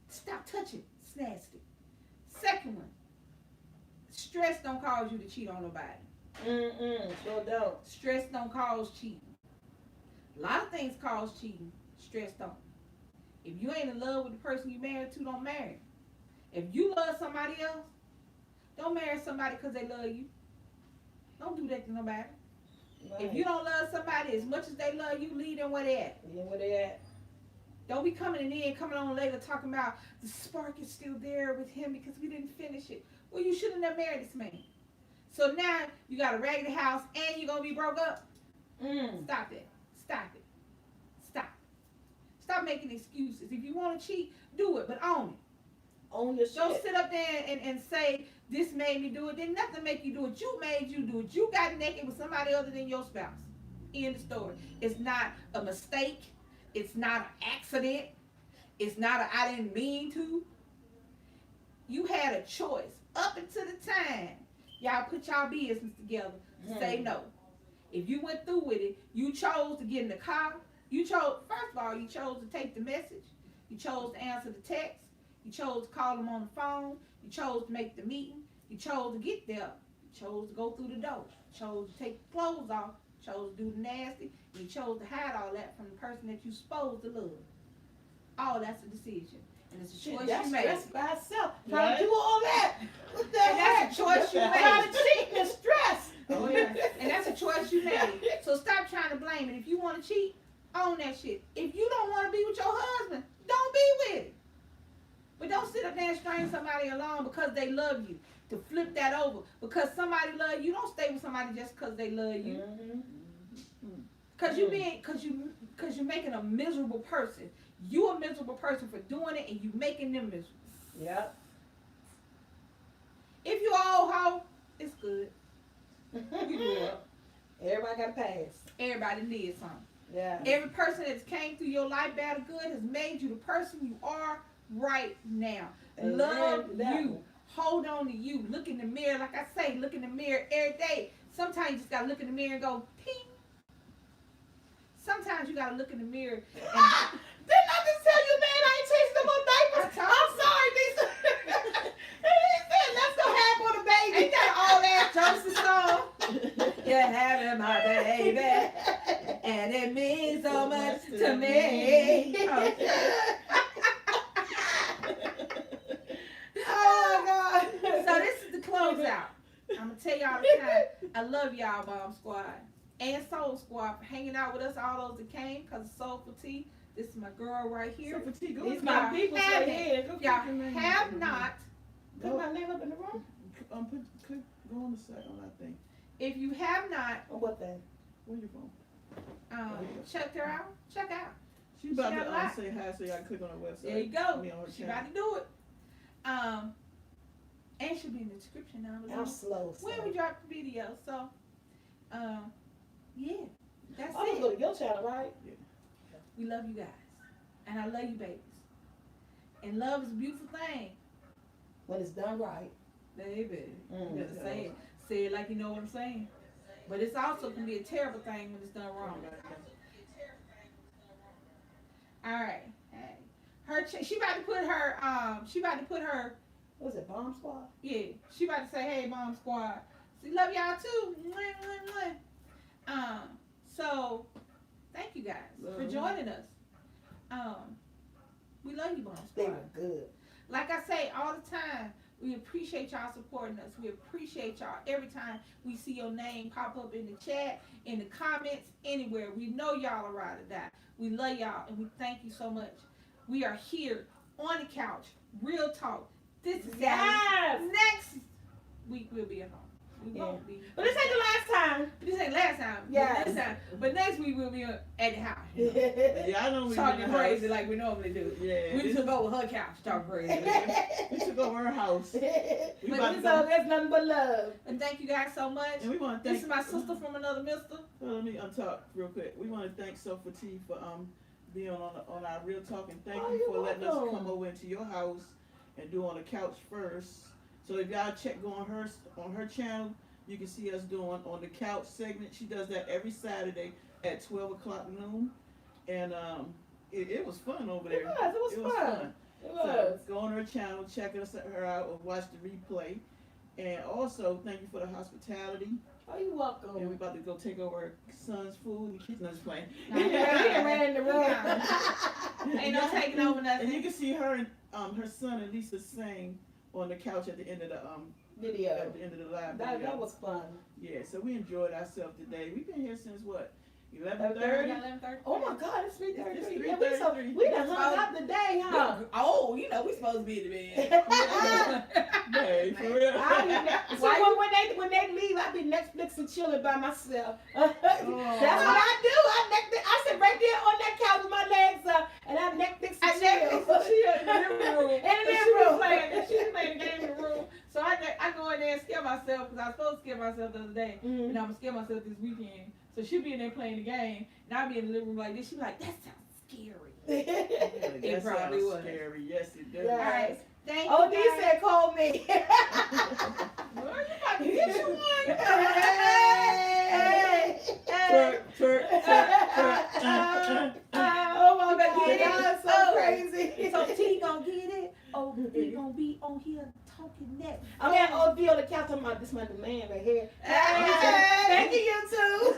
Speaker 2: stop touching. It's nasty. Second one, stress don't cause you to cheat on nobody.
Speaker 1: Sure don't.
Speaker 2: Stress don't cause cheating. A lot of things cause cheating. Stress don't. If you ain't in love with the person you married to, don't marry. If you love somebody else, don't marry somebody because they love you. Don't do that to nobody.
Speaker 1: Right.
Speaker 2: If you don't love somebody as much as they love you, leave them where they at.
Speaker 1: Yeah, where they at?
Speaker 2: Don't be coming on later talking about the spark is still there with him because we didn't finish it. Well, you shouldn't have married this man. So now you got a raggedy house and you're going to be broke up. Stop it. Stop it. Stop. Stop making excuses. If you want to cheat, do it, but own it.
Speaker 1: Own your shit.
Speaker 2: Don't sit up there and say, this made me do it. Then nothing make you do it. You made you do it. You got naked with somebody other than your spouse. End of story. It's not a mistake. It's not an accident. It's not a I didn't mean to. You had a choice up until the time y'all put y'all business together to say no. If you went through with it, you chose to get in the car. You chose, first of all, you chose to take the message. You chose to answer the text. You chose to call them on the phone. You chose to make the meeting. You chose to get there. You chose to go through the door. You chose to take the clothes off. You chose to do the nasty. You chose to hide all that from the person that you supposed to love. All that's a decision. And it's a choice you made.
Speaker 1: That's by itself.
Speaker 3: Right.
Speaker 1: Trying to do all that. What the
Speaker 2: And
Speaker 1: heck?
Speaker 2: that's a choice you
Speaker 1: Trying
Speaker 2: made.
Speaker 1: to cheat and stress.
Speaker 2: Oh, yeah. And that's a choice you made. So stop trying to blame it. If you want to cheat, own that shit. If you don't want to be with your husband, don't be with it. But don't sit up there and string somebody along because they love you. To flip that over. Because somebody love you, don't stay with somebody just because they love you. Because you're making a miserable person. You a miserable person for doing it, and you making them miserable.
Speaker 1: Yep.
Speaker 2: If you all hoe, it's good. You grew up.
Speaker 1: Everybody got a pass.
Speaker 2: Everybody needs something.
Speaker 1: Yeah.
Speaker 2: Every person that's came through your life bad or good has made you the person you are right now.
Speaker 1: Amen
Speaker 2: Love
Speaker 1: to that
Speaker 2: you.
Speaker 1: one.
Speaker 2: Hold on to you. Look in the mirror. Like I say, look in the mirror every day. Sometimes you just got to look in the mirror and go, ping. Sometimes you got to look in the mirror and...
Speaker 1: Didn't I just tell you, man, I ain't changing no more diapers? I'm sorry, Lisa. He said, let's go have on the baby.
Speaker 2: Ain't that all that Joseph song? You're having my baby, and it means so much to me.
Speaker 1: Oh, God.
Speaker 2: So this is the closeout. I'm gonna tell y'all the time. I love y'all, Bomb Squad and Soul Squad, for hanging out with us. All those that came, cause of Soulful Tea. This is my girl right here.
Speaker 3: So fatigue, go
Speaker 1: These
Speaker 3: to
Speaker 1: my
Speaker 2: Y'all
Speaker 1: people
Speaker 2: have
Speaker 1: right
Speaker 2: it.
Speaker 1: here.
Speaker 3: Go
Speaker 2: Y'all
Speaker 3: click your name
Speaker 2: have
Speaker 3: up in
Speaker 2: not.
Speaker 1: Put my name up in the room.
Speaker 3: click, go on the site on that thing.
Speaker 2: If you have not
Speaker 1: On what thing?
Speaker 3: Where's your phone?
Speaker 2: checked her out, check out.
Speaker 3: She about
Speaker 2: got a
Speaker 3: to
Speaker 2: lot.
Speaker 3: say hi, so y'all can click on her website.
Speaker 2: There you
Speaker 3: I
Speaker 2: go.
Speaker 3: mean, on her
Speaker 2: She
Speaker 3: channel.
Speaker 2: about to do it. And she'll be in the description down below.
Speaker 1: I'm slow.
Speaker 2: When we drop the video, so yeah, that's
Speaker 1: I'm gonna go
Speaker 2: it.
Speaker 1: to your channel, right?
Speaker 2: We love you guys, and I love you, babies. And love is a beautiful thing,
Speaker 1: When it's done right.
Speaker 2: baby. You
Speaker 1: Mm.
Speaker 2: gotta say it like you know what I'm saying. But it's also can be a terrible thing when it's done wrong. All right, hey, she about to put her.
Speaker 1: What was it, Bomb Squad?
Speaker 2: Yeah, she about to say, "Hey, Mom Squad, so love y'all too." Mwah, mwah, mwah. So thank you guys for joining us. We love you, Mom
Speaker 1: They
Speaker 2: Squad.
Speaker 1: were good.
Speaker 2: Like I say all the time, we appreciate y'all supporting us. We appreciate y'all every time we see your name pop up in the chat, in the comments, anywhere. We know y'all are ride or die. We love y'all and we thank you so much. We are here on the couch, real talk. This is
Speaker 1: Yes.
Speaker 2: next week we'll be at home. We
Speaker 1: Yeah.
Speaker 2: won't be.
Speaker 1: But this ain't the last time.
Speaker 2: This ain't last time.
Speaker 1: Yes.
Speaker 2: But this time. But next week we'll be at the house.
Speaker 3: Yeah, I know we
Speaker 2: Talking
Speaker 3: in the
Speaker 2: crazy
Speaker 3: house.
Speaker 2: like we normally do.
Speaker 3: Yeah,
Speaker 2: We
Speaker 3: this
Speaker 2: took over her couch, talking crazy.
Speaker 3: we took over her house. We
Speaker 1: But
Speaker 3: about to
Speaker 1: it's
Speaker 3: go,
Speaker 1: all, there's nothing but love.
Speaker 2: And thank you guys so much.
Speaker 3: and we want to
Speaker 2: This
Speaker 3: thank.
Speaker 2: is my sister from another mister.
Speaker 3: Let me untalk real quick. We want to thank Soulfutlt for being on our real talk, and thank
Speaker 1: Oh,
Speaker 3: you
Speaker 1: you're
Speaker 3: for letting us
Speaker 1: welcome.
Speaker 3: come over into your house and do on the couch first. So if y'all go on her channel, you can see us doing on the couch segment. She does that every Saturday at 12 o'clock noon, and it was fun over there.
Speaker 1: It was fun. It
Speaker 3: So
Speaker 1: was.
Speaker 3: go on her channel, check her out, or watch the replay. And also thank you for the hospitality.
Speaker 1: Oh, you're welcome.
Speaker 3: And we're about to go take over her son's food in the kitchen. That's playing.
Speaker 2: Nah,
Speaker 1: He done ran in the room.
Speaker 2: Ain't no taking over
Speaker 3: And you
Speaker 2: nothing.
Speaker 3: can see her and her son and Lisa sing on the couch at the end of the
Speaker 1: Video.
Speaker 3: live
Speaker 1: That
Speaker 3: video.
Speaker 1: was fun.
Speaker 3: Yeah, so we enjoyed ourselves today. We've been here since what?
Speaker 1: 11:30?
Speaker 3: 11:30?
Speaker 1: Oh my God, it's 3:33.
Speaker 3: It's
Speaker 1: Yeah, we done hung out today, huh?
Speaker 2: Oh, you know we supposed to be in the bed.
Speaker 3: Hey, for real.
Speaker 1: So when they leave, I be Netflix and chilling by myself. That's what I do. I sit right there on that couch with my legs up, and I Netflix and chill.
Speaker 2: She in the living room.
Speaker 1: In the
Speaker 2: She
Speaker 1: living room.
Speaker 2: was playing the game in the room. So I go in there and scare myself because I was supposed to scare myself the other day. And I'm gonna scare myself this weekend. So she'll be in there playing the game, and I'll be in the living room like this. She'll be like, "That sounds scary."
Speaker 3: It
Speaker 2: probably was.
Speaker 3: scary. Yes, it does.
Speaker 1: Yeah.
Speaker 2: All right, thank you.
Speaker 1: Oh, D
Speaker 2: guys.
Speaker 1: said, call me.
Speaker 2: Well, you about to get you one.
Speaker 1: Hey, hey. Oh my God, y'all so crazy.
Speaker 2: So T gonna get it. Oh, he gonna be on here talking that.
Speaker 1: I'm at OD on the couch. I'm like, this my man right here.
Speaker 2: Hey.
Speaker 1: Thank you, you too.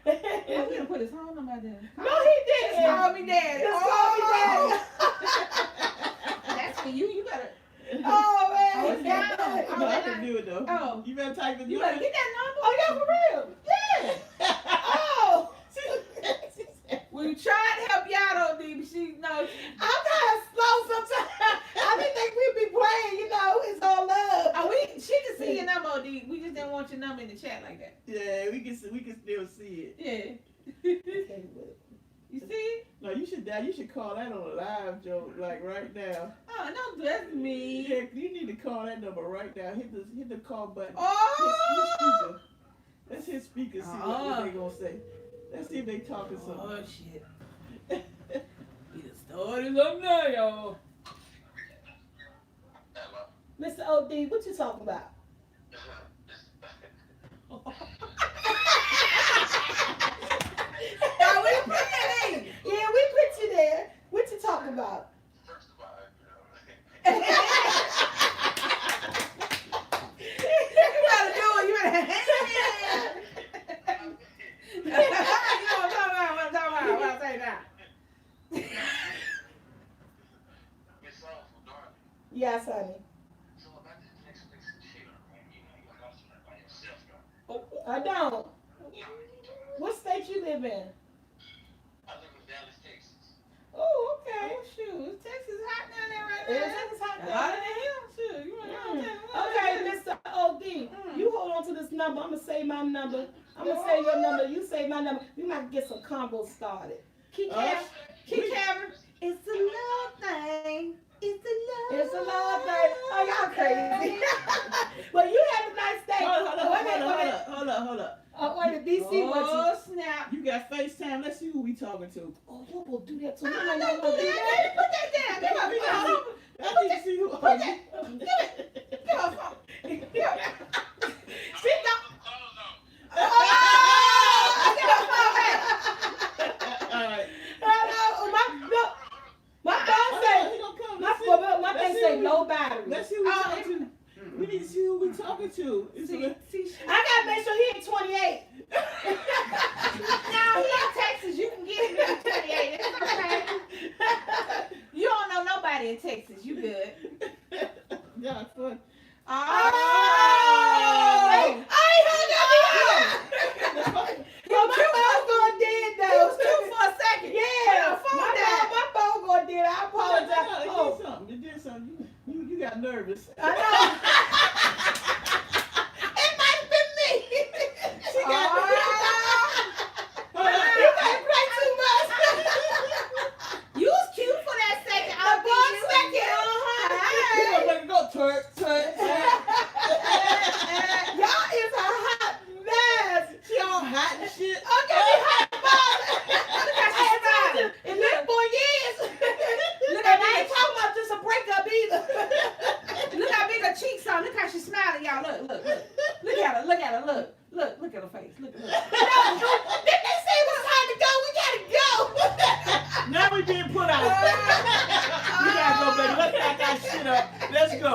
Speaker 2: Oh, he done put his phone number there.
Speaker 1: No, he didn't.
Speaker 2: Call me daddy.
Speaker 1: Just call me daddy.
Speaker 2: That's for you. You better.
Speaker 1: Oh man.
Speaker 2: Oh, it's down.
Speaker 3: No, I can do it though.
Speaker 2: Oh.
Speaker 3: You better type it.
Speaker 2: You better get that number.
Speaker 1: Oh, yeah, for real. Yeah. Oh.
Speaker 2: We tried to help you out, OD, but she no.
Speaker 1: I'm kind of slow sometimes. I didn't think we'd be playing, it's all love.
Speaker 2: Oh, she can see your number, OD. We just didn't want your number in the chat like that.
Speaker 3: Yeah, we can still see it.
Speaker 2: Yeah. You see it?
Speaker 3: No, you should call that on a live joke, like right now.
Speaker 2: Oh, don't bless me.
Speaker 3: Yeah, you need to call that number right now. Hit the call button.
Speaker 2: Oh.
Speaker 3: Let's hit speaker. See what they gonna say. Let's see if they talking something.
Speaker 2: Oh shit. We done started up now, y'all.
Speaker 1: Mr. OD, what you talking about?
Speaker 2: Y'all, we playing.
Speaker 1: Yeah, we put you there. What you talking about?
Speaker 2: You gotta do it. You better. You know what I'm talking about. What I'm say now.
Speaker 1: Yes, honey. I don't. What state you live in?
Speaker 5: I live in Dallas, Texas.
Speaker 1: my number. I'm gonna save your number. You save my number. We might get some combos started.
Speaker 2: Keep Cameron. It's a love thing. It's a love.
Speaker 1: It's a love thing. Oh, y'all crazy. Well, you have a nice day.
Speaker 3: Hold up.
Speaker 1: Oh, wait, DC,
Speaker 2: Oh, snap.
Speaker 3: You got FaceTime. Let's see who we talking to.
Speaker 1: Oh, you will do that too.
Speaker 2: No,
Speaker 1: You
Speaker 2: no,
Speaker 1: might
Speaker 2: no,
Speaker 1: not
Speaker 2: put
Speaker 1: do
Speaker 2: that down. Put that down. Give
Speaker 3: We
Speaker 2: her
Speaker 3: gotta
Speaker 2: phone.
Speaker 3: I need to see who.
Speaker 2: Give her phone. Give her. Sit down. Oh, give her phone back.
Speaker 3: All right.
Speaker 1: My phone say, my thing say low battery.
Speaker 3: Let's see who we talking to. We need to see who we talking to.
Speaker 1: I gotta make sure he at 28.
Speaker 2: Now, he in Texas. You can get him in 28. It's okay. You don't know nobody in Texas. You good.
Speaker 3: Yeah, fun.
Speaker 2: Oh!
Speaker 1: I hung up. Yo, my phone going dead though.
Speaker 2: It was cute for a second.
Speaker 1: Yeah,
Speaker 2: My phone
Speaker 1: my phone going dead. I apologize.
Speaker 3: Oh, you did something. You got nervous.
Speaker 1: I know.
Speaker 2: It might have been me.
Speaker 3: She got
Speaker 1: You gotta play too much.
Speaker 2: You was cute for that second.
Speaker 1: The one second.
Speaker 3: You gonna let it go, turd.
Speaker 1: Y'all is a hot mess.
Speaker 3: She all hot and shit.
Speaker 1: Okay, we hot Look how she's smiling. It been 4 years.
Speaker 2: Look
Speaker 1: And
Speaker 2: at
Speaker 1: I ain't
Speaker 2: me.
Speaker 1: talking about just a breakup either.
Speaker 2: Look how big her cheeks are. Look how she's smiling, y'all. Look. Look at her. Look at her. Look at her face. Look.
Speaker 1: Didn't they say it was time to go? We gotta go.
Speaker 3: Now we being put out. We gotta go, baby. Let's pack our shit up. Let's go.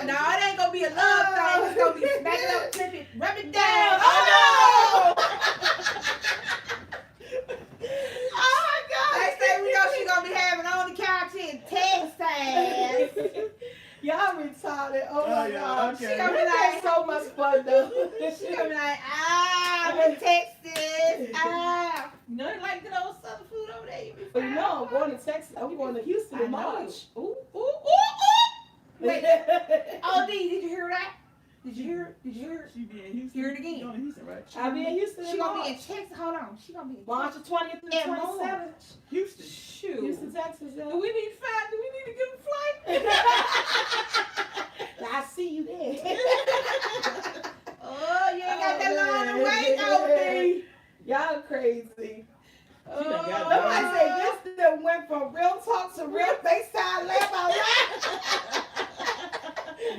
Speaker 2: No, it ain't gonna be a love thing. It's gonna be smack it up, flip it, rub it down.
Speaker 1: Oh, no.
Speaker 2: Oh my God! Next thing we know, she gonna be having on the couch in Texas.
Speaker 1: Y'all retarded. Oh my
Speaker 3: yeah,
Speaker 1: God.
Speaker 3: okay.
Speaker 1: She gonna be like so much fun though.
Speaker 2: She gonna be like, I'm in Texas. Nothing like good old Southern food over there. You be
Speaker 1: But you
Speaker 2: fine.
Speaker 1: know, I'm going to Texas. I'm going to Houston
Speaker 2: I
Speaker 1: in
Speaker 2: know.
Speaker 1: March.
Speaker 2: Ooh. Wait. Oh, D, did you hear that? Did you hear it?
Speaker 3: She be in Houston.
Speaker 2: Hear it again.
Speaker 3: You going to Houston, right?
Speaker 1: I'll be in Houston
Speaker 2: She
Speaker 1: in
Speaker 2: gonna
Speaker 1: March.
Speaker 2: be in Texas. Hold on. She gonna be in
Speaker 1: March the 20th through the
Speaker 2: And
Speaker 1: 27th.
Speaker 3: Houston.
Speaker 2: Shoot.
Speaker 1: Houston, Texas.
Speaker 2: Do we need to get a flight?
Speaker 1: I see you there.
Speaker 2: Oh, you ain't got that long to wait, OD.
Speaker 1: Y'all crazy.
Speaker 3: She done got
Speaker 1: Somebody
Speaker 3: that.
Speaker 1: say this done went from real talk to real FaceTime laugh out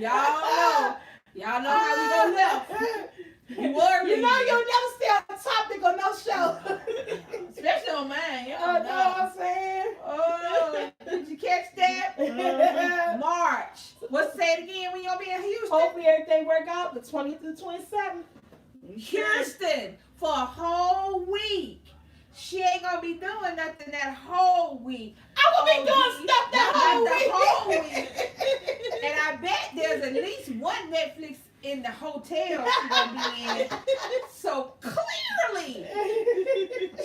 Speaker 1: loud.
Speaker 2: Y'all know how we gonna left. You worried.
Speaker 1: You know you'll never stay on topic on no show.
Speaker 2: Especially on mine. You
Speaker 1: Oh, know what I'm saying?
Speaker 2: Oh, did you catch that? March. What's say it again when you'll be in Houston?
Speaker 1: Hopefully everything work out the 20th to the 27th.
Speaker 2: Houston for a whole week. She ain't gonna be doing nothing that whole week.
Speaker 1: I will be doing stuff that whole week.
Speaker 2: And I bet there's at least one Netflix in the hotel she gonna be in. So clearly,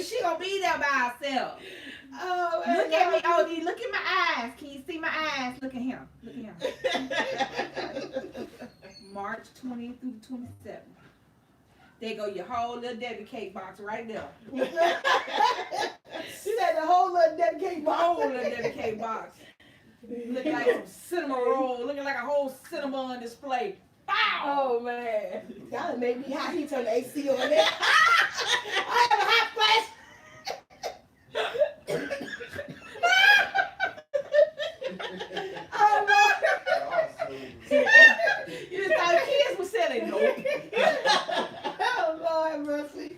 Speaker 2: she gonna be there by herself.
Speaker 1: Oh,
Speaker 2: Look at me, OD. Look at my eyes. Can you see my eyes? Look at him. Look at him. March 20th through the 27th. There go your whole little Debbie cake box right there.
Speaker 1: She said the whole little dedicated
Speaker 2: Whole little Debbie cake box. Looking like some cinnamon roll. Looking like a whole cinnamon display. Bow!
Speaker 1: Oh man, y'all done made me hot. He turned the AC on there. I have a hot flash. Oh Lord.
Speaker 2: You just thought kids were selling. Nope.
Speaker 1: Oh Lord mercy.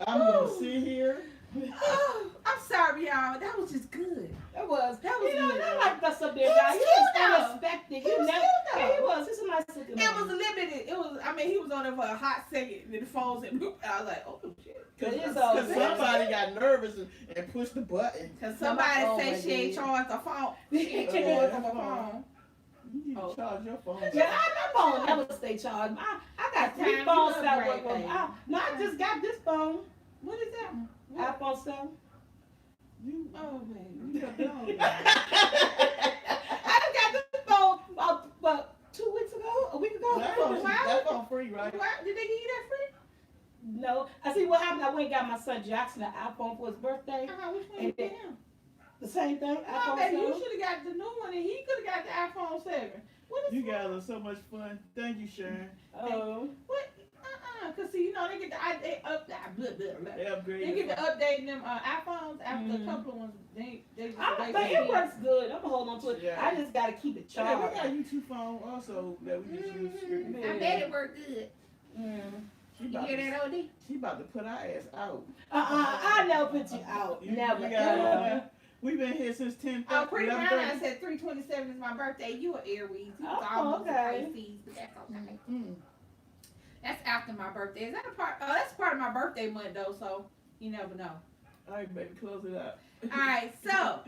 Speaker 3: I'm going to sit here.
Speaker 2: Oh, I'm sorry, y'all. That was just good.
Speaker 1: That was
Speaker 2: good.
Speaker 1: I like us up there,
Speaker 2: He
Speaker 1: guys.
Speaker 2: was
Speaker 1: He
Speaker 2: cute,
Speaker 1: was
Speaker 2: though.
Speaker 1: unexpected.
Speaker 2: He was
Speaker 1: never,
Speaker 2: cute, though.
Speaker 1: yeah, he was. He's a nice looking
Speaker 2: It was
Speaker 1: man.
Speaker 2: limited. He was on there for a hot second, and then the phones and I was like, oh shit.
Speaker 1: It is
Speaker 3: Because
Speaker 1: all
Speaker 3: somebody got nervous and pushed the button.
Speaker 2: Cause somebody
Speaker 1: Oh,
Speaker 2: say
Speaker 1: my
Speaker 2: she ain't
Speaker 1: God.
Speaker 2: charged her phone. She ain't
Speaker 3: Yeah.
Speaker 2: charged her phone.
Speaker 3: You need to charge your phone.
Speaker 1: Yeah, my phone never stay charged. I got 3
Speaker 2: Time
Speaker 1: phones
Speaker 2: you
Speaker 1: that
Speaker 2: upgrade,
Speaker 1: work on.
Speaker 2: baby.
Speaker 1: No, I just got this phone.
Speaker 2: What is that?
Speaker 1: iPhone 7.
Speaker 3: You,
Speaker 2: Oh man.
Speaker 3: you got dog.
Speaker 1: I just got this phone about 2 weeks ago, a week ago.
Speaker 3: That's on free, right?
Speaker 2: What? Did they give you that free?
Speaker 1: No, I see what happened. I went and got my son Jackson an iPhone for his birthday.
Speaker 2: Which one you get him?
Speaker 1: The same thing.
Speaker 2: No,
Speaker 1: iPhone
Speaker 2: baby,
Speaker 1: 7.
Speaker 2: you should have got the new one, and he could have got the iPhone 7. What is
Speaker 3: You guys are so much fun. Thank you, Sharon.
Speaker 1: Oh.
Speaker 2: what? Cause see, you know they get they
Speaker 3: They
Speaker 2: get
Speaker 3: upgraded.
Speaker 2: to updating them iPhones after a couple of ones. They just
Speaker 1: But it works good. I'm gonna hold on to it.
Speaker 3: Yeah.
Speaker 1: I just gotta keep it
Speaker 3: Yeah,
Speaker 1: charged.
Speaker 3: we got a YouTube phone also that we just use.
Speaker 2: I bet it worked good.
Speaker 3: She
Speaker 2: You
Speaker 3: about
Speaker 2: hear
Speaker 3: to-
Speaker 2: that, OD?
Speaker 3: She about to put our ass out.
Speaker 1: I never put you out. Never.
Speaker 3: We got we've been here since 10.
Speaker 2: Oh, pretty brown. I said 3/27 is my birthday. You an Aries. You was almost a Pisces, but that's okay. That's after my birthday. Is that a part? Oh, that's part of my birthday month though. So you never know.
Speaker 3: All right, baby, close it out.
Speaker 2: All right, so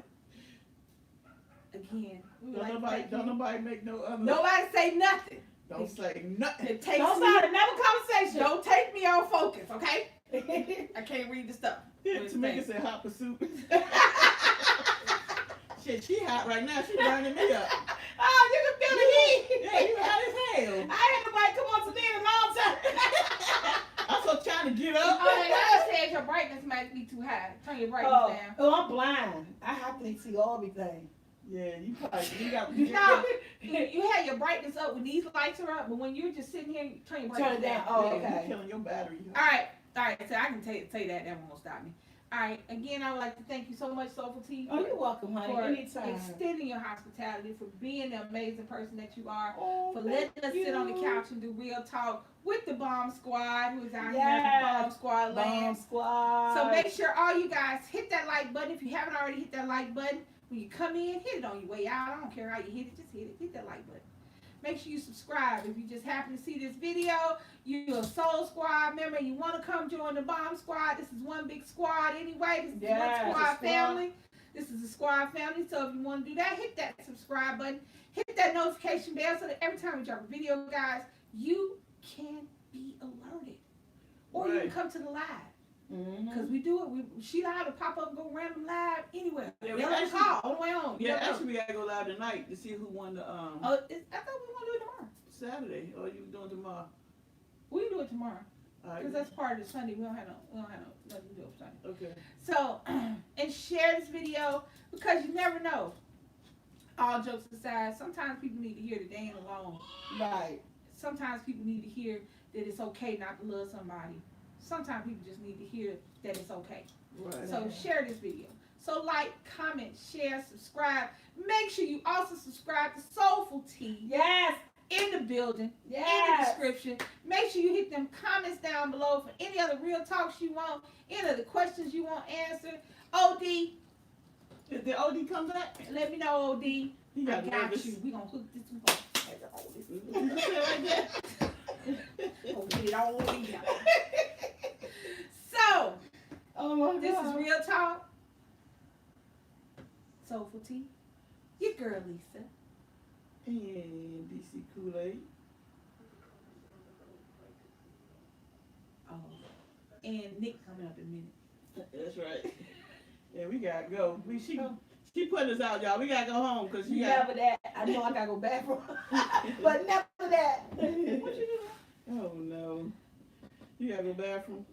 Speaker 2: again, we would like to thank
Speaker 3: Don't
Speaker 2: you.
Speaker 3: nobody make no other.
Speaker 2: Nobody say nothing.
Speaker 3: Don't say nothing.
Speaker 2: It takes
Speaker 1: Don't
Speaker 2: me.
Speaker 1: start another conversation.
Speaker 2: Don't take me off focus, okay? I can't read the stuff.
Speaker 3: Tamika said hot pursuit. Shit, she hot right now. She burning me up.
Speaker 1: Oh, you can feel the heat.
Speaker 3: Yeah, you hot as hell.
Speaker 1: I ain't had nobody come on to me in a long time.
Speaker 3: I'm so trying to get up.
Speaker 2: Oh, and I said your brightness might be too high. Turn your brightness down.
Speaker 1: Oh, I'm blind. I have to see everything.
Speaker 3: Yeah, you got
Speaker 2: No, you had your brightness up when these lights are up, but when you're just sitting here, turn your brightness
Speaker 1: Turn it down.
Speaker 2: down.
Speaker 1: Oh,
Speaker 3: yeah,
Speaker 1: okay.
Speaker 3: you killing your battery.
Speaker 2: All right. So I can say that. That won't stop me. All right. Again, I would like to thank you so much, SOULFULT,
Speaker 1: Oh, you're welcome, honey.
Speaker 2: for
Speaker 1: Anytime.
Speaker 2: extending your hospitality, for being the amazing person that you are,
Speaker 1: Oh,
Speaker 2: for letting us sit on the couch and do real talk with the Bomb Squad, who is out here
Speaker 1: Yes.
Speaker 2: in the Bomb Squad land.
Speaker 1: Bomb Squad.
Speaker 2: So make sure all you guys hit that like button. If you haven't already hit that like button, when you come in, hit it on your way out. I don't care how you hit it, just hit it. Hit that like button. Make sure you subscribe. If you just happen to see this video, you're a Soul Squad member, you want to come join the Bomb Squad. This is one big squad anyway. This is
Speaker 1: Yes,
Speaker 2: one
Speaker 1: a
Speaker 2: squad
Speaker 1: squad.
Speaker 2: family. This is a squad family. So if you want to do that, hit that subscribe button. Hit that notification bell so that every time we drop a video, guys, you can be alerted. Or you can come to the live. Because we do it. She live to pop up and go random live anywhere.
Speaker 3: Yeah,
Speaker 2: We don't call on the way home.
Speaker 3: Yeah, actually, we gotta go live tonight to see who won the
Speaker 2: I thought we were going to do it tomorrow.
Speaker 3: Saturday. Or you doing tomorrow?
Speaker 2: We can do it tomorrow.
Speaker 3: All right.
Speaker 2: Because that's part of the Sunday. We don't have nothing to do on Sunday.
Speaker 3: Okay.
Speaker 2: So, and share this video because you never know. All jokes aside, sometimes people need to hear that they ain't alone.
Speaker 1: Right.
Speaker 2: Sometimes people need to hear that it's okay not to love somebody. Sometimes people just need to hear that it's okay.
Speaker 3: Right.
Speaker 2: So share this video. So like, comment, share, subscribe. Make sure you also subscribe to SOULFULT
Speaker 1: Yes.
Speaker 2: in the building, in the
Speaker 1: Yes.
Speaker 2: description. Make sure you hit them comments down below for any other real talks you want, any other questions you want answered. OD,
Speaker 3: Did the OD come back?
Speaker 2: let me know, OD.
Speaker 3: He
Speaker 2: I
Speaker 3: got
Speaker 2: got
Speaker 3: nervous.
Speaker 2: you. We gonna hook this. We gonna hold this.
Speaker 3: You say it like that?
Speaker 2: Gonna get it all over here. So,
Speaker 1: Oh my
Speaker 2: this
Speaker 1: God.
Speaker 2: is Real Talk. SOULFULT. Your girl, Lisa.
Speaker 3: And DC Kool-Aid.
Speaker 2: Oh. And Nick coming up in a minute.
Speaker 3: That's right. Yeah, we gotta go. She putting us out, y'all. We gotta go home because she
Speaker 1: Never that. I know I gotta go bathroom. But never that.
Speaker 2: What you doing?
Speaker 3: Oh no. You gotta go bathroom.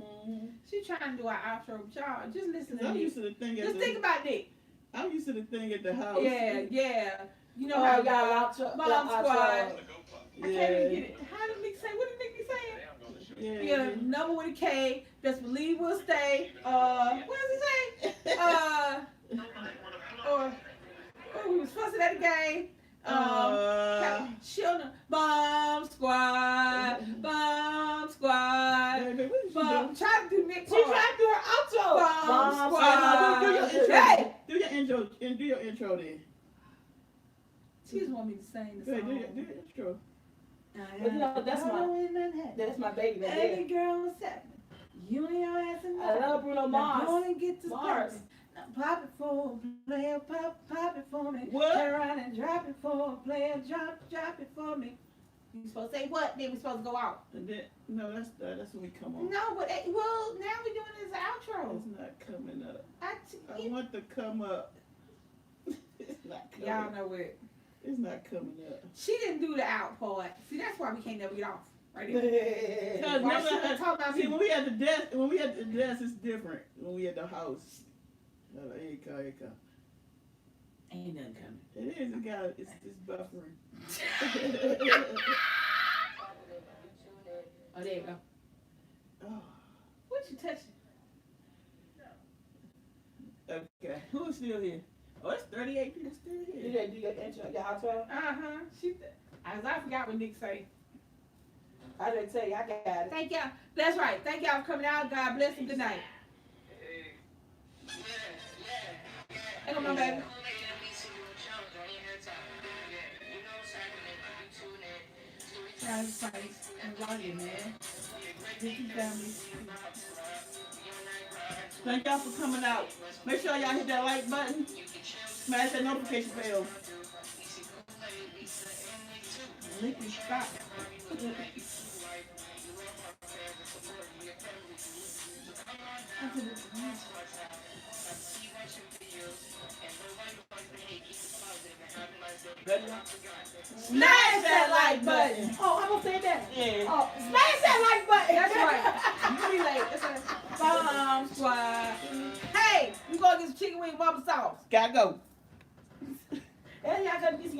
Speaker 2: She trying to do our outro, but y'all just listen to
Speaker 3: I'm
Speaker 2: Nick.
Speaker 3: used to the thing at
Speaker 2: Just think about Nick.
Speaker 3: I'm used to the thing at the house.
Speaker 2: Yeah. You know
Speaker 1: Oh,
Speaker 2: how
Speaker 1: y'all
Speaker 2: y'all
Speaker 1: out to
Speaker 2: Bomb Squad. I can't even
Speaker 3: Yeah.
Speaker 2: get it. How did Nick say? What did Nick be saying?
Speaker 3: Yeah.
Speaker 2: Yeah, number with a K. Best believe we'll stay. What does he say? Or we was fussing at the game. Children. Bomb Squad. Bomb Squad.
Speaker 3: Baby, what is she
Speaker 2: Bomb.
Speaker 3: doing?
Speaker 2: Try to do Nick.
Speaker 1: She tried to do her outro.
Speaker 2: Bomb
Speaker 1: Squad.
Speaker 3: Do your intro.
Speaker 1: Hey.
Speaker 3: Do your intro and do your intro then.
Speaker 2: She just want me to sing the
Speaker 3: Hey,
Speaker 2: song.
Speaker 3: do your intro.
Speaker 1: But you know, that's my baby right
Speaker 2: Hey
Speaker 1: there.
Speaker 2: girl, what's happening? You and your ass and
Speaker 1: I love Bruno Mars.
Speaker 2: Go and get to
Speaker 1: Mars.
Speaker 2: stepping. Now pop it for a player, pop it for me.
Speaker 3: What?
Speaker 2: Turn around and drop it for a player, drop it for me. You supposed to say what? Then we supposed to go out.
Speaker 3: And then, no, that's when we come on.
Speaker 2: No, but well, now we're doing this outro.
Speaker 3: It's not coming up. I
Speaker 2: You,
Speaker 3: want to come up. It's not coming
Speaker 2: y'all
Speaker 3: up.
Speaker 2: know it.
Speaker 3: It's not coming up.
Speaker 2: She didn't do the out part. See, that's why we can't never get off. Right there.
Speaker 3: Cause
Speaker 2: Why
Speaker 3: remember
Speaker 2: she gonna talk about
Speaker 3: see,
Speaker 2: me?
Speaker 3: when we at the desk, it's different. When we at the house, here you come.
Speaker 1: Ain't nothing coming.
Speaker 3: It is. It's buffering.
Speaker 1: Oh, there you go.
Speaker 3: Oh,
Speaker 2: What you touching?
Speaker 3: okay. Who's still here? Oh, it's 38 people still
Speaker 1: You
Speaker 3: here.
Speaker 1: didn't do your intro, your outro?
Speaker 2: I forgot what Nick say.
Speaker 1: I didn't tell you, I got it.
Speaker 2: Thank y'all. That's right. Thank y'all for coming out. God bless and good night. Hey, come on, baby. Guys, praise and love you, man. Thank you, family.
Speaker 3: Thank y'all for coming out. Make sure y'all hit that like button. Smash that notification bell.
Speaker 2: Licky, stop.
Speaker 3: Ready?
Speaker 2: Smash that like button.
Speaker 1: Oh, I'm gonna say that.
Speaker 3: Yeah.
Speaker 1: Oh, smash that like button.
Speaker 2: That's right. You be late. That's right. Bomb squad. Hey, we gonna get some chicken wing bubble sauce.
Speaker 3: Gotta go.
Speaker 1: And y'all gonna get